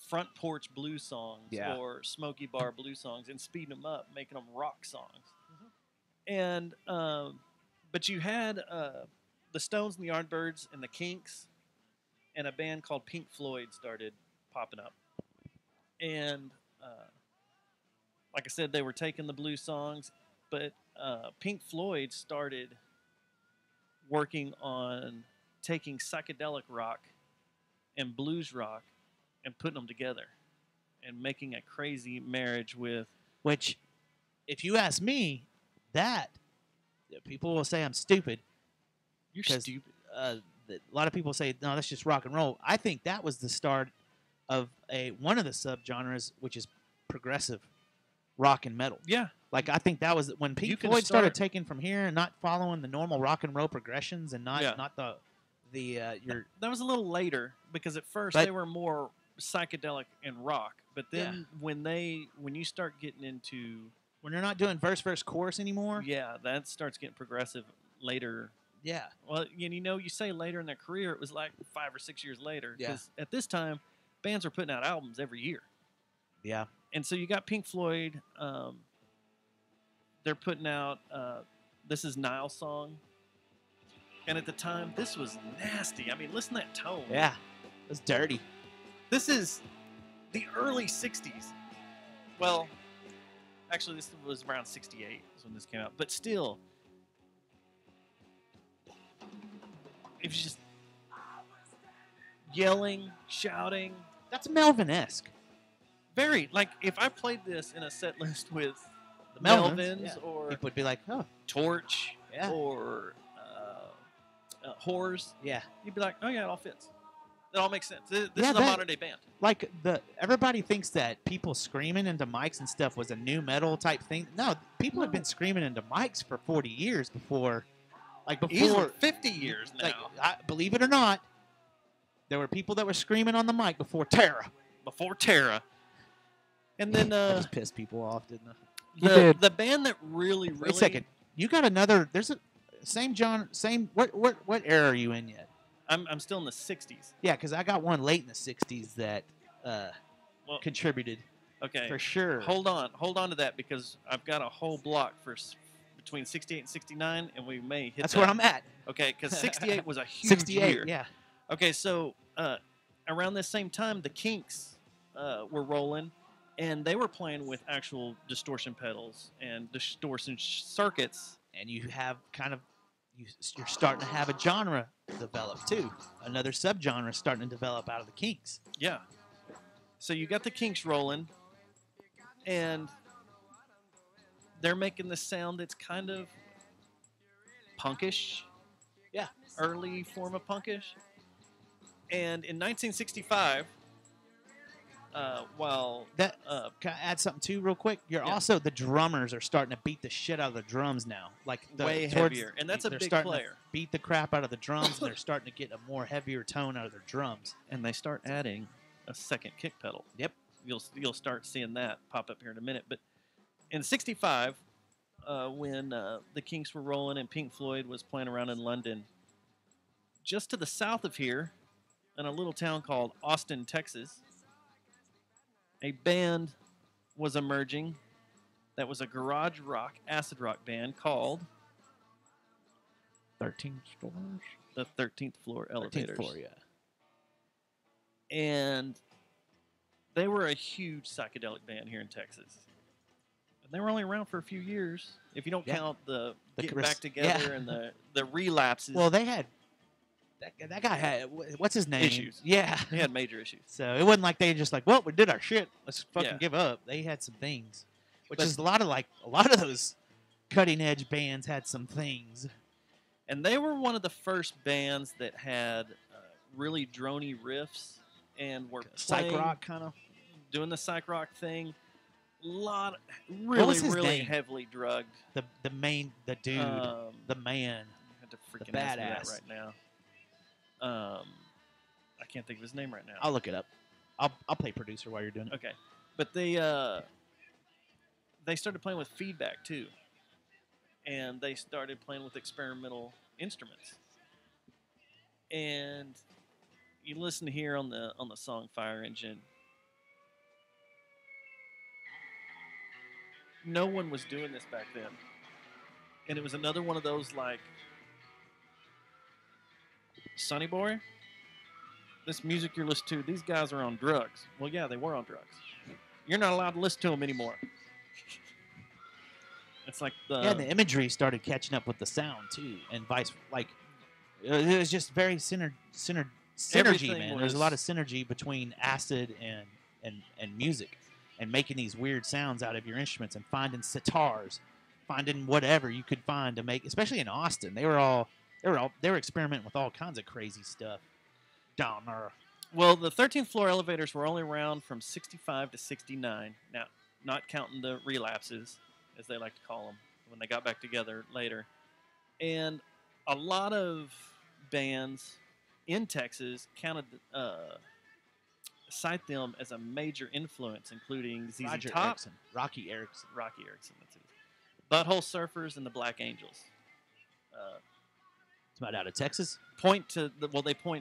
Speaker 1: front porch blues songs or smoky bar blues songs and speeding them up, making them rock songs. And but you had the Stones and the Yardbirds and the Kinks and a band called Pink Floyd started popping up. And like I said, they were taking the blues songs, but Pink Floyd started working on taking psychedelic rock and blues rock and putting them together and making a crazy marriage with...
Speaker 2: Which, if you ask me, that people will say I'm stupid.
Speaker 1: You're stupid.
Speaker 2: A lot of people say, no, that's just rock and roll. I think that was the start of one of the subgenres, which is progressive rock and metal.
Speaker 1: Yeah.
Speaker 2: Like, I think that was when Pink Floyd started taking from here and not following the normal rock and roll progressions and not your...
Speaker 1: That was a little later because at first they were more psychedelic and rock, but then when you start getting into...
Speaker 2: When you're not doing verse, chorus anymore?
Speaker 1: Yeah, that starts getting progressive later.
Speaker 2: Yeah.
Speaker 1: Well, you say later in their career, it was like 5 or 6 years later. Because at this time, bands were putting out albums every year.
Speaker 2: Yeah.
Speaker 1: And so you got Pink Floyd. They're putting out This Is Nile's Song. And at the time, this was nasty. I mean, listen to that tone.
Speaker 2: Yeah. It was dirty.
Speaker 1: This is the early 60s. Well, actually, this was around 68 is when this came out. But still, it was just yelling, shouting.
Speaker 2: That's Melvin-esque.
Speaker 1: Very. Like, if I played this in a set list with the
Speaker 2: Melvins,
Speaker 1: or
Speaker 2: people would be like, oh.
Speaker 1: Torch or Whores, you'd be like, oh, yeah, it all fits. It all makes sense. This is a modern-day band.
Speaker 2: Like, everybody thinks that people screaming into mics and stuff was a new metal type thing. No, people have been screaming into mics for 40 years before. Like, before...
Speaker 1: Easily 50 years now.
Speaker 2: Like, believe it or not, there were people that were screaming on the mic before Terra. And then... that just pissed people off, didn't it?
Speaker 1: The band that really...
Speaker 2: Wait a second. You got another... There's a... Same genre... Same... What era are you in yet?
Speaker 1: I'm still in the 60s.
Speaker 2: Yeah, because I got one late in the 60s that contributed.
Speaker 1: Okay.
Speaker 2: For sure.
Speaker 1: Hold on to that because I've got a whole block for between 68 and 69, and we may hit
Speaker 2: That's
Speaker 1: that.
Speaker 2: where I'm at.
Speaker 1: Okay, because 68 was a huge
Speaker 2: 68,
Speaker 1: year.
Speaker 2: yeah.
Speaker 1: Okay, so around this same time, the Kinks were rolling, and they were playing with actual distortion pedals and distortion circuits.
Speaker 2: And you have kind of... You're starting to have a genre develop, too. Another subgenre starting to develop out of the Kinks.
Speaker 1: Yeah. So you got the Kinks rolling, and they're making this sound that's kind of punkish.
Speaker 2: Yeah.
Speaker 1: Early form of punkish. And in 1965,
Speaker 2: can I add something too, real quick? Also the drummers are starting to beat the shit out of the drums now, like
Speaker 1: way heavier, and that's a big player.
Speaker 2: To beat the crap out of the drums, and they're starting to get a more heavier tone out of their drums,
Speaker 1: and they start adding a second kick pedal.
Speaker 2: Yep,
Speaker 1: you'll start seeing that pop up here in a minute. But in '65, when the Kinks were rolling and Pink Floyd was playing around in London, just to the south of here, in a little town called Austin, Texas, a band was emerging that was a garage rock, acid rock band called
Speaker 2: 13 Floors?
Speaker 1: The 13th Floor Elevators.
Speaker 2: 13th Floor, yeah.
Speaker 1: And they were a huge psychedelic band here in Texas. And they were only around for a few years, if you don't count the Get Back Together and the relapses.
Speaker 2: Well, they had that guy had what's his name?
Speaker 1: Issues.
Speaker 2: Yeah,
Speaker 1: He had major issues.
Speaker 2: So it wasn't like they just like, well, we did our shit. Let's fucking
Speaker 1: Yeah.
Speaker 2: give up. They had some things, which
Speaker 1: But-
Speaker 2: is a lot of those cutting edge bands had some things.
Speaker 1: And they were one of the first bands that had really droney riffs and were
Speaker 2: Psych
Speaker 1: playing-
Speaker 2: rock kind of.
Speaker 1: doing the psych rock thing.
Speaker 2: What was his
Speaker 1: really
Speaker 2: name?
Speaker 1: heavily drugged.
Speaker 2: The dude, the man,
Speaker 1: I had to freaking
Speaker 2: the
Speaker 1: ask me that
Speaker 2: badass.
Speaker 1: right now. I can't think of his name right now.
Speaker 2: I'll look it up. I'll play producer while you're doing it.
Speaker 1: Okay, but they started playing with feedback too, and they started playing with experimental instruments. And you listen here on the song "Fire Engine." No one was doing this back then, and it was another one of those like, Sonny Boy, this music you're listening to, these guys are on drugs. Well, yeah, they were on drugs. You're not allowed to listen to them anymore. It's like
Speaker 2: the imagery started catching up with the sound too, and it was just very synergy,
Speaker 1: Everything
Speaker 2: man. There's
Speaker 1: was-
Speaker 2: a lot of synergy between acid and music, and making these weird sounds out of your instruments, and finding sitars, finding whatever you could find to make. Especially in Austin, they were experimenting with all kinds of crazy stuff down there.
Speaker 1: Well, the 13th floor elevators were only around from 65 to 69. Now, not counting the relapses, as they like to call them, when they got back together later. And a lot of bands in Texas cite them as a major influence, including ZZ
Speaker 2: Roger
Speaker 1: Top,
Speaker 2: Erickson, Rocky Erickson.
Speaker 1: That's it. Butthole Surfers, and the Black Angels.
Speaker 2: It's about out of Texas.
Speaker 1: They point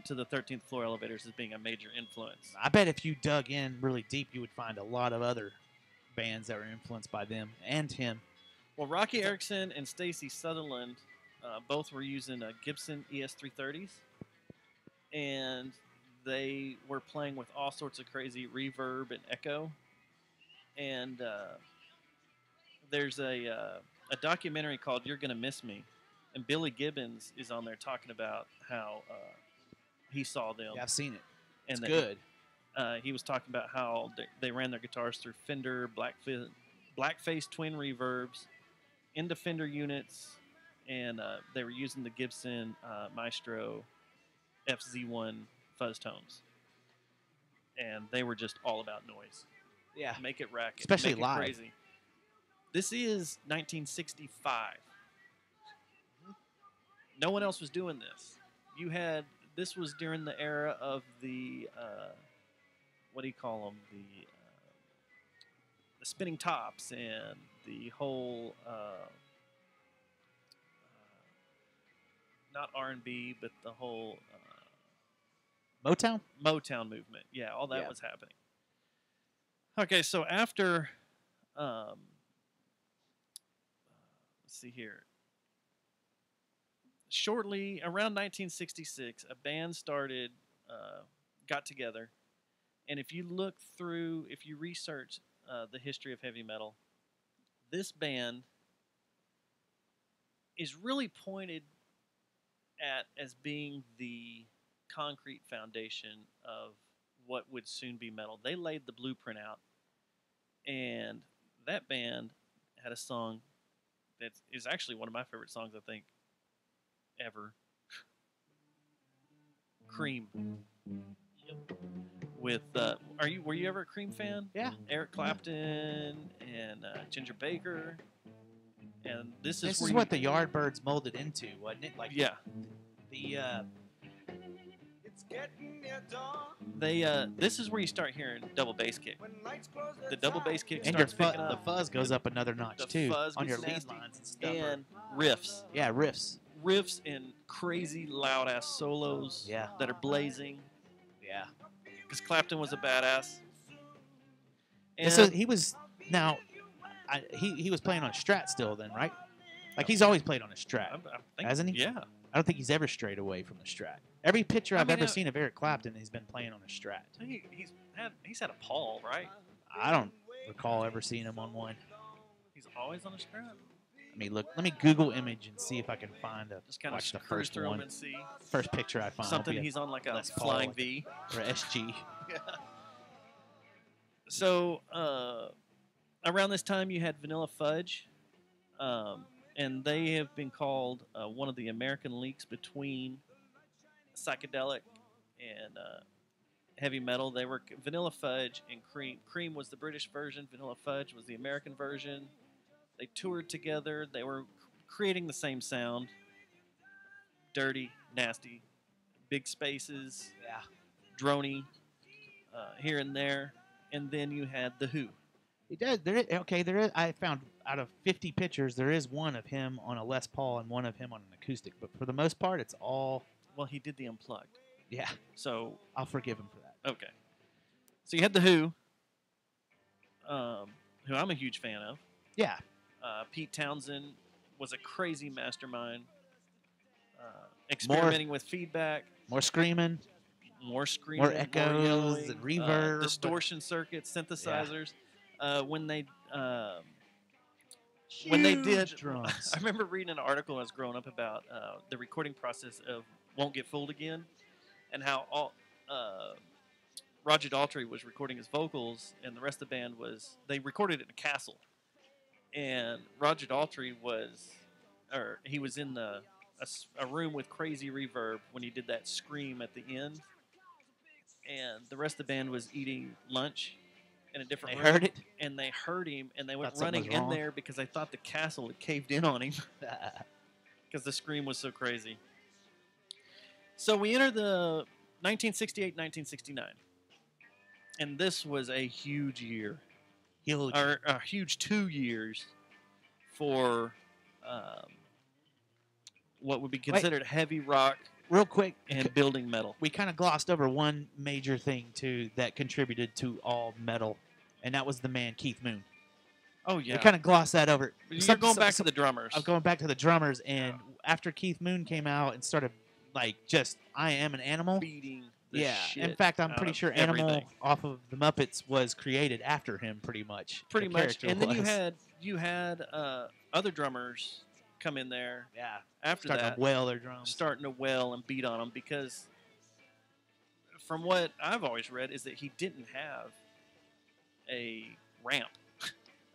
Speaker 1: to the 13th floor elevators as being a major influence.
Speaker 2: I bet if you dug in really deep, you would find a lot of other bands that were influenced by them and him.
Speaker 1: Well, Rocky Erickson and Stacy Sutherland both were using Gibson ES330s, and they were playing with all sorts of crazy reverb and echo. And there's a documentary called "You're Gonna Miss Me," and Billy Gibbons is on there talking about how he saw them.
Speaker 2: Yeah, I've seen it.
Speaker 1: And
Speaker 2: It's good.
Speaker 1: He was talking about how they ran their guitars through Fender Blackface twin reverbs into Fender units, and they were using the Gibson Maestro FZ1 fuzz tones, and they were just all about noise.
Speaker 2: Yeah,
Speaker 1: make it racket,
Speaker 2: especially
Speaker 1: make it
Speaker 2: live.
Speaker 1: crazy. This is 1965. No one else was doing this. This was during the era of the what do you call them? The spinning tops and the whole not R&B, but the whole
Speaker 2: Motown
Speaker 1: movement. Yeah, all that was happening. Okay, so after let's see here. Shortly around 1966, a band got together, and if you research the history of heavy metal, this band is really pointed at as being the concrete foundation of what would soon be metal. They laid the blueprint out, and that band had a song that is actually one of my favorite songs, I think, ever. Cream. With were you ever a Cream fan?
Speaker 2: Yeah.
Speaker 1: Eric Clapton and Ginger Baker, and this is
Speaker 2: what the Yardbirds molded into, wasn't it? Like
Speaker 1: yeah. This is where you start hearing double bass kick. The double bass kick
Speaker 2: and your
Speaker 1: starts picking up.
Speaker 2: the fuzz goes up another notch
Speaker 1: The
Speaker 2: too
Speaker 1: fuzz
Speaker 2: on your
Speaker 1: gets
Speaker 2: lead
Speaker 1: nasty.
Speaker 2: lines and stuff.
Speaker 1: And riffs.
Speaker 2: Yeah, riffs.
Speaker 1: Riffs and crazy loud ass solos.
Speaker 2: Yeah.
Speaker 1: That are blazing.
Speaker 2: Yeah.
Speaker 1: Because Clapton was a badass.
Speaker 2: And so he was he was playing on a Strat still then, right? Like he's always played on a Strat, hasn't he?
Speaker 1: Yeah.
Speaker 2: I don't think he's ever strayed away from the Strat. Every picture I've ever seen of Eric Clapton, he's been playing on a Strat.
Speaker 1: He's had a Paul, right?
Speaker 2: I don't recall ever seeing him on one.
Speaker 1: He's always on a Strat.
Speaker 2: Let me look. Let me Google image and see if I can find a.
Speaker 1: Just kind of
Speaker 2: watch the
Speaker 1: cruise
Speaker 2: first
Speaker 1: through
Speaker 2: one.
Speaker 1: them and see.
Speaker 2: First picture I find.
Speaker 1: Something he's on like a
Speaker 2: Les Paul,
Speaker 1: flying
Speaker 2: like
Speaker 1: V.
Speaker 2: or SG.
Speaker 1: Yeah. So around this time, you had Vanilla Fudge, and they have been called one of the American leaks between psychedelic and heavy metal. They were Vanilla Fudge and Cream. Cream was the British version. Vanilla Fudge was the American version. They toured together. They were creating the same sound. Dirty, nasty, big spaces, droney here and there. And then you had The Who.
Speaker 2: It does. There is, okay, there is. I found out of 50 pictures, there is one of him on a Les Paul and one of him on an acoustic. But for the most part, it's all.
Speaker 1: Well, he did the Unplugged.
Speaker 2: Yeah.
Speaker 1: So
Speaker 2: I'll forgive him for that.
Speaker 1: Okay. So you had The Who, who I'm a huge fan of.
Speaker 2: Yeah.
Speaker 1: Pete Townsend was a crazy mastermind, experimenting with feedback.
Speaker 2: More screaming.
Speaker 1: More screaming.
Speaker 2: More echoes
Speaker 1: yelling,
Speaker 2: and reverb.
Speaker 1: distortion circuits, synthesizers. When they did
Speaker 2: drums.
Speaker 1: I remember reading an article when I was growing up about the recording process of Won't Get Fooled Again, and how Roger Daltrey was recording his vocals, and the rest of the band they recorded it in a castle. And Roger Daltrey was in a room with crazy reverb when he did that scream at the end. And the rest of the band was eating lunch in a different room.
Speaker 2: They heard it?
Speaker 1: And they heard him, and they went
Speaker 2: Thought something
Speaker 1: running
Speaker 2: was
Speaker 1: in
Speaker 2: wrong.
Speaker 1: there because they thought the castle had caved in on him. Because the scream was so crazy. So we enter the 1968-1969. And this was a huge year. Or a huge 2 years for what would be considered heavy rock.
Speaker 2: Real quick.
Speaker 1: And building metal.
Speaker 2: We kind of glossed over one major thing, too, that contributed to all metal, and that was the man Keith Moon.
Speaker 1: Oh, yeah.
Speaker 2: We kind of glossed that over.
Speaker 1: You're going back to the drummers.
Speaker 2: I'm going back to the drummers, and after Keith Moon came out and started, I Am an Animal.
Speaker 1: Beating
Speaker 2: shit in fact, I'm pretty sure Animal off of the Muppets was created after him, pretty much.
Speaker 1: Pretty much. And then you had other drummers come in there.
Speaker 2: Yeah.
Speaker 1: After
Speaker 2: starting
Speaker 1: that,
Speaker 2: to wail their drums.
Speaker 1: Starting to wail and beat on them because, from what I've always read, is that he didn't have a ramp,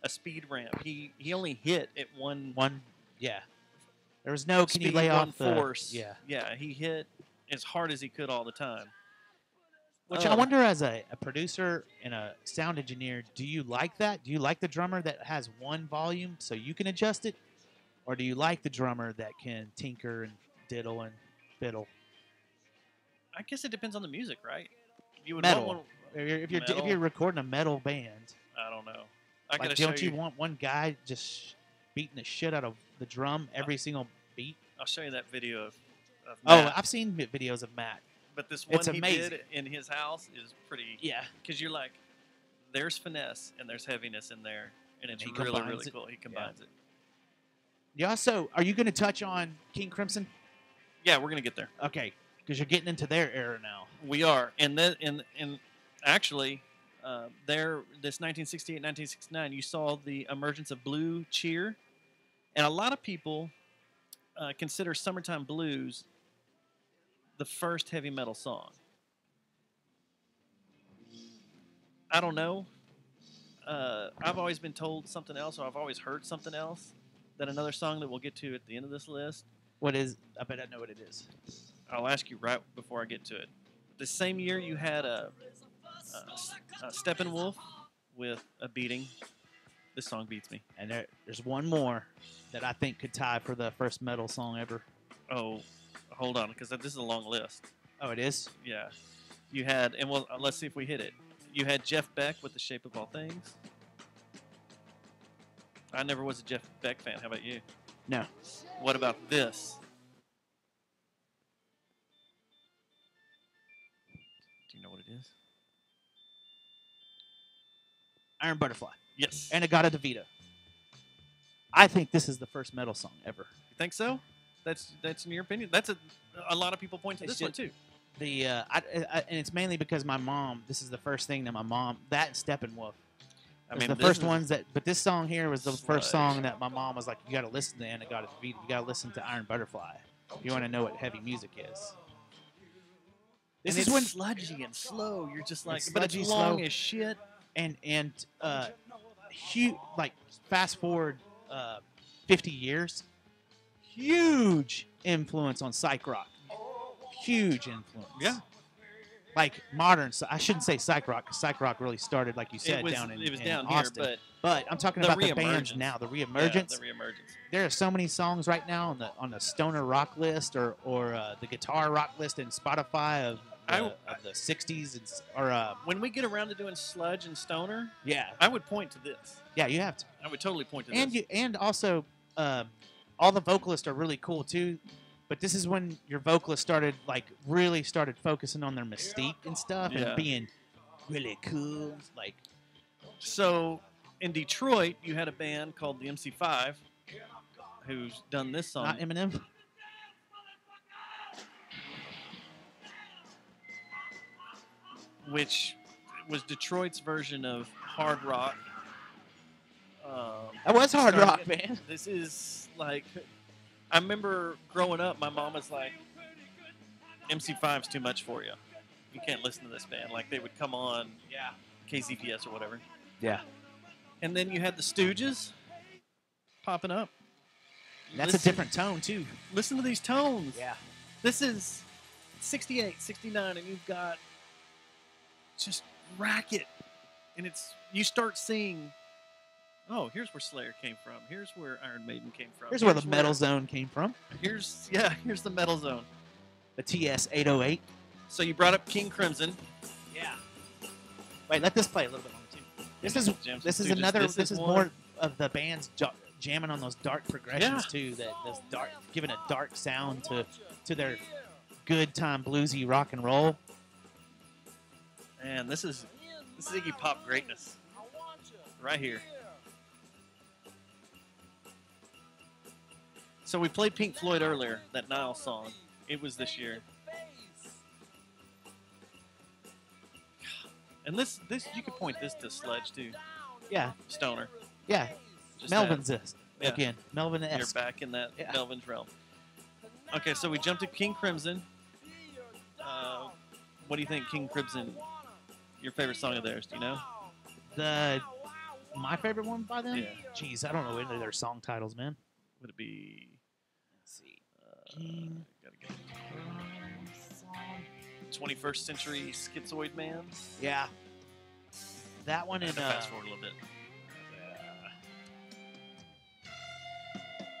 Speaker 1: a speed ramp. He only hit at one.
Speaker 2: Yeah. There was no. Can you lay off the
Speaker 1: force?
Speaker 2: Yeah.
Speaker 1: Yeah. He hit as hard as he could all the time.
Speaker 2: Which I wonder, as a producer and a sound engineer, do you like that? Do you like the drummer that has one volume so you can adjust it? Or do you like the drummer that can tinker and diddle and fiddle?
Speaker 1: I guess it depends on the music, right? You would
Speaker 2: metal.
Speaker 1: want one,
Speaker 2: if you're recording a metal band,
Speaker 1: I don't know.
Speaker 2: Don't you want one guy just beating the shit out of the drum every single beat?
Speaker 1: I'll show you that video of
Speaker 2: Matt. I've seen videos of Matt.
Speaker 1: But this one he
Speaker 2: amazing.
Speaker 1: did in his house is pretty.
Speaker 2: Yeah.
Speaker 1: Because you're like, there's finesse and there's heaviness in there, and it's
Speaker 2: he
Speaker 1: really,
Speaker 2: combines
Speaker 1: really
Speaker 2: it.
Speaker 1: cool. He combines it.
Speaker 2: You also, are you going to touch on King Crimson?
Speaker 1: Yeah, we're going to get there.
Speaker 2: Okay, because you're getting into their era now.
Speaker 1: We are, and actually, this 1968, 1969, you saw the emergence of Blue Cheer, and a lot of people consider "Summertime Blues" the first heavy metal song. I don't know. I've always been told something else, or I've always heard something else. That another song that we'll get to at the end of this list.
Speaker 2: What is? I bet I know what it is.
Speaker 1: I'll ask you right before I get to it. The same year you had a Steppenwolf with a Beating. This song beats me.
Speaker 2: And there's one more that I think could tie for the first metal song ever.
Speaker 1: Oh, hold on, because this is a long list.
Speaker 2: Oh, it is?
Speaker 1: Yeah. You had, and well, let's see if we hit it. You had Jeff Beck with The Shape of All Things. I never was a Jeff Beck fan. How about you?
Speaker 2: No.
Speaker 1: What about this? Do you know what it is?
Speaker 2: Iron Butterfly.
Speaker 1: Yes.
Speaker 2: Anagata DeVito. I think this is the first metal song ever.
Speaker 1: You think so? That's in your opinion? That's a lot of people point to this one too.
Speaker 2: And it's mainly because my mom. This is the first thing that my mom. That and Steppenwolf.
Speaker 1: I
Speaker 2: was
Speaker 1: mean,
Speaker 2: the
Speaker 1: this
Speaker 2: first
Speaker 1: is
Speaker 2: ones that. But this song here was the first
Speaker 1: Sludge.
Speaker 2: song that my mom was like, "You got to listen to Anna-Goddess Vita. You got to listen to Iron Butterfly. If you want to know what heavy music is." This
Speaker 1: and
Speaker 2: is
Speaker 1: it's
Speaker 2: when
Speaker 1: sludgy and slow. You're just like,
Speaker 2: It's
Speaker 1: but it's
Speaker 2: sludgy,
Speaker 1: long
Speaker 2: slow.
Speaker 1: as shit.
Speaker 2: and huge. Like fast forward 50 years, huge influence on psych rock. Huge influence.
Speaker 1: Yeah.
Speaker 2: Like modern, I shouldn't say psych rock, because psych rock really started, like you said,
Speaker 1: It was
Speaker 2: down in
Speaker 1: down
Speaker 2: Austin.
Speaker 1: here,
Speaker 2: but I'm talking
Speaker 1: the
Speaker 2: about the bands
Speaker 1: reemergence.
Speaker 2: now, the
Speaker 1: Yeah,
Speaker 2: reemergence.
Speaker 1: the reemergence.
Speaker 2: There are so many songs right now on the stoner rock list or the guitar rock list in Spotify of the 60s or
Speaker 1: When we get around to doing sludge and stoner,
Speaker 2: yeah,
Speaker 1: I would point to this.
Speaker 2: yeah, you have to.
Speaker 1: I would totally point to
Speaker 2: And
Speaker 1: this.
Speaker 2: and also all the vocalists are really cool too. But this is when your vocalists started focusing on their mystique and stuff
Speaker 1: Yeah.
Speaker 2: and being really cool. Like,
Speaker 1: So in Detroit, you had a band called the MC5 who's done this song.
Speaker 2: not Eminem.
Speaker 1: Which was Detroit's version of hard rock.
Speaker 2: That was hard
Speaker 1: started-
Speaker 2: rock, man.
Speaker 1: This is like, I remember growing up, my mom was like, MC5's too much for you. You can't listen to this band. Like, they would come on KZPS or whatever.
Speaker 2: Yeah.
Speaker 1: And then you had the Stooges popping up.
Speaker 2: That's a different tone too.
Speaker 1: Listen to these tones.
Speaker 2: Yeah.
Speaker 1: This is 68, 69, and you've got just racket. And you start seeing, oh, here's where Slayer came from. Here's where Iron Maiden came from.
Speaker 2: Here's where the Metal Zone came from.
Speaker 1: Here's the Metal Zone.
Speaker 2: The TS-808.
Speaker 1: So you brought up King Crimson.
Speaker 2: Yeah. Wait, let this play a little bit longer too. This is
Speaker 1: Stooges.
Speaker 2: another.
Speaker 1: This is
Speaker 2: more of the bands jamming on those dark progressions
Speaker 1: Yeah.
Speaker 2: too. That this dark, giving a dark sound to their good time bluesy rock and roll.
Speaker 1: Man, this is Iggy Pop greatness. Right here. So we played Pink Floyd earlier, that Nile song. It was this year. And this you could point this to sludge too.
Speaker 2: Yeah.
Speaker 1: Stoner.
Speaker 2: Yeah.
Speaker 1: Just
Speaker 2: Melvin's
Speaker 1: that.
Speaker 2: this
Speaker 1: Yeah.
Speaker 2: again. Melvin
Speaker 1: You're
Speaker 2: esque.
Speaker 1: back in that
Speaker 2: Yeah.
Speaker 1: Melvin's realm. Okay, so we jumped to King Crimson. What do you think, King Crimson? Your favorite song of theirs? Do you know?
Speaker 2: My favorite one by them.
Speaker 1: Yeah.
Speaker 2: Jeez, I don't know any of their song titles, man.
Speaker 1: Would it be?
Speaker 2: Let's see. King.
Speaker 1: Gotta get it. 21st Century Schizoid Man.
Speaker 2: Yeah. That one
Speaker 1: I
Speaker 2: in
Speaker 1: had to fast forward a little bit.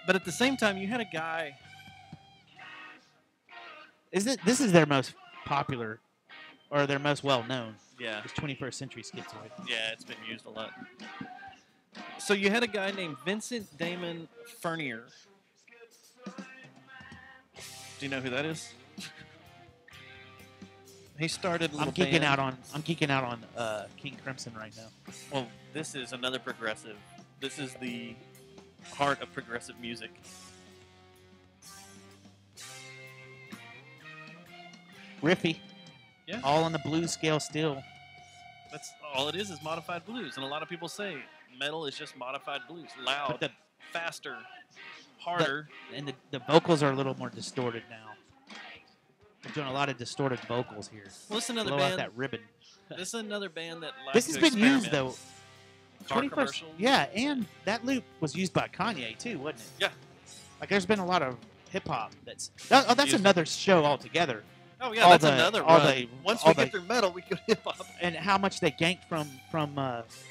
Speaker 1: But at the same time, you had a guy.
Speaker 2: This is their most popular, or their most well known.
Speaker 1: Yeah.
Speaker 2: It's 21st Century Schizoid.
Speaker 1: Yeah, it's been used a lot. So you had a guy named Vincent Damon Furnier. Do you know who that is? He started a
Speaker 2: I'm
Speaker 1: little
Speaker 2: geeking
Speaker 1: band.
Speaker 2: out on King Crimson right now.
Speaker 1: Well, this is another progressive. This is the heart of progressive music.
Speaker 2: Riffy.
Speaker 1: Yeah.
Speaker 2: All on the blues scale still.
Speaker 1: That's all it is modified blues. And a lot of people say metal is just modified blues. Loud,
Speaker 2: But
Speaker 1: faster, harder.
Speaker 2: And the vocals are a little more distorted now. They're doing a lot of distorted vocals here.
Speaker 1: Well, this is another
Speaker 2: Blow
Speaker 1: band.
Speaker 2: out that ribbon.
Speaker 1: This is another band that likes
Speaker 2: This has
Speaker 1: to
Speaker 2: been used
Speaker 1: experiment.
Speaker 2: though.
Speaker 1: Car
Speaker 2: 21st
Speaker 1: commercials.
Speaker 2: Yeah, and that loop was used by Kanye too, wasn't it?
Speaker 1: Yeah.
Speaker 2: Like there's been a lot of hip hop that's
Speaker 1: Used.
Speaker 2: another show altogether.
Speaker 1: Oh yeah,
Speaker 2: All
Speaker 1: that's
Speaker 2: the-
Speaker 1: another
Speaker 2: all
Speaker 1: run.
Speaker 2: the-
Speaker 1: Once
Speaker 2: all
Speaker 1: we get
Speaker 2: the-
Speaker 1: through metal, we go hip hop.
Speaker 2: And how much they ganked from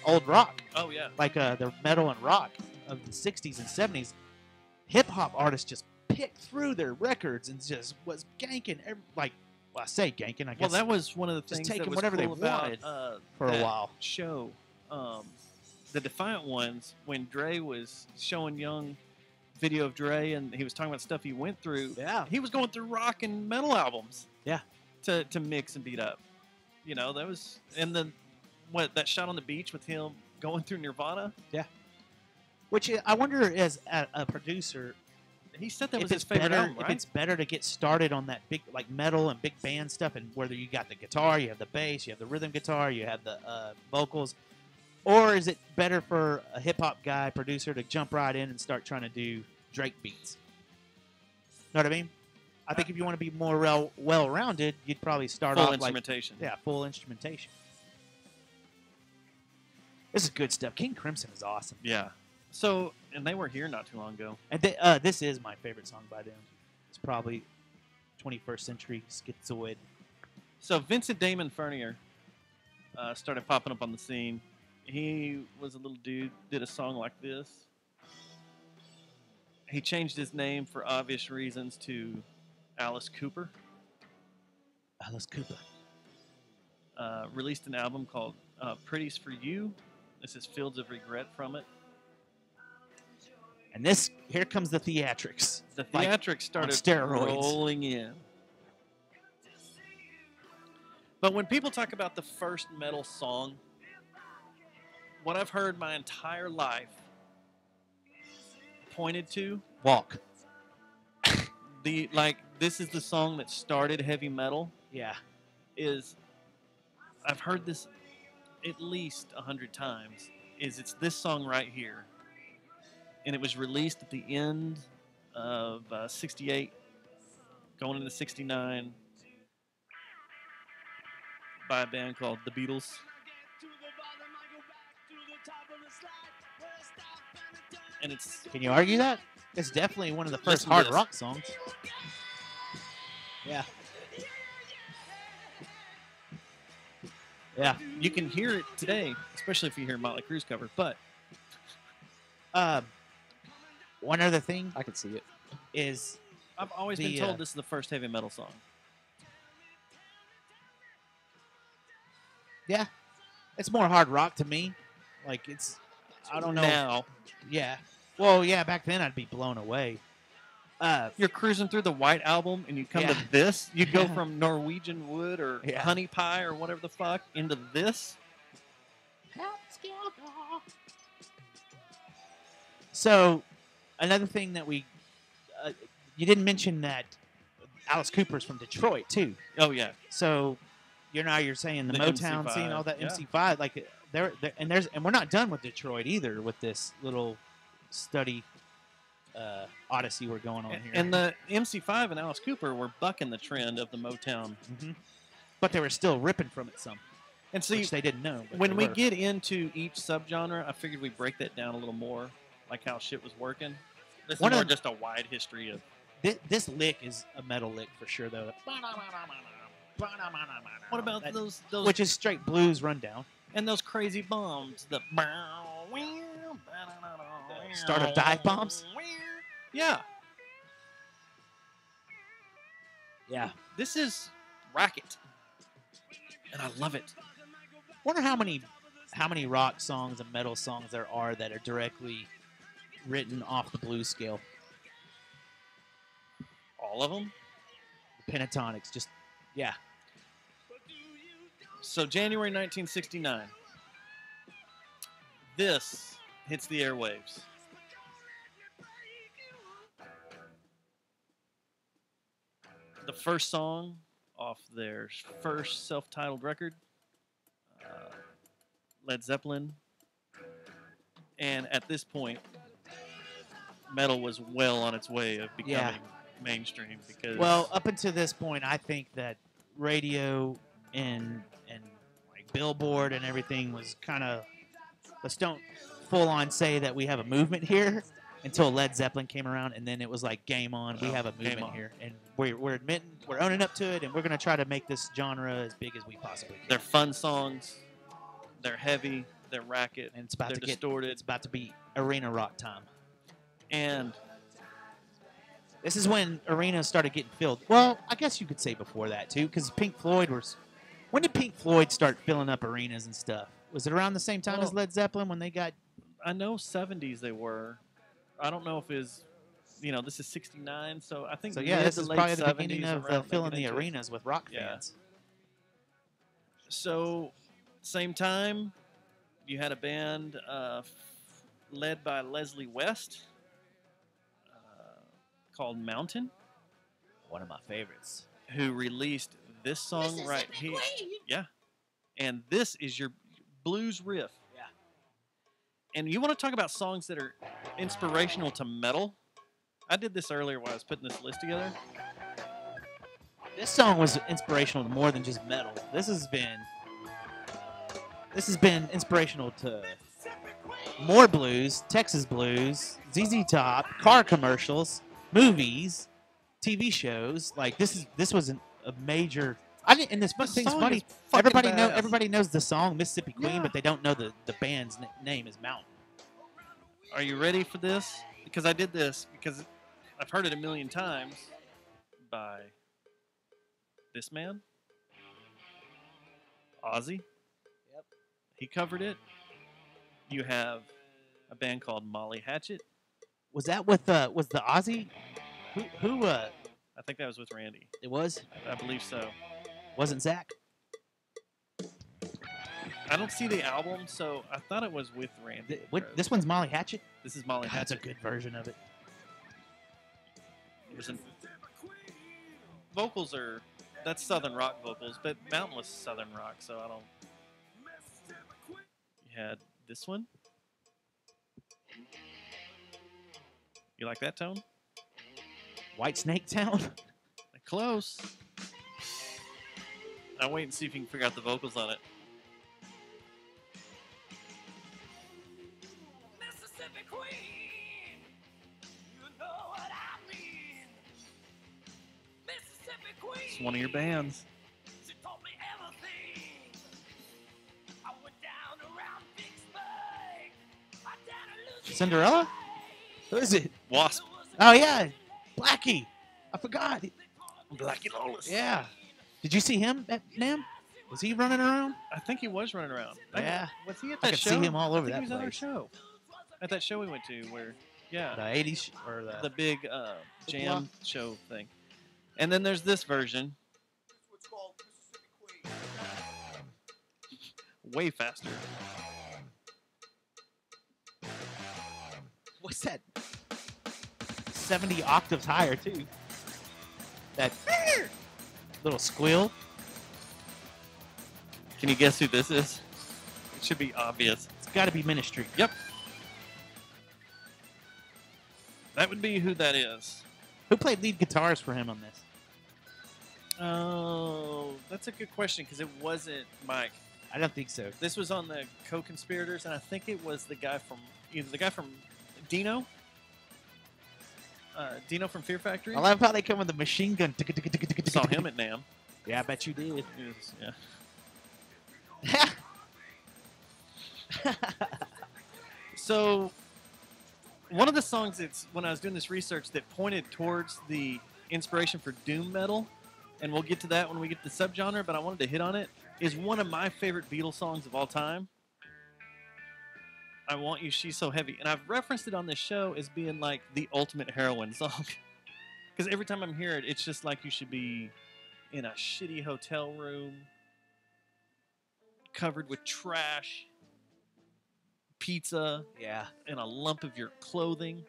Speaker 2: old rock.
Speaker 1: Oh yeah.
Speaker 2: Like the metal and rock of the 60s and 70s. Hip hop artists just picked through their records and just was ganking I say ganking, I guess.
Speaker 1: Well, that was one of the
Speaker 2: just
Speaker 1: things that
Speaker 2: taking
Speaker 1: was
Speaker 2: whatever
Speaker 1: cool
Speaker 2: they
Speaker 1: about,
Speaker 2: wanted
Speaker 1: for
Speaker 2: a while.
Speaker 1: Show, the Defiant Ones, when Dre was showing Young video of Dre and he was talking about stuff he went through.
Speaker 2: Yeah.
Speaker 1: He was going through rock and metal albums.
Speaker 2: Yeah.
Speaker 1: To mix and beat up. You know, that was, and then that shot on the beach with him going through Nirvana.
Speaker 2: Yeah. Which I wonder, as a producer,
Speaker 1: he said that
Speaker 2: if
Speaker 1: was his
Speaker 2: it's
Speaker 1: favorite
Speaker 2: better,
Speaker 1: album, right?
Speaker 2: If it's better to get started on that big metal and big band stuff, and whether you got the guitar, you have the bass, you have the rhythm guitar, you have the vocals, Or is it better for a hip hop guy, producer, to jump right in and start trying to do Drake beats? Know what I mean? I think if you want to be more well-rounded, you'd probably start
Speaker 1: Full
Speaker 2: off
Speaker 1: instrumentation.
Speaker 2: full instrumentation. This is good stuff. King Crimson is awesome.
Speaker 1: Yeah. So, and they were here not too long ago.
Speaker 2: And this is my favorite song by them. It's probably 21st Century Schizoid.
Speaker 1: So Vincent Damon Furnier started popping up on the scene. He was a little dude, did a song like this. He changed his name for obvious reasons to Alice Cooper.
Speaker 2: Alice Cooper.
Speaker 1: Released an album called Pretty's for You. This is Fields of Regret from it.
Speaker 2: And here comes the theatrics.
Speaker 1: The theatrics started rolling in. But when people talk about the first metal song, what I've heard my entire life pointed to
Speaker 2: Walk.
Speaker 1: This is the song that started heavy metal.
Speaker 2: Yeah.
Speaker 1: I've heard this at least 100 times. It's this song right here. And it was released at the end of 68, going into 69, by a band called The Beatles. And
Speaker 2: Can you argue that? It's definitely one of the first hard rock songs. Yeah. Yeah.
Speaker 1: You can hear it today, especially if you hear Motley Crue's cover. But
Speaker 2: one other thing
Speaker 3: I can see it
Speaker 2: is
Speaker 1: I've always been told this is the first heavy metal song.
Speaker 2: Yeah. It's more hard rock to me. Like I don't know.
Speaker 1: Now.
Speaker 2: Yeah. Well, yeah, back then I'd be blown away.
Speaker 1: You're cruising through the White Album and you come to this. You go from Norwegian Wood or Honey Pie or whatever the fuck into this.
Speaker 2: So, another thing that you didn't mention that Alice Cooper's from Detroit too.
Speaker 1: Oh yeah.
Speaker 2: So, you're saying the Motown
Speaker 1: MC5,
Speaker 2: scene, all that
Speaker 1: yeah.
Speaker 2: MC5, like and we're not done with Detroit either with this little study odyssey we're going on here.
Speaker 1: And the MC5 and Alice Cooper were bucking the trend of the Motown.
Speaker 2: Mm-hmm. But they were still ripping from it some.
Speaker 1: And see,
Speaker 2: which they didn't know.
Speaker 1: When we get into each subgenre, I figured we'd break that down a little more, like how shit was working. This is more just a wide history of...
Speaker 2: This lick is a metal lick for sure, though.
Speaker 1: What about those...
Speaker 2: Which is straight blues rundown.
Speaker 1: And those crazy bombs. The
Speaker 2: start of dive bombs?
Speaker 1: Yeah.
Speaker 2: Yeah.
Speaker 1: This is racket. And I love it.
Speaker 2: Wonder how many rock songs and metal songs there are that are directly written off the blues scale.
Speaker 1: All of them?
Speaker 2: The pentatonics, just, yeah.
Speaker 1: So January 1969. This hits the airwaves. The first song off their first self-titled record, Led Zeppelin. And at this point, metal was well on its way of becoming mainstream. Because
Speaker 2: well, up until this point, I think that radio and like Billboard and everything was kind of, let's don't full on say that we have a movement here until Led Zeppelin came around, and then it was like game on. We have a movement here, and we're admitting, we're owning up to it, and we're going to try to make this genre as big as we possibly can.
Speaker 1: They're fun songs. They're heavy. They're racket.
Speaker 2: And it's about
Speaker 1: they're
Speaker 2: to
Speaker 1: distorted.
Speaker 2: It's about to be arena rock time.
Speaker 1: And
Speaker 2: this is when arenas started getting filled. Well, I guess you could say before that too, because Pink Floyd was. When did Pink Floyd start filling up arenas and stuff? Was it around the same time as Led Zeppelin when they got?
Speaker 1: I know 70s they were. I don't know if it's, this is 69, so I think
Speaker 2: so. Yeah, this is probably the
Speaker 1: 70s
Speaker 2: beginning of filling the arenas with rock fans.
Speaker 1: So, same time, you had a band led by Leslie West called Mountain.
Speaker 2: One of my favorites.
Speaker 1: Who released this song right here. Yeah. And this is your blues riff.
Speaker 2: Yeah.
Speaker 1: And you want to talk about songs that are inspirational to metal? I did this earlier while I was putting this list together.
Speaker 2: This song was inspirational to more than just metal. This has been inspirational to more blues, Texas blues, ZZ Top, car commercials, movies, TV shows. Like this was a major. And this thing's funny. Everybody knows the song Mississippi Queen, but they don't know the band's name is Mountain.
Speaker 1: Are you ready for this? Because I did this because I've heard it a million times by this man, Ozzy.
Speaker 2: Yep.
Speaker 1: He covered it. You have a band called Molly Hatchet.
Speaker 2: Was that with was the Ozzy? Who
Speaker 1: I think that was with Randy.
Speaker 2: It was?
Speaker 1: I believe so.
Speaker 2: Wasn't Zach?
Speaker 1: I don't see the album, so I thought it was with Randy.
Speaker 2: This one's Molly Hatchet?
Speaker 1: This is Molly Hatchet.
Speaker 2: That's a good version of it.
Speaker 1: Vocals are, that's Southern rock vocals, but Mountain was Southern rock, so I don't. You had this one. You like that tone?
Speaker 2: White Snake Town?
Speaker 1: Close. I'll wait and see if you can figure out the vocals on it.
Speaker 10: Mississippi Queen, you know what I mean. Mississippi Queen.
Speaker 1: It's one of your bands.
Speaker 10: She told me everything. I went down around Vicksburg. I down to
Speaker 2: Cinderella? Who is it?
Speaker 1: Wasp.
Speaker 2: Oh yeah, Blackie. I forgot.
Speaker 1: Blackie Lawless.
Speaker 2: Yeah. Did you see him at NAMM? Was he running around?
Speaker 1: I think he was running around.
Speaker 2: Yeah.
Speaker 1: Was he at
Speaker 2: I
Speaker 1: that
Speaker 2: could
Speaker 1: show?
Speaker 2: see him all over
Speaker 1: I think
Speaker 2: that
Speaker 1: he was at our
Speaker 2: place.
Speaker 1: show. At that show we went to where, yeah.
Speaker 2: The 80s or
Speaker 1: the big jam show thing. And then there's this version. Way faster.
Speaker 2: What's that? 70 octaves higher, too. That little squeal.
Speaker 1: Can you guess who this is? It should be obvious.
Speaker 2: It's got to be Ministry.
Speaker 1: Yep. That would be who that is.
Speaker 2: Who played lead guitars for him on this?
Speaker 1: Oh, that's a good question because it wasn't Mike.
Speaker 2: I don't think so.
Speaker 1: This was on the Co-Conspirators, and I think it was the guy from Dino. Dino from Fear Factory.
Speaker 2: I love how they come with the machine gun.
Speaker 1: Saw him at NAMM.
Speaker 2: Yeah, I bet you did.
Speaker 1: Yeah. So, one of the songs that's when I was doing this research that pointed towards the inspiration for doom metal, and we'll get to that when we get to the subgenre, but I wanted to hit on it, is one of my favorite Beatles songs of all time. I Want You, She's So Heavy. And I've referenced it on this show as being like the ultimate heroin song. Because every time I'm hearing it, it's just like you should be in a shitty hotel room, covered with trash, pizza, and a lump of your clothing.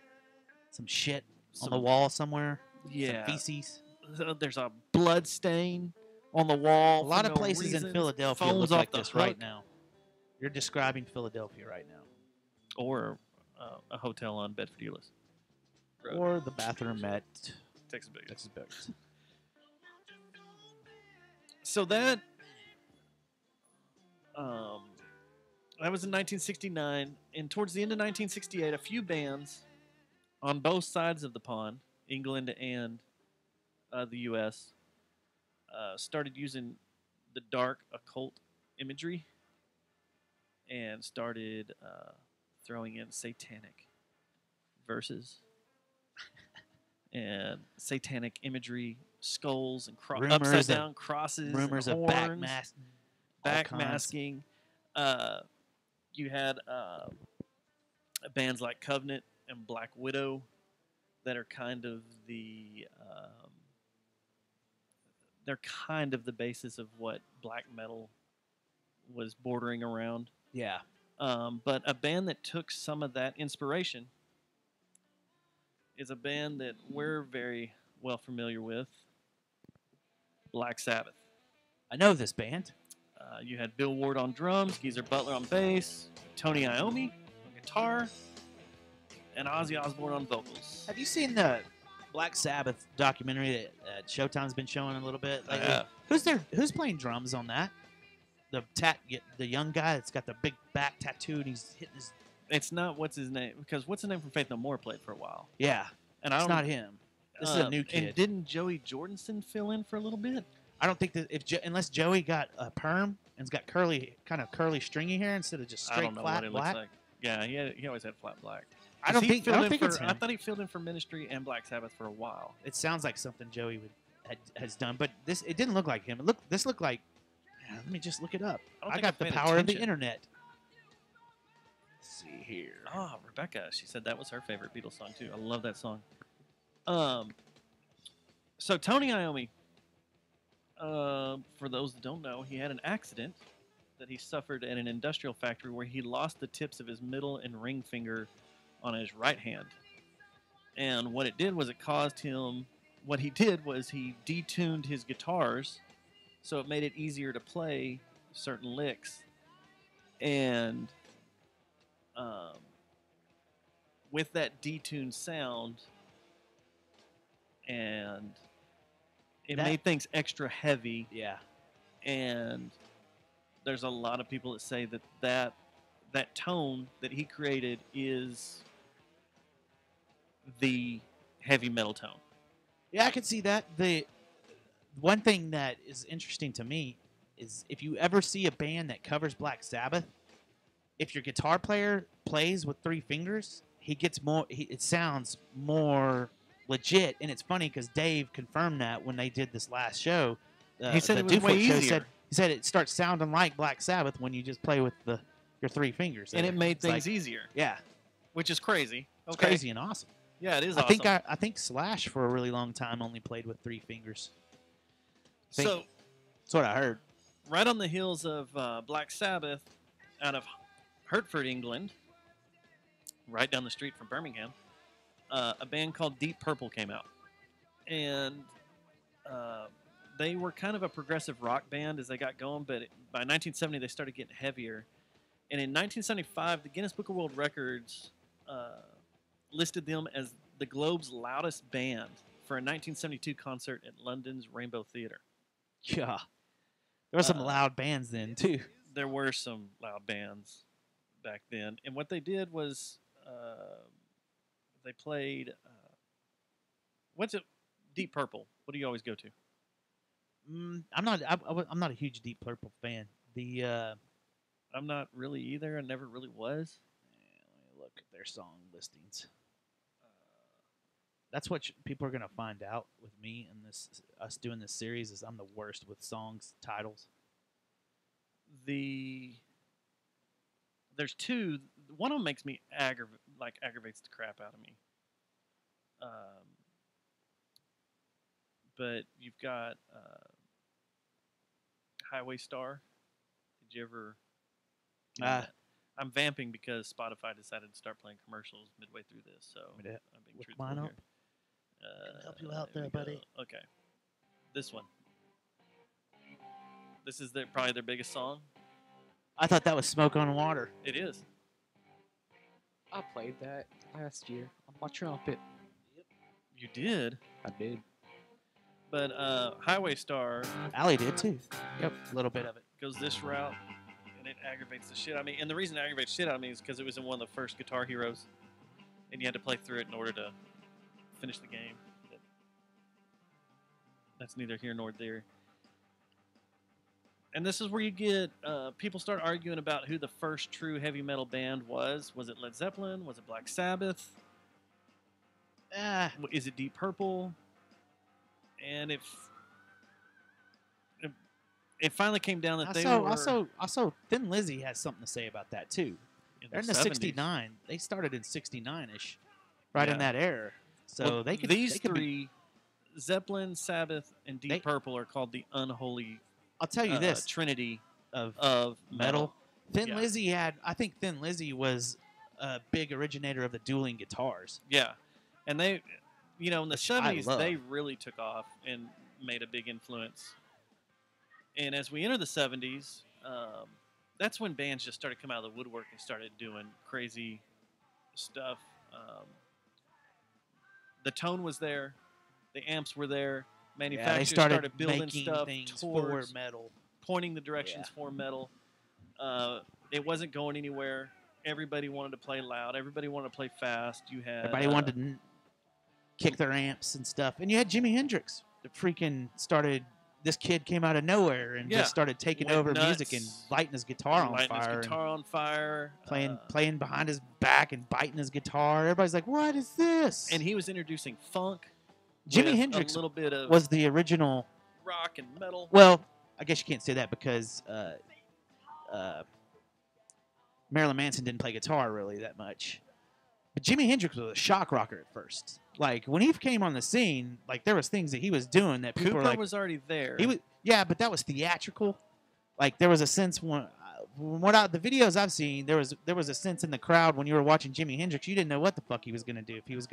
Speaker 2: Some shit on the wall somewhere.
Speaker 1: Yeah.
Speaker 2: Some feces.
Speaker 1: There's a blood stain on the wall.
Speaker 2: A lot of places in Philadelphia
Speaker 1: Phones
Speaker 2: look like
Speaker 1: off the
Speaker 2: this
Speaker 1: hook.
Speaker 2: right now. You're describing Philadelphia right now.
Speaker 1: Or a hotel on Bedford Euless.
Speaker 2: Or the bathroom at
Speaker 1: Texas Biggest. So that was in 1969, and towards the end of 1968, a few bands on both sides of the pond, England and the U.S., started using the dark occult imagery and started throwing in satanic verses and satanic imagery, skulls and upside down crosses,
Speaker 2: rumors
Speaker 1: and
Speaker 2: of
Speaker 1: horns, backmasking. You had bands like Covenant and Black Widow that are kind of the they're kind of the basis of what black metal was bordering around.
Speaker 2: Yeah.
Speaker 1: But a band that took some of that inspiration is a band that we're very well familiar with, Black Sabbath.
Speaker 2: I know this band.
Speaker 1: You had Bill Ward on drums, Geezer Butler on bass, Tony Iommi guitar, and Ozzy Osbourne on vocals.
Speaker 2: Have you seen the Black Sabbath documentary that Showtime's been showing a little bit lately? Who's playing drums on that? The young guy that's got the big back tattoo and he's hitting his.
Speaker 1: It's not what's his name, because what's his name from Faith No More played for a while.
Speaker 2: Yeah,
Speaker 1: and
Speaker 2: it's not him. This is a new kid.
Speaker 1: And didn't Joey Jordison fill in for a little bit?
Speaker 2: I don't think that unless Joey got a perm and's got curly stringy hair instead of just straight
Speaker 1: I don't know
Speaker 2: flat
Speaker 1: what it
Speaker 2: black.
Speaker 1: looks like. Yeah, he always had flat black.
Speaker 2: I don't think it's him.
Speaker 1: I thought he filled in for Ministry and Black Sabbath for a while.
Speaker 2: It sounds like something Joey has done, but it didn't look like him. This looked like. Let me just look it up. I got the power of the internet. Let's see here.
Speaker 1: Oh, Rebecca. She said that was her favorite Beatles song too. I love that song. So Tony Iommi, for those that don't know, he had an accident that he suffered at an industrial factory where he lost the tips of his middle and ring finger on his right hand. And what it did was it caused him. What he did was he detuned his guitars, so it made it easier to play certain licks. And with that detuned sound, and it made things extra heavy.
Speaker 2: Yeah.
Speaker 1: And there's a lot of people that say that tone that he created is the heavy metal tone.
Speaker 2: Yeah, I can see that. The one thing that is interesting to me is if you ever see a band that covers Black Sabbath, if your guitar player plays with 3 fingers, he gets more. It sounds more legit, and it's funny because Dave confirmed that when they did this last show.
Speaker 1: He said it was way easier.
Speaker 2: He said it starts sounding like Black Sabbath when you just play with your 3 fingers,
Speaker 1: and it made things easier.
Speaker 2: Yeah,
Speaker 1: which is crazy.
Speaker 2: It's crazy and awesome.
Speaker 1: Yeah, it is.
Speaker 2: I think Slash for a really long time only played with 3 fingers.
Speaker 1: So
Speaker 2: that's what I heard.
Speaker 1: Right on the heels of Black Sabbath, out of Hertford, England, right down the street from Birmingham, a band called Deep Purple came out, and they were kind of a progressive rock band as they got going. But by 1970, they started getting heavier, and in 1975, the Guinness Book of World Records listed them as the globe's loudest band for a 1972 concert at London's Rainbow Theatre.
Speaker 2: Yeah. There were some loud bands then, too.
Speaker 1: There were some loud bands back then. And what they did was they played... what's it? Deep Purple. What do you always go to?
Speaker 2: I'm not a huge Deep Purple fan.
Speaker 1: I'm not really either. I never really was.
Speaker 2: Let me look at their song listings. That's what people are going to find out with me and us doing this series is I'm the worst with songs titles.
Speaker 1: There's 2. One of them makes me aggravates the crap out of me. But you've got Highway Star. Did you ever? I'm vamping because Spotify decided to start playing commercials midway through this, so I'm being truthful
Speaker 2: mine
Speaker 1: here.
Speaker 2: up? Can I help you out there, buddy?
Speaker 1: Okay. This one. This is probably their biggest song.
Speaker 2: I thought that was Smoke on Water.
Speaker 1: It is.
Speaker 3: I played that last year on my trumpet.
Speaker 1: You did?
Speaker 3: I did.
Speaker 1: But Highway Star...
Speaker 2: Allie did, too. Yep, a little bit of it.
Speaker 1: Goes this route, and it aggravates the shit out of me. And the reason it aggravates the shit out of me is because it was in one of the first Guitar Heroes, and you had to play through it in order to finish the game. But that's neither here nor there. And this is where you get people start arguing about who the first true heavy metal band was. Was it Led Zeppelin? Was it Black Sabbath? Is it Deep Purple? And it finally came down that they were...
Speaker 2: Also, Thin Lizzy has something to say about that, too. They're in the 69. They started in 69-ish, right in that era. So they could...
Speaker 1: These three, Zeppelin, Sabbath, and Deep Purple, are called the unholy...
Speaker 2: I'll tell you this.
Speaker 1: Trinity
Speaker 2: of metal. Thin Lizzy had... I think Thin Lizzy was a big originator of the dueling guitars.
Speaker 1: Yeah. And they... You know, in the 70s, they really took off and made a big influence. And as we enter the 70s, that's when bands just started coming out of the woodwork and started doing crazy stuff. The tone was there, the amps were there. Manufacturers
Speaker 2: they
Speaker 1: started building
Speaker 2: making
Speaker 1: stuff
Speaker 2: things
Speaker 1: towards
Speaker 2: for metal,
Speaker 1: pointing the directions for metal. It wasn't going anywhere. Everybody wanted to play loud. Everybody wanted to play fast. You had
Speaker 2: Everybody wanted to kick their amps and stuff. And you had Jimi Hendrix that freaking started. This kid came out of nowhere and just started taking
Speaker 1: Went
Speaker 2: over
Speaker 1: nuts.
Speaker 2: music and lighting his guitar on fire. Playing behind his back and biting his guitar. Everybody's like, "What is this?"
Speaker 1: And he was introducing funk.
Speaker 2: Jimi
Speaker 1: with
Speaker 2: Hendrix
Speaker 1: a little bit of
Speaker 2: was the original
Speaker 1: rock and metal.
Speaker 2: Well, I guess you can't say that because Marilyn Manson didn't play guitar really that much. But Jimi Hendrix was a shock rocker at first. Like when he came on the scene, like there was things that he was doing that people
Speaker 1: Cooper
Speaker 2: were like,
Speaker 1: was already there.
Speaker 2: He was, yeah, but that was theatrical. Like there was a sense when the videos I've seen, there was a sense in the crowd when you were watching Jimi Hendrix, you didn't know what the fuck he was gonna do. If he was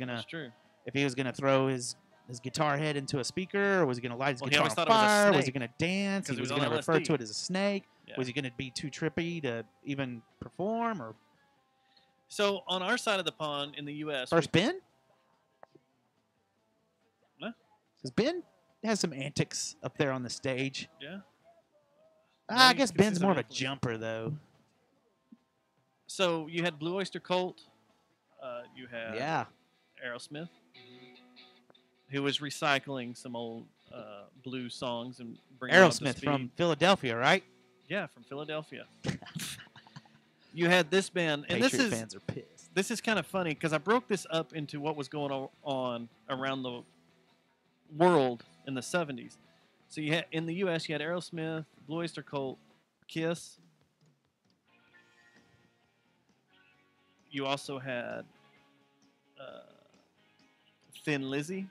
Speaker 2: gonna throw his guitar head into a speaker, or was he gonna light his guitar on fire? Was he gonna dance? Was he gonna refer to it as a snake? Yeah. Was he gonna be too trippy to even perform? Or
Speaker 1: so on our side of the pond in the U.S.
Speaker 2: First Ben?
Speaker 1: Huh?
Speaker 2: Because Ben has some antics up there on the stage.
Speaker 1: Yeah.
Speaker 2: I guess Ben's more of a jumper, though.
Speaker 1: So you had Blue Oyster Cult. You had Aerosmith, who was recycling some old blues songs and bringing them up to
Speaker 2: Aerosmith
Speaker 1: speed.
Speaker 2: from Philadelphia, right?
Speaker 1: Yeah, from Philadelphia. You had this band, and
Speaker 2: Patriot fans are pissed.
Speaker 1: This is kind of funny because I broke this up into what was going on around the world in the 70s. So you had in the U.S. you had Aerosmith, Blue Oyster Cult, Kiss. You also had Thin Lizzy,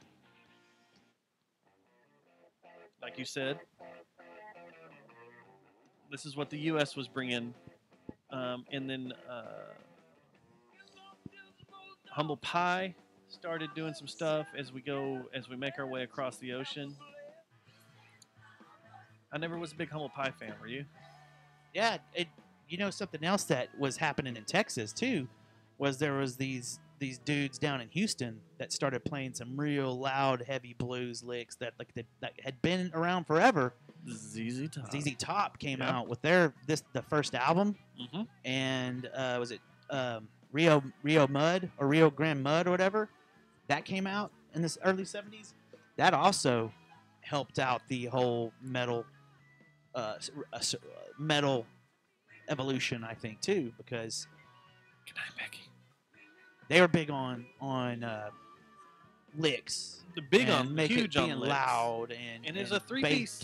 Speaker 1: like you said. This is what the U.S. was bringing, and then Humble Pie started doing some stuff as we make our way across the ocean. I never was a big Humble Pie fan. Were you?
Speaker 2: Yeah, something else that was happening in Texas too was there was these dudes down in Houston that started playing some real loud, heavy blues licks that had been around forever.
Speaker 1: ZZ Top.
Speaker 2: ZZ Top came out with the first album,
Speaker 1: mm-hmm.
Speaker 2: and was it Rio Mud or Rio Grande Mud or whatever? That came out in the early 70s. That also helped out the whole metal evolution, I think, too, because
Speaker 1: good night, Becky.
Speaker 2: They were big on licks.
Speaker 1: Huge on licks.
Speaker 2: Loud and
Speaker 1: there's a three-piece.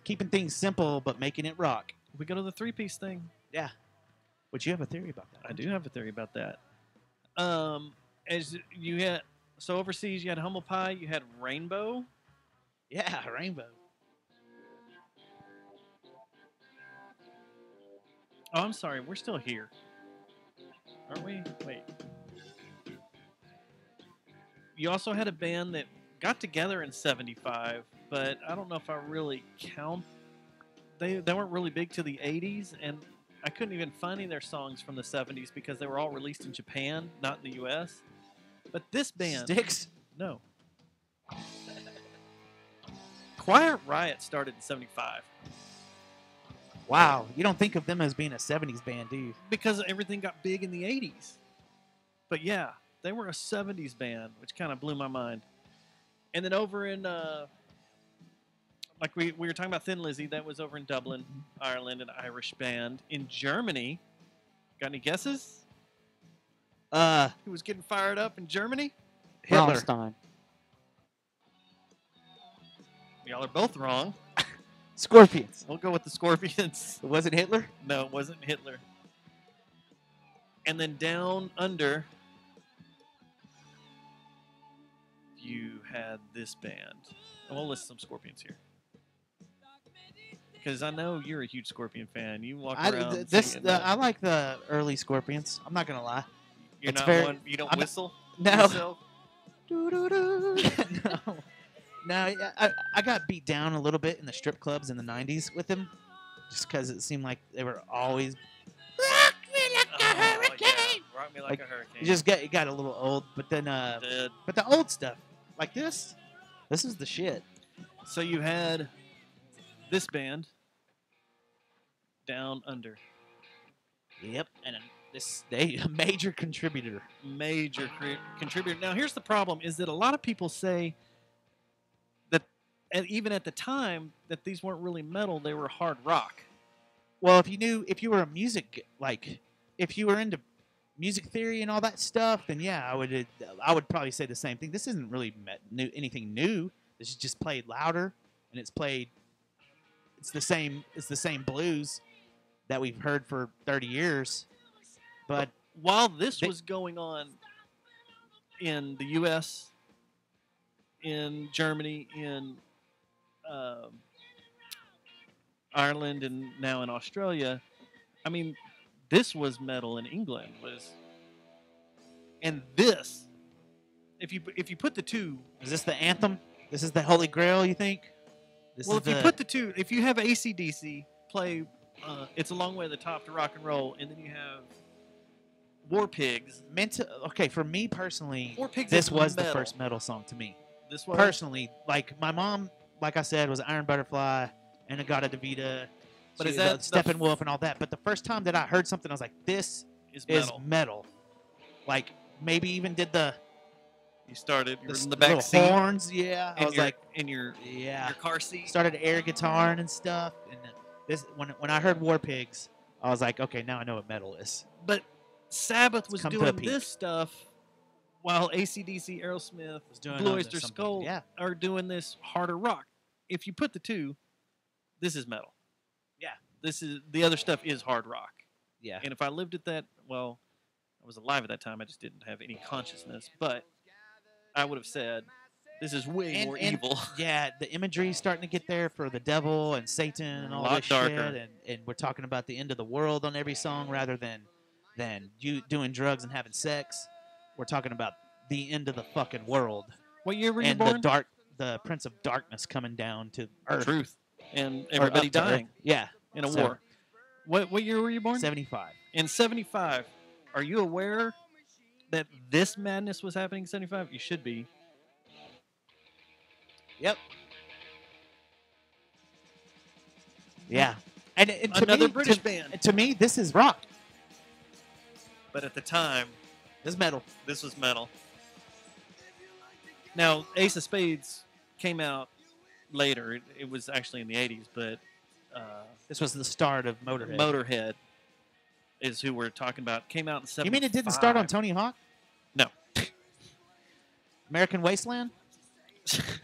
Speaker 2: Keeping things simple but making it rock.
Speaker 1: We go to the three-piece thing.
Speaker 2: Yeah. Which you have a theory about that.
Speaker 1: I do have a theory about that. As you had, so overseas you had Humble Pie, you had Rainbow.
Speaker 2: Yeah, Rainbow.
Speaker 1: Oh, I'm sorry. We're still here. Aren't we? Wait. You also had a band that got together in 75, but I don't know if I really count. They weren't really big to the 80s, and I couldn't even find any of their songs from the 70s because they were all released in Japan, not in the U.S. But this band...
Speaker 2: Styx?
Speaker 1: No. Quiet Riot started in 75.
Speaker 2: Wow. You don't think of them as being a 70s band, do you?
Speaker 1: Because everything got big in the 80s. But yeah, they were a 70s band, which kind of blew my mind. And then over in, like we were talking about Thin Lizzy, that was over in Dublin, Ireland, an Irish band. In Germany, got any guesses? Who was getting fired up in Germany?
Speaker 2: Hitler.
Speaker 3: Rammstein.
Speaker 1: Y'all are both wrong.
Speaker 2: Scorpions.
Speaker 1: We'll go with the Scorpions.
Speaker 2: It wasn't Hitler?
Speaker 1: No, it wasn't Hitler. And then down under, you had this band. And we'll list some Scorpions here. Because I know you're a huge Scorpion fan. You walk around.
Speaker 2: I like the early Scorpions. I'm not gonna lie.
Speaker 1: You're not one. You don't whistle.
Speaker 2: No. No, I got beat down a little bit in the strip clubs in the 90s with them, just because it seemed like they were always rock me like a hurricane.
Speaker 1: Yeah. Rock Me Like a Hurricane.
Speaker 2: It got a little old, but then but the old stuff like this is the shit.
Speaker 1: So you had this band, Down Under.
Speaker 2: Yep, and a major contributor.
Speaker 1: Major contributor. Now here's the problem: is that a lot of people say that, and even at the time, that these weren't really metal; they were hard rock.
Speaker 2: Well, if you were a music if you were into music theory and all that stuff, then yeah, I would probably say the same thing. This isn't really anything new. This is just played louder, and it's the same blues that we've heard for 30 years. But
Speaker 1: while this was going on in the U.S., in Germany, in Ireland, and now in Australia, I mean, this was metal in England. And this, if you put the two,
Speaker 2: is this the anthem? This is the Holy Grail, you think?
Speaker 1: If you put the two, if you have AC/DC play, It's a Long Way to the Top to Rock and Roll, and then you have War Pigs.
Speaker 2: Okay, for me personally,
Speaker 1: War Pigs
Speaker 2: this was
Speaker 1: metal.
Speaker 2: the first metal song to me.
Speaker 1: This was
Speaker 2: personally, like my mom, like I said, was Iron Butterfly, Inagata Devita,
Speaker 1: but is that
Speaker 2: Steppenwolf and all that. But the first time that I heard something, I was like, "This is metal." Like maybe even did the.
Speaker 1: You started. You were in the back seat.
Speaker 2: Horns, yeah. I was like
Speaker 1: in your car seat.
Speaker 2: Started air guitaring and stuff. And this when I heard War Pigs, I was like, okay, now I know what metal is.
Speaker 1: But Sabbath was doing this stuff while AC/DC, Aerosmith, Blue Oyster Cult are doing this harder rock. If you put the two, this is metal.
Speaker 2: Yeah.
Speaker 1: The other stuff is hard rock.
Speaker 2: Yeah.
Speaker 1: And if I lived at that, well, I was alive at that time. I just didn't have any consciousness. But I would have said, this is way more evil.
Speaker 2: Yeah, the imagery starting to get there for the devil and Satan and all that shit. And we're talking about the end of the world on every song rather than you doing drugs and having sex. We're talking about the end of the fucking world.
Speaker 1: What year were you born?
Speaker 2: And the Prince of Darkness coming down to Earth.
Speaker 1: Truth. And everybody dying.
Speaker 2: Yeah.
Speaker 1: In a war. What year were you born?
Speaker 2: 75.
Speaker 1: In 75, are you aware that this madness was happening in 75? You should be.
Speaker 2: Yep. Yeah. And to
Speaker 1: another
Speaker 2: me,
Speaker 1: British band.
Speaker 2: To me, this is rock.
Speaker 1: But at the time,
Speaker 2: this is metal.
Speaker 1: This was metal. Now, Ace of Spades came out later. It was actually in the 80s, but
Speaker 2: this was the start of Motorhead.
Speaker 1: Motorhead is who we're talking about. Came out in 75.
Speaker 2: You mean it didn't start on Tony Hawk?
Speaker 1: No.
Speaker 2: American Wasteland?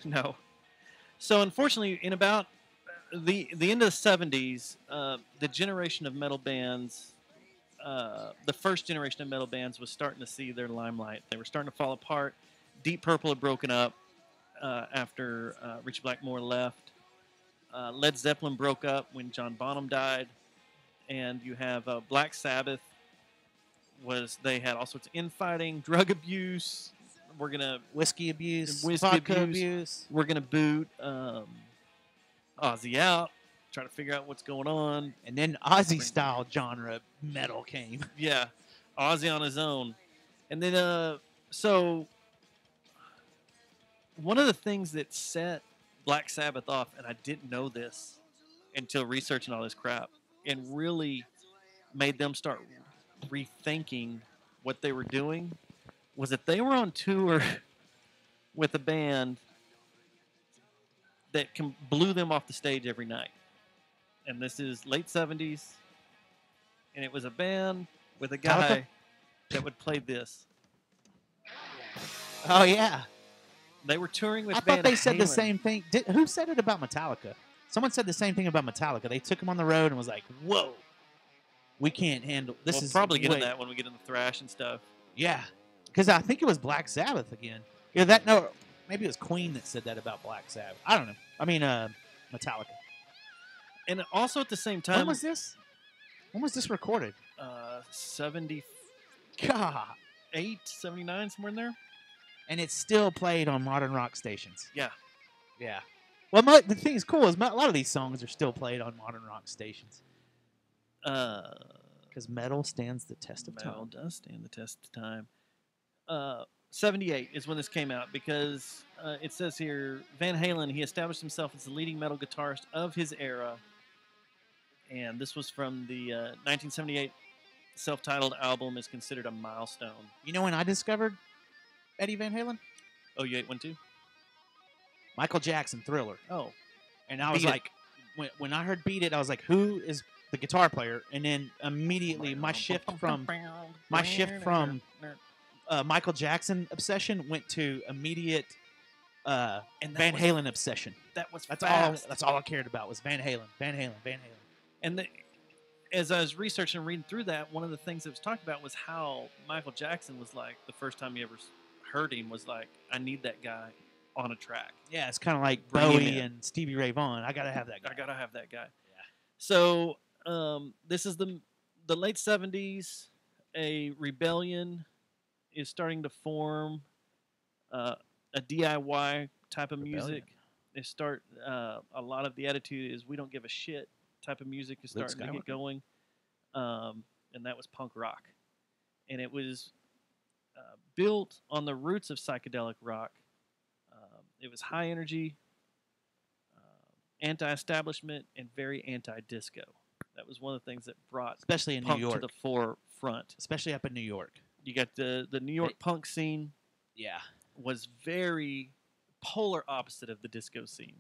Speaker 1: No. So unfortunately, in about the end of the 70s, the generation of metal bands, the first generation of metal bands was starting to see their limelight. They were starting to fall apart. Deep Purple had broken up after Richie Blackmore left. Led Zeppelin broke up when John Bonham died. And you have Black Sabbath. They had all sorts of infighting, drug abuse. We're gonna
Speaker 2: whiskey abuse, vodka abuse.
Speaker 1: We're gonna boot Ozzy out, try to figure out what's going on,
Speaker 2: and then Ozzy style genre metal came.
Speaker 1: Yeah, Ozzy on his own, and then so one of the things that set Black Sabbath off, and I didn't know this until researching all this crap, and really made them start rethinking what they were doing, was that they were on tour with a band that blew them off the stage every night. And this is late 70s, and it was a band with a guy that would play this.
Speaker 2: Oh, yeah.
Speaker 1: They were touring with
Speaker 2: I thought they said the same thing. Who said it about Metallica? Someone said the same thing about Metallica. They took them on the road and was like, whoa, we can't handle this.
Speaker 1: We'll probably get into that when we get into thrash and stuff.
Speaker 2: Yeah. Because I think it was Black Sabbath again. Yeah, maybe it was Queen that said that about Black Sabbath. I don't know. I mean, Metallica.
Speaker 1: And also at the same time,
Speaker 2: when was this? When was this recorded?
Speaker 1: 70.
Speaker 2: God.
Speaker 1: 8, 79, somewhere in there.
Speaker 2: And it's still played on modern rock stations.
Speaker 1: Yeah.
Speaker 2: Yeah. Well, the thing is cool is a lot of these songs are still played on modern rock stations. Because Because metal stands the test of
Speaker 1: Metal
Speaker 2: time.
Speaker 1: does stand the test of time. 78 is when this came out because it says here Van Halen, he established himself as the leading metal guitarist of his era. And this was from the 1978 self-titled album, is considered a milestone.
Speaker 2: You know when I discovered Eddie Van Halen?
Speaker 1: Oh, you ate one too?
Speaker 2: Michael Jackson, Thriller.
Speaker 1: Oh.
Speaker 2: And I was
Speaker 1: Beat It.
Speaker 2: like, when I heard Beat It, I was like, who is the guitar player? And then immediately my shift from Michael Jackson obsession went to immediate Van Halen obsession.
Speaker 1: That's
Speaker 2: fast. That's all I cared about was Van Halen.
Speaker 1: And as I was researching and reading through that, one of the things that was talked about was how Michael Jackson was like, the first time you ever heard him was like, I need that guy on a track.
Speaker 2: Yeah, it's kind of like
Speaker 1: Bring him
Speaker 2: Bowie
Speaker 1: in.
Speaker 2: and Stevie Ray Vaughan. I gotta have that guy.
Speaker 1: I gotta have that guy. Yeah. So this is the late 70s. A rebellion is starting to form. A DIY type of music. They start. A lot of the attitude is we don't give a shit type of music is starting to get going. And that was punk rock, and it was built on the roots of psychedelic rock. It was high energy, anti-establishment, and very anti-disco. That was one of the things that brought
Speaker 2: especially in New
Speaker 1: punk
Speaker 2: York
Speaker 1: to the forefront.
Speaker 2: Especially up in New York.
Speaker 1: You got the New York punk scene.
Speaker 2: Yeah,
Speaker 1: was very polar opposite of the disco scene,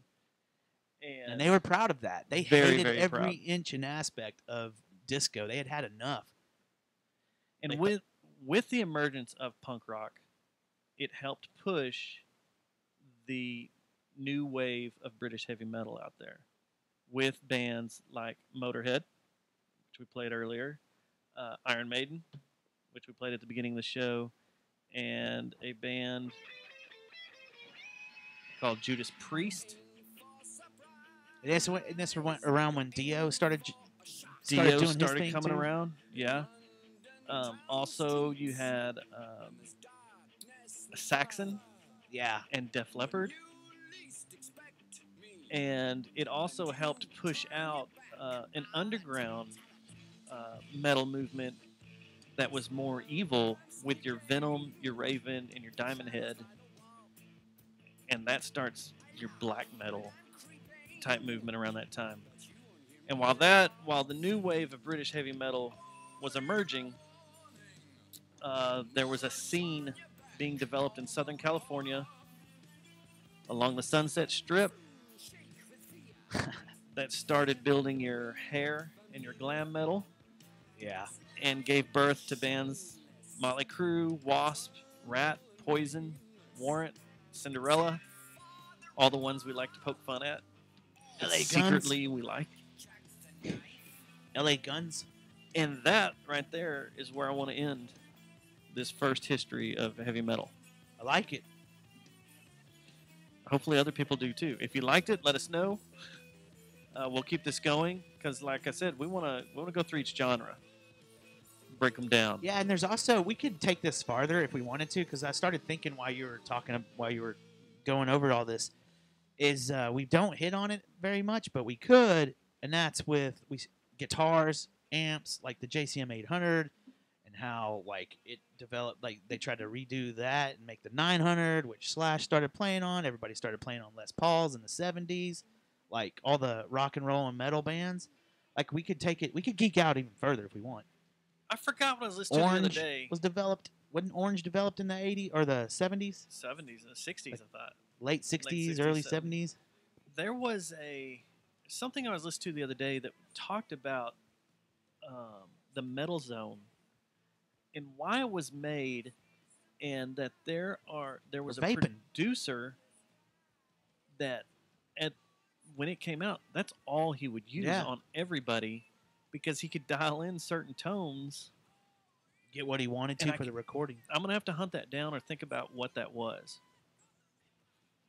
Speaker 2: and they were proud of that. They
Speaker 1: very,
Speaker 2: hated
Speaker 1: very
Speaker 2: every
Speaker 1: proud.
Speaker 2: inch and aspect of disco. They had enough.
Speaker 1: And with the emergence of punk rock, it helped push the new wave of British heavy metal out there, with bands like Motorhead, which we played earlier, Iron Maiden, which we played at the beginning of the show, and a band called Judas Priest.
Speaker 2: And this went around when Dio started
Speaker 1: Dio
Speaker 2: doing
Speaker 1: started
Speaker 2: his thing
Speaker 1: coming
Speaker 2: too.
Speaker 1: around. Yeah. Also, you had Saxon.
Speaker 2: Yeah.
Speaker 1: And Def Leppard. And it also helped push out an underground metal movement that was more evil with your Venom, your Raven, and your Diamond Head. And that starts your black metal type movement around that time. And while the new wave of British heavy metal was emerging, there was a scene being developed in Southern California along the Sunset Strip that started building your hair and your glam metal.
Speaker 2: Yeah.
Speaker 1: And gave birth to bands Motley Crue, Wasp, Rat, Poison, Warrant, Cinderella, all the ones we like to poke fun at.
Speaker 2: LA
Speaker 1: Secretly,
Speaker 2: Guns.
Speaker 1: we like.
Speaker 2: LA Guns.
Speaker 1: And that right there is where I want to end this first history of heavy metal.
Speaker 2: I like it.
Speaker 1: Hopefully other people do too. If you liked it, let us know. We'll keep this going because, like I said, we want to go through each genre, break them down.
Speaker 2: Yeah, and there's also, we could take this farther if we wanted to, because I started thinking while you were going over all this, is we don't hit on it very much, but we could, and that's with guitars, amps, like the JCM 800, and how like it developed, like they tried to redo that and make the 900, which Slash started playing on. Everybody started playing on Les Pauls in the 70s, like all the rock and roll and metal bands. Like we could geek out even further if we want.
Speaker 1: I forgot what I was listening to the other day.
Speaker 2: Wasn't Orange developed in the 80s or the 70s?
Speaker 1: 70s and 60s, I thought.
Speaker 2: Late 60s, early 70s.
Speaker 1: There was something I was listening to the other day that talked about the Metal Zone and why it was made, and that there was a producer that when it came out, that's all he would use on everybody, because he could dial in certain tones,
Speaker 2: get what he wanted to for the recording.
Speaker 1: I'm gonna have to hunt that down or think about what that was.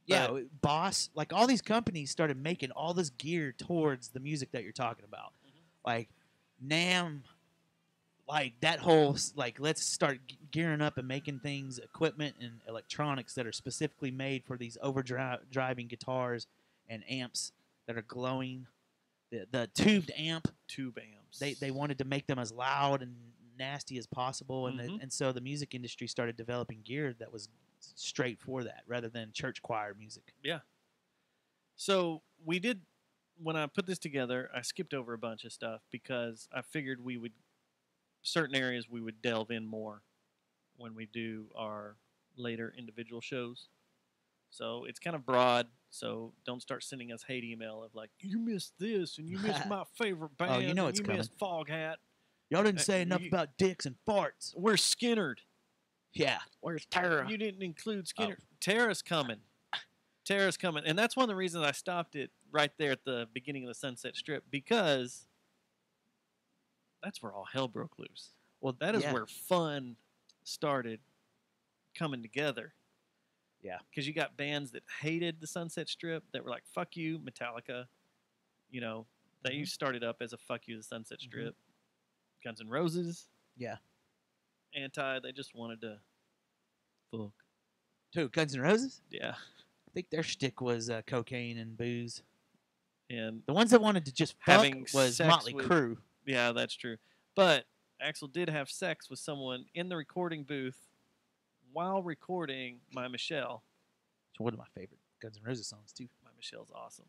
Speaker 2: Yeah, Boss, like all these companies started making all this gear towards the music that you're talking about. Like NAMM, like that whole, like let's start gearing up and making things, equipment and electronics that are specifically made for these overdriving guitars and amps that are glowing. The tubed amp
Speaker 1: tube amps.
Speaker 2: They wanted to make them as loud and nasty as possible, and and so the music industry started developing gear that was straight for that, rather than church choir music.
Speaker 1: Yeah. So we did. When I put this together, I skipped over a bunch of stuff because I figured certain areas we would delve in more when we do our later individual shows. So it's kind of broad, so don't start sending us hate email of like, you missed this, and you missed my favorite band,
Speaker 2: Oh, you know
Speaker 1: and
Speaker 2: it's
Speaker 1: you
Speaker 2: coming.
Speaker 1: missed Foghat.
Speaker 2: Y'all didn't say enough about dicks and farts.
Speaker 1: Where's Skinnerd?
Speaker 2: Yeah.
Speaker 3: Where's Tara?
Speaker 1: You didn't include Skinner. Tara's coming. Tara's coming. And that's one of the reasons I stopped it right there at the beginning of the Sunset Strip, because that's where all hell broke loose.
Speaker 2: Well,
Speaker 1: that is where fun started coming together.
Speaker 2: Yeah.
Speaker 1: Because you got bands that hated the Sunset Strip that were like, fuck you, Metallica. You know, they started up as a fuck you, the Sunset Strip. Guns N' Roses.
Speaker 2: Yeah.
Speaker 1: Anti, they just wanted to fuck.
Speaker 2: Who, Guns N' Roses?
Speaker 1: Yeah.
Speaker 2: I think their shtick was cocaine and booze.
Speaker 1: And
Speaker 2: the ones that wanted to just fuck
Speaker 1: having
Speaker 2: was
Speaker 1: sex
Speaker 2: Motley
Speaker 1: with-
Speaker 2: Crue.
Speaker 1: Yeah, that's true. But Axl did have sex with someone in the recording booth while recording My Michelle.
Speaker 2: It's one of my favorite Guns N' Roses songs too.
Speaker 1: My Michelle's awesome.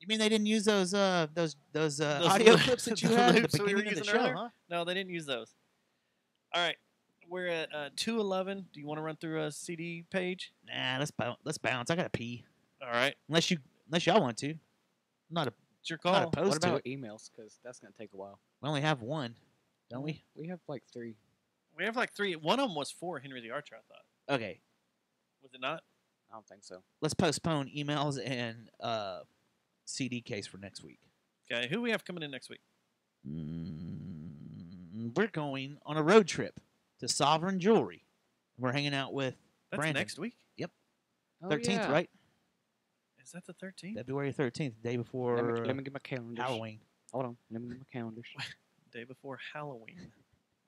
Speaker 2: You mean they didn't use those audio clips that you had at the
Speaker 1: loops we were
Speaker 2: beginning of the
Speaker 1: using
Speaker 2: show,
Speaker 1: earlier?
Speaker 2: huh?
Speaker 1: No, they didn't use those. All right. We're at 2:11. Do you want to run through a CD page?
Speaker 2: Nah, let's bounce. I gotta pee.
Speaker 1: All right.
Speaker 2: Unless y'all want to. I'm not
Speaker 1: It's your
Speaker 2: not
Speaker 1: call.
Speaker 2: opposed
Speaker 3: What
Speaker 2: to
Speaker 3: about
Speaker 2: it.
Speaker 3: emails? Because that's going to take a while.
Speaker 2: We only have one, don't we?
Speaker 3: We have like 3.
Speaker 1: We have like 3. One of them was for Henry the Archer, I thought.
Speaker 2: Okay.
Speaker 1: Was it not?
Speaker 3: I don't think so.
Speaker 2: Let's postpone emails and CD case for next week.
Speaker 1: Okay. Who we have coming in next week?
Speaker 2: We're going on a road trip to Sovereign Jewelry. We're hanging out with
Speaker 1: That's
Speaker 2: Brandon.
Speaker 1: next week?
Speaker 2: Yep.
Speaker 3: Oh,
Speaker 2: 13th,
Speaker 3: yeah.
Speaker 2: right?
Speaker 1: Is that the 13th?
Speaker 2: February 13th, day before
Speaker 3: Let me get my calendar.
Speaker 2: Halloween.
Speaker 3: Hold on. Let me get my calendar.
Speaker 1: Day before Halloween.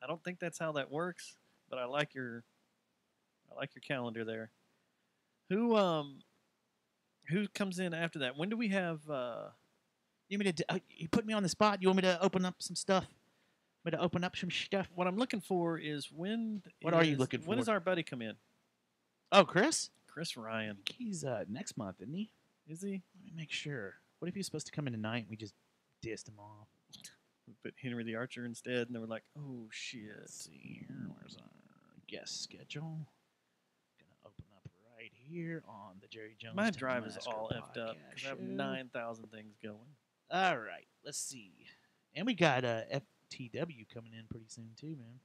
Speaker 1: I don't think that's how that works, but I like your calendar there. Who comes in after that? When do we have
Speaker 2: You want me to? You put me on the spot. You want me to open up some stuff? Want me to open up some stuff?
Speaker 1: What I'm looking for is when.
Speaker 2: What are you looking
Speaker 1: When
Speaker 2: for?
Speaker 1: does our buddy come in?
Speaker 2: Oh, Chris?
Speaker 1: Chris Ryan.
Speaker 2: He's next month, isn't he?
Speaker 1: Is he?
Speaker 2: Let me make sure. What if he's supposed to come in tonight and we just dissed him off?
Speaker 1: We put Henry the Archer instead, and they were like, "Oh shit."
Speaker 2: Let's see here. Where's our guest schedule? Gonna open up right here on the Jerry Jones.
Speaker 1: My
Speaker 2: Time
Speaker 1: drive is
Speaker 2: Massacre
Speaker 1: all effed up because I have
Speaker 2: podcast show.
Speaker 1: 9,000 things going.
Speaker 2: All right, let's see. And we got FTW coming in pretty soon too, man.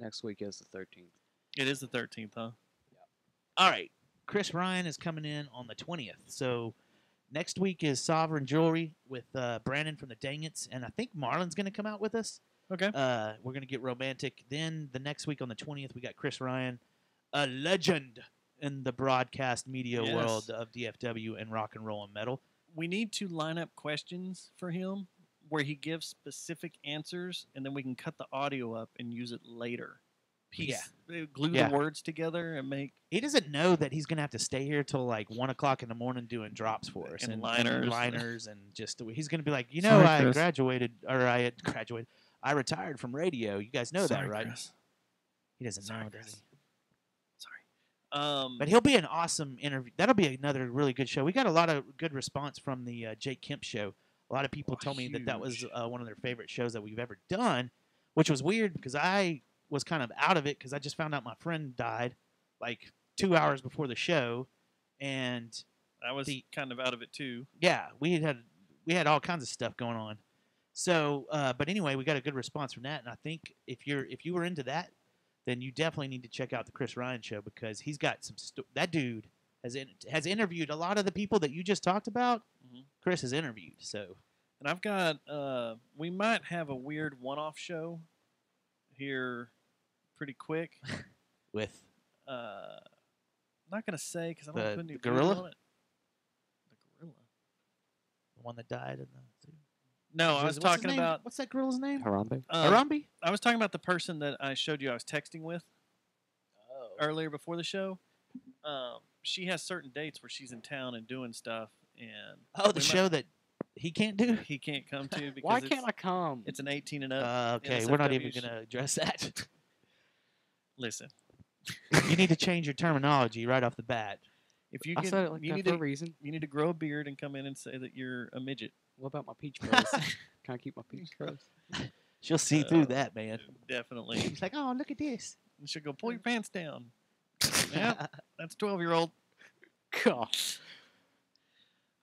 Speaker 3: Next week is the 13th.
Speaker 1: It is the 13th, huh?
Speaker 2: All right, Chris Ryan is coming in on the 20th. So next week is Sovereign Jewelry with Brandon from the Dangits, and I think Marlon's going to come out with us.
Speaker 1: Okay.
Speaker 2: We're going to get romantic. Then the next week on the 20th, we got Chris Ryan, a legend in the broadcast media
Speaker 1: Yes.
Speaker 2: world of DFW and rock and roll and metal.
Speaker 1: We need to line up questions for him where he gives specific answers, and then we can cut the audio up and use it later. Glue
Speaker 2: Yeah.
Speaker 1: the words together and make
Speaker 2: He doesn't know that he's gonna have to stay here till like 1 o'clock in the morning doing drops for us
Speaker 1: And liners.
Speaker 2: and just he's gonna be like, you know,
Speaker 1: Sorry,
Speaker 2: I
Speaker 1: Chris.
Speaker 2: graduated or I had graduated, I retired from radio. You guys know
Speaker 1: Sorry,
Speaker 2: that, right?
Speaker 1: Chris.
Speaker 2: He doesn't know, does
Speaker 1: Chris.
Speaker 2: he?
Speaker 1: Sorry.
Speaker 2: But he'll be an awesome interview. That'll be another really good show. We got a lot of good response from the Jake Kemp show. A lot of people told me that was one of their favorite shows that we've ever done, which was weird because I was kind of out of it because I just found out my friend died like 2 hours before the show, and
Speaker 1: I was kind of out of it too.
Speaker 2: yeah, we had all kinds of stuff going on. So, but anyway, we got a good response from that, and I think if you were into that, then you definitely need to check out the Chris Ryan show because he's got some. That dude has interviewed a lot of the people that you just talked about.
Speaker 1: Mhm.
Speaker 2: Chris has interviewed, so
Speaker 1: And I've got, we might have a weird one-off show here pretty quick.
Speaker 2: with
Speaker 1: I'm not going to say because I don't
Speaker 2: The-
Speaker 1: put any
Speaker 2: the
Speaker 1: food
Speaker 2: gorilla?
Speaker 1: on it. The gorilla?
Speaker 2: the one that died in the zoo.
Speaker 1: No, I
Speaker 2: What's
Speaker 1: was
Speaker 2: his
Speaker 1: talking
Speaker 2: name?
Speaker 1: about,
Speaker 2: What's that girl's name?
Speaker 3: Harambe.
Speaker 2: Harambe?
Speaker 1: I was talking about the person that I showed you I was texting with
Speaker 2: Oh.
Speaker 1: earlier before the show. She has certain dates where she's in town and doing stuff. And
Speaker 2: Oh, the
Speaker 1: we
Speaker 2: show that he can't do?
Speaker 1: He can't come to because
Speaker 3: Why can't I come?
Speaker 1: It's an 18 and up.
Speaker 2: Okay, we're not even going to address that.
Speaker 1: Listen,
Speaker 2: you need to change your terminology right off the bat.
Speaker 1: If you
Speaker 3: I
Speaker 1: get,
Speaker 3: said it like
Speaker 1: you
Speaker 3: that
Speaker 1: need
Speaker 3: for
Speaker 1: to,
Speaker 3: a reason.
Speaker 1: You need to grow a beard and come in and say that you're a midget.
Speaker 3: What about my peach fuzz? Can I keep my peach fuzz?
Speaker 2: She'll see through that, man.
Speaker 1: Definitely.
Speaker 2: She's like, oh, look at this.
Speaker 1: And she'll go, pull your pants down. Yeah, that's 12-year-old.
Speaker 3: God.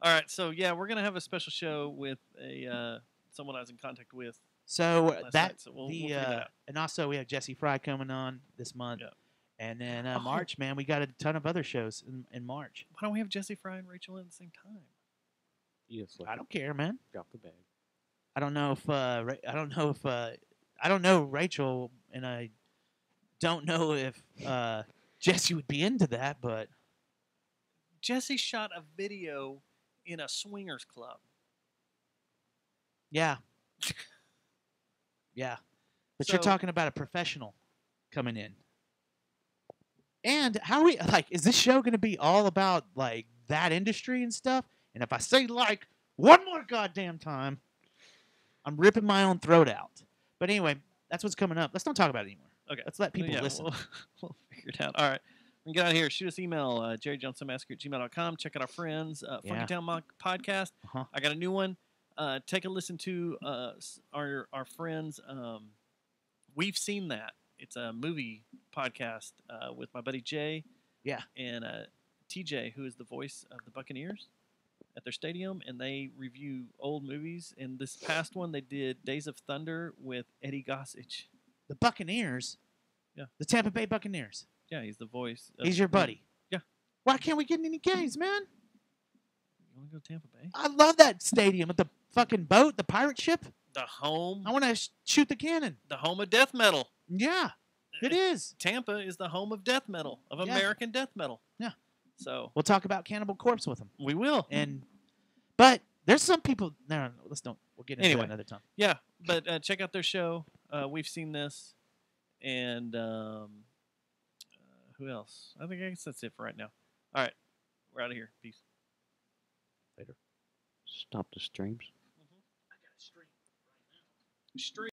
Speaker 1: All right, so yeah, we're gonna have a special show with a someone I was in contact with.
Speaker 2: So
Speaker 1: last night, so we'll figure that out.
Speaker 2: And also we have Jesse Fry coming on this month.
Speaker 1: Yeah.
Speaker 2: And then March, man, we got a ton of other shows in March.
Speaker 1: Why don't we have Jesse Fry and Rachel at the same time?
Speaker 3: Yes,
Speaker 2: I don't care, man.
Speaker 3: Drop the bag.
Speaker 2: I don't know if I don't know Rachel, and I don't know if Jesse would be into that, but
Speaker 1: Jesse shot a video in a swingers club.
Speaker 2: Yeah. Yeah. But you're talking about a professional coming in. And how are we, like, is this show going to be all about, like, that industry and stuff? And if I say, like, one more goddamn time, I'm ripping my own throat out. But anyway, that's what's coming up. Let's not talk about it anymore.
Speaker 1: Okay.
Speaker 2: Let's let people listen.
Speaker 1: We'll figure it out. All right. We can get out of here. Shoot us email, jerryjonesmassacre@gmail.com. Check out our friends, Funky Town Podcast. I got a new one. Take a listen to our friends. We've Seen That. It's a movie podcast with my buddy Jay.
Speaker 2: Yeah.
Speaker 1: And TJ, who is the voice of the Buccaneers at their stadium, and they review old movies. And this past one, they did Days of Thunder with Eddie Gossage.
Speaker 2: The Buccaneers?
Speaker 1: Yeah.
Speaker 2: The Tampa Bay Buccaneers?
Speaker 1: Yeah, he's the voice.
Speaker 2: He's your buddy?
Speaker 1: Yeah.
Speaker 2: Why can't we get any games, man?
Speaker 1: You want to go to Tampa Bay?
Speaker 2: I love that stadium with the fucking boat, the pirate ship.
Speaker 1: The home.
Speaker 2: I want to shoot the cannon.
Speaker 1: The home of death metal.
Speaker 2: Yeah, it is.
Speaker 1: Tampa is the home of death metal, of American death metal.
Speaker 2: Yeah.
Speaker 1: So
Speaker 2: we'll talk about Cannibal Corpse with them.
Speaker 1: We will.
Speaker 2: But there's some people. No, let's don't. We'll get into it another time.
Speaker 1: Yeah, but check out their show. We've Seen This, and who else? I guess that's it for right now. All right, we're out of here. Peace.
Speaker 3: Later. Stop the streams.
Speaker 1: I got a stream right now. Stream.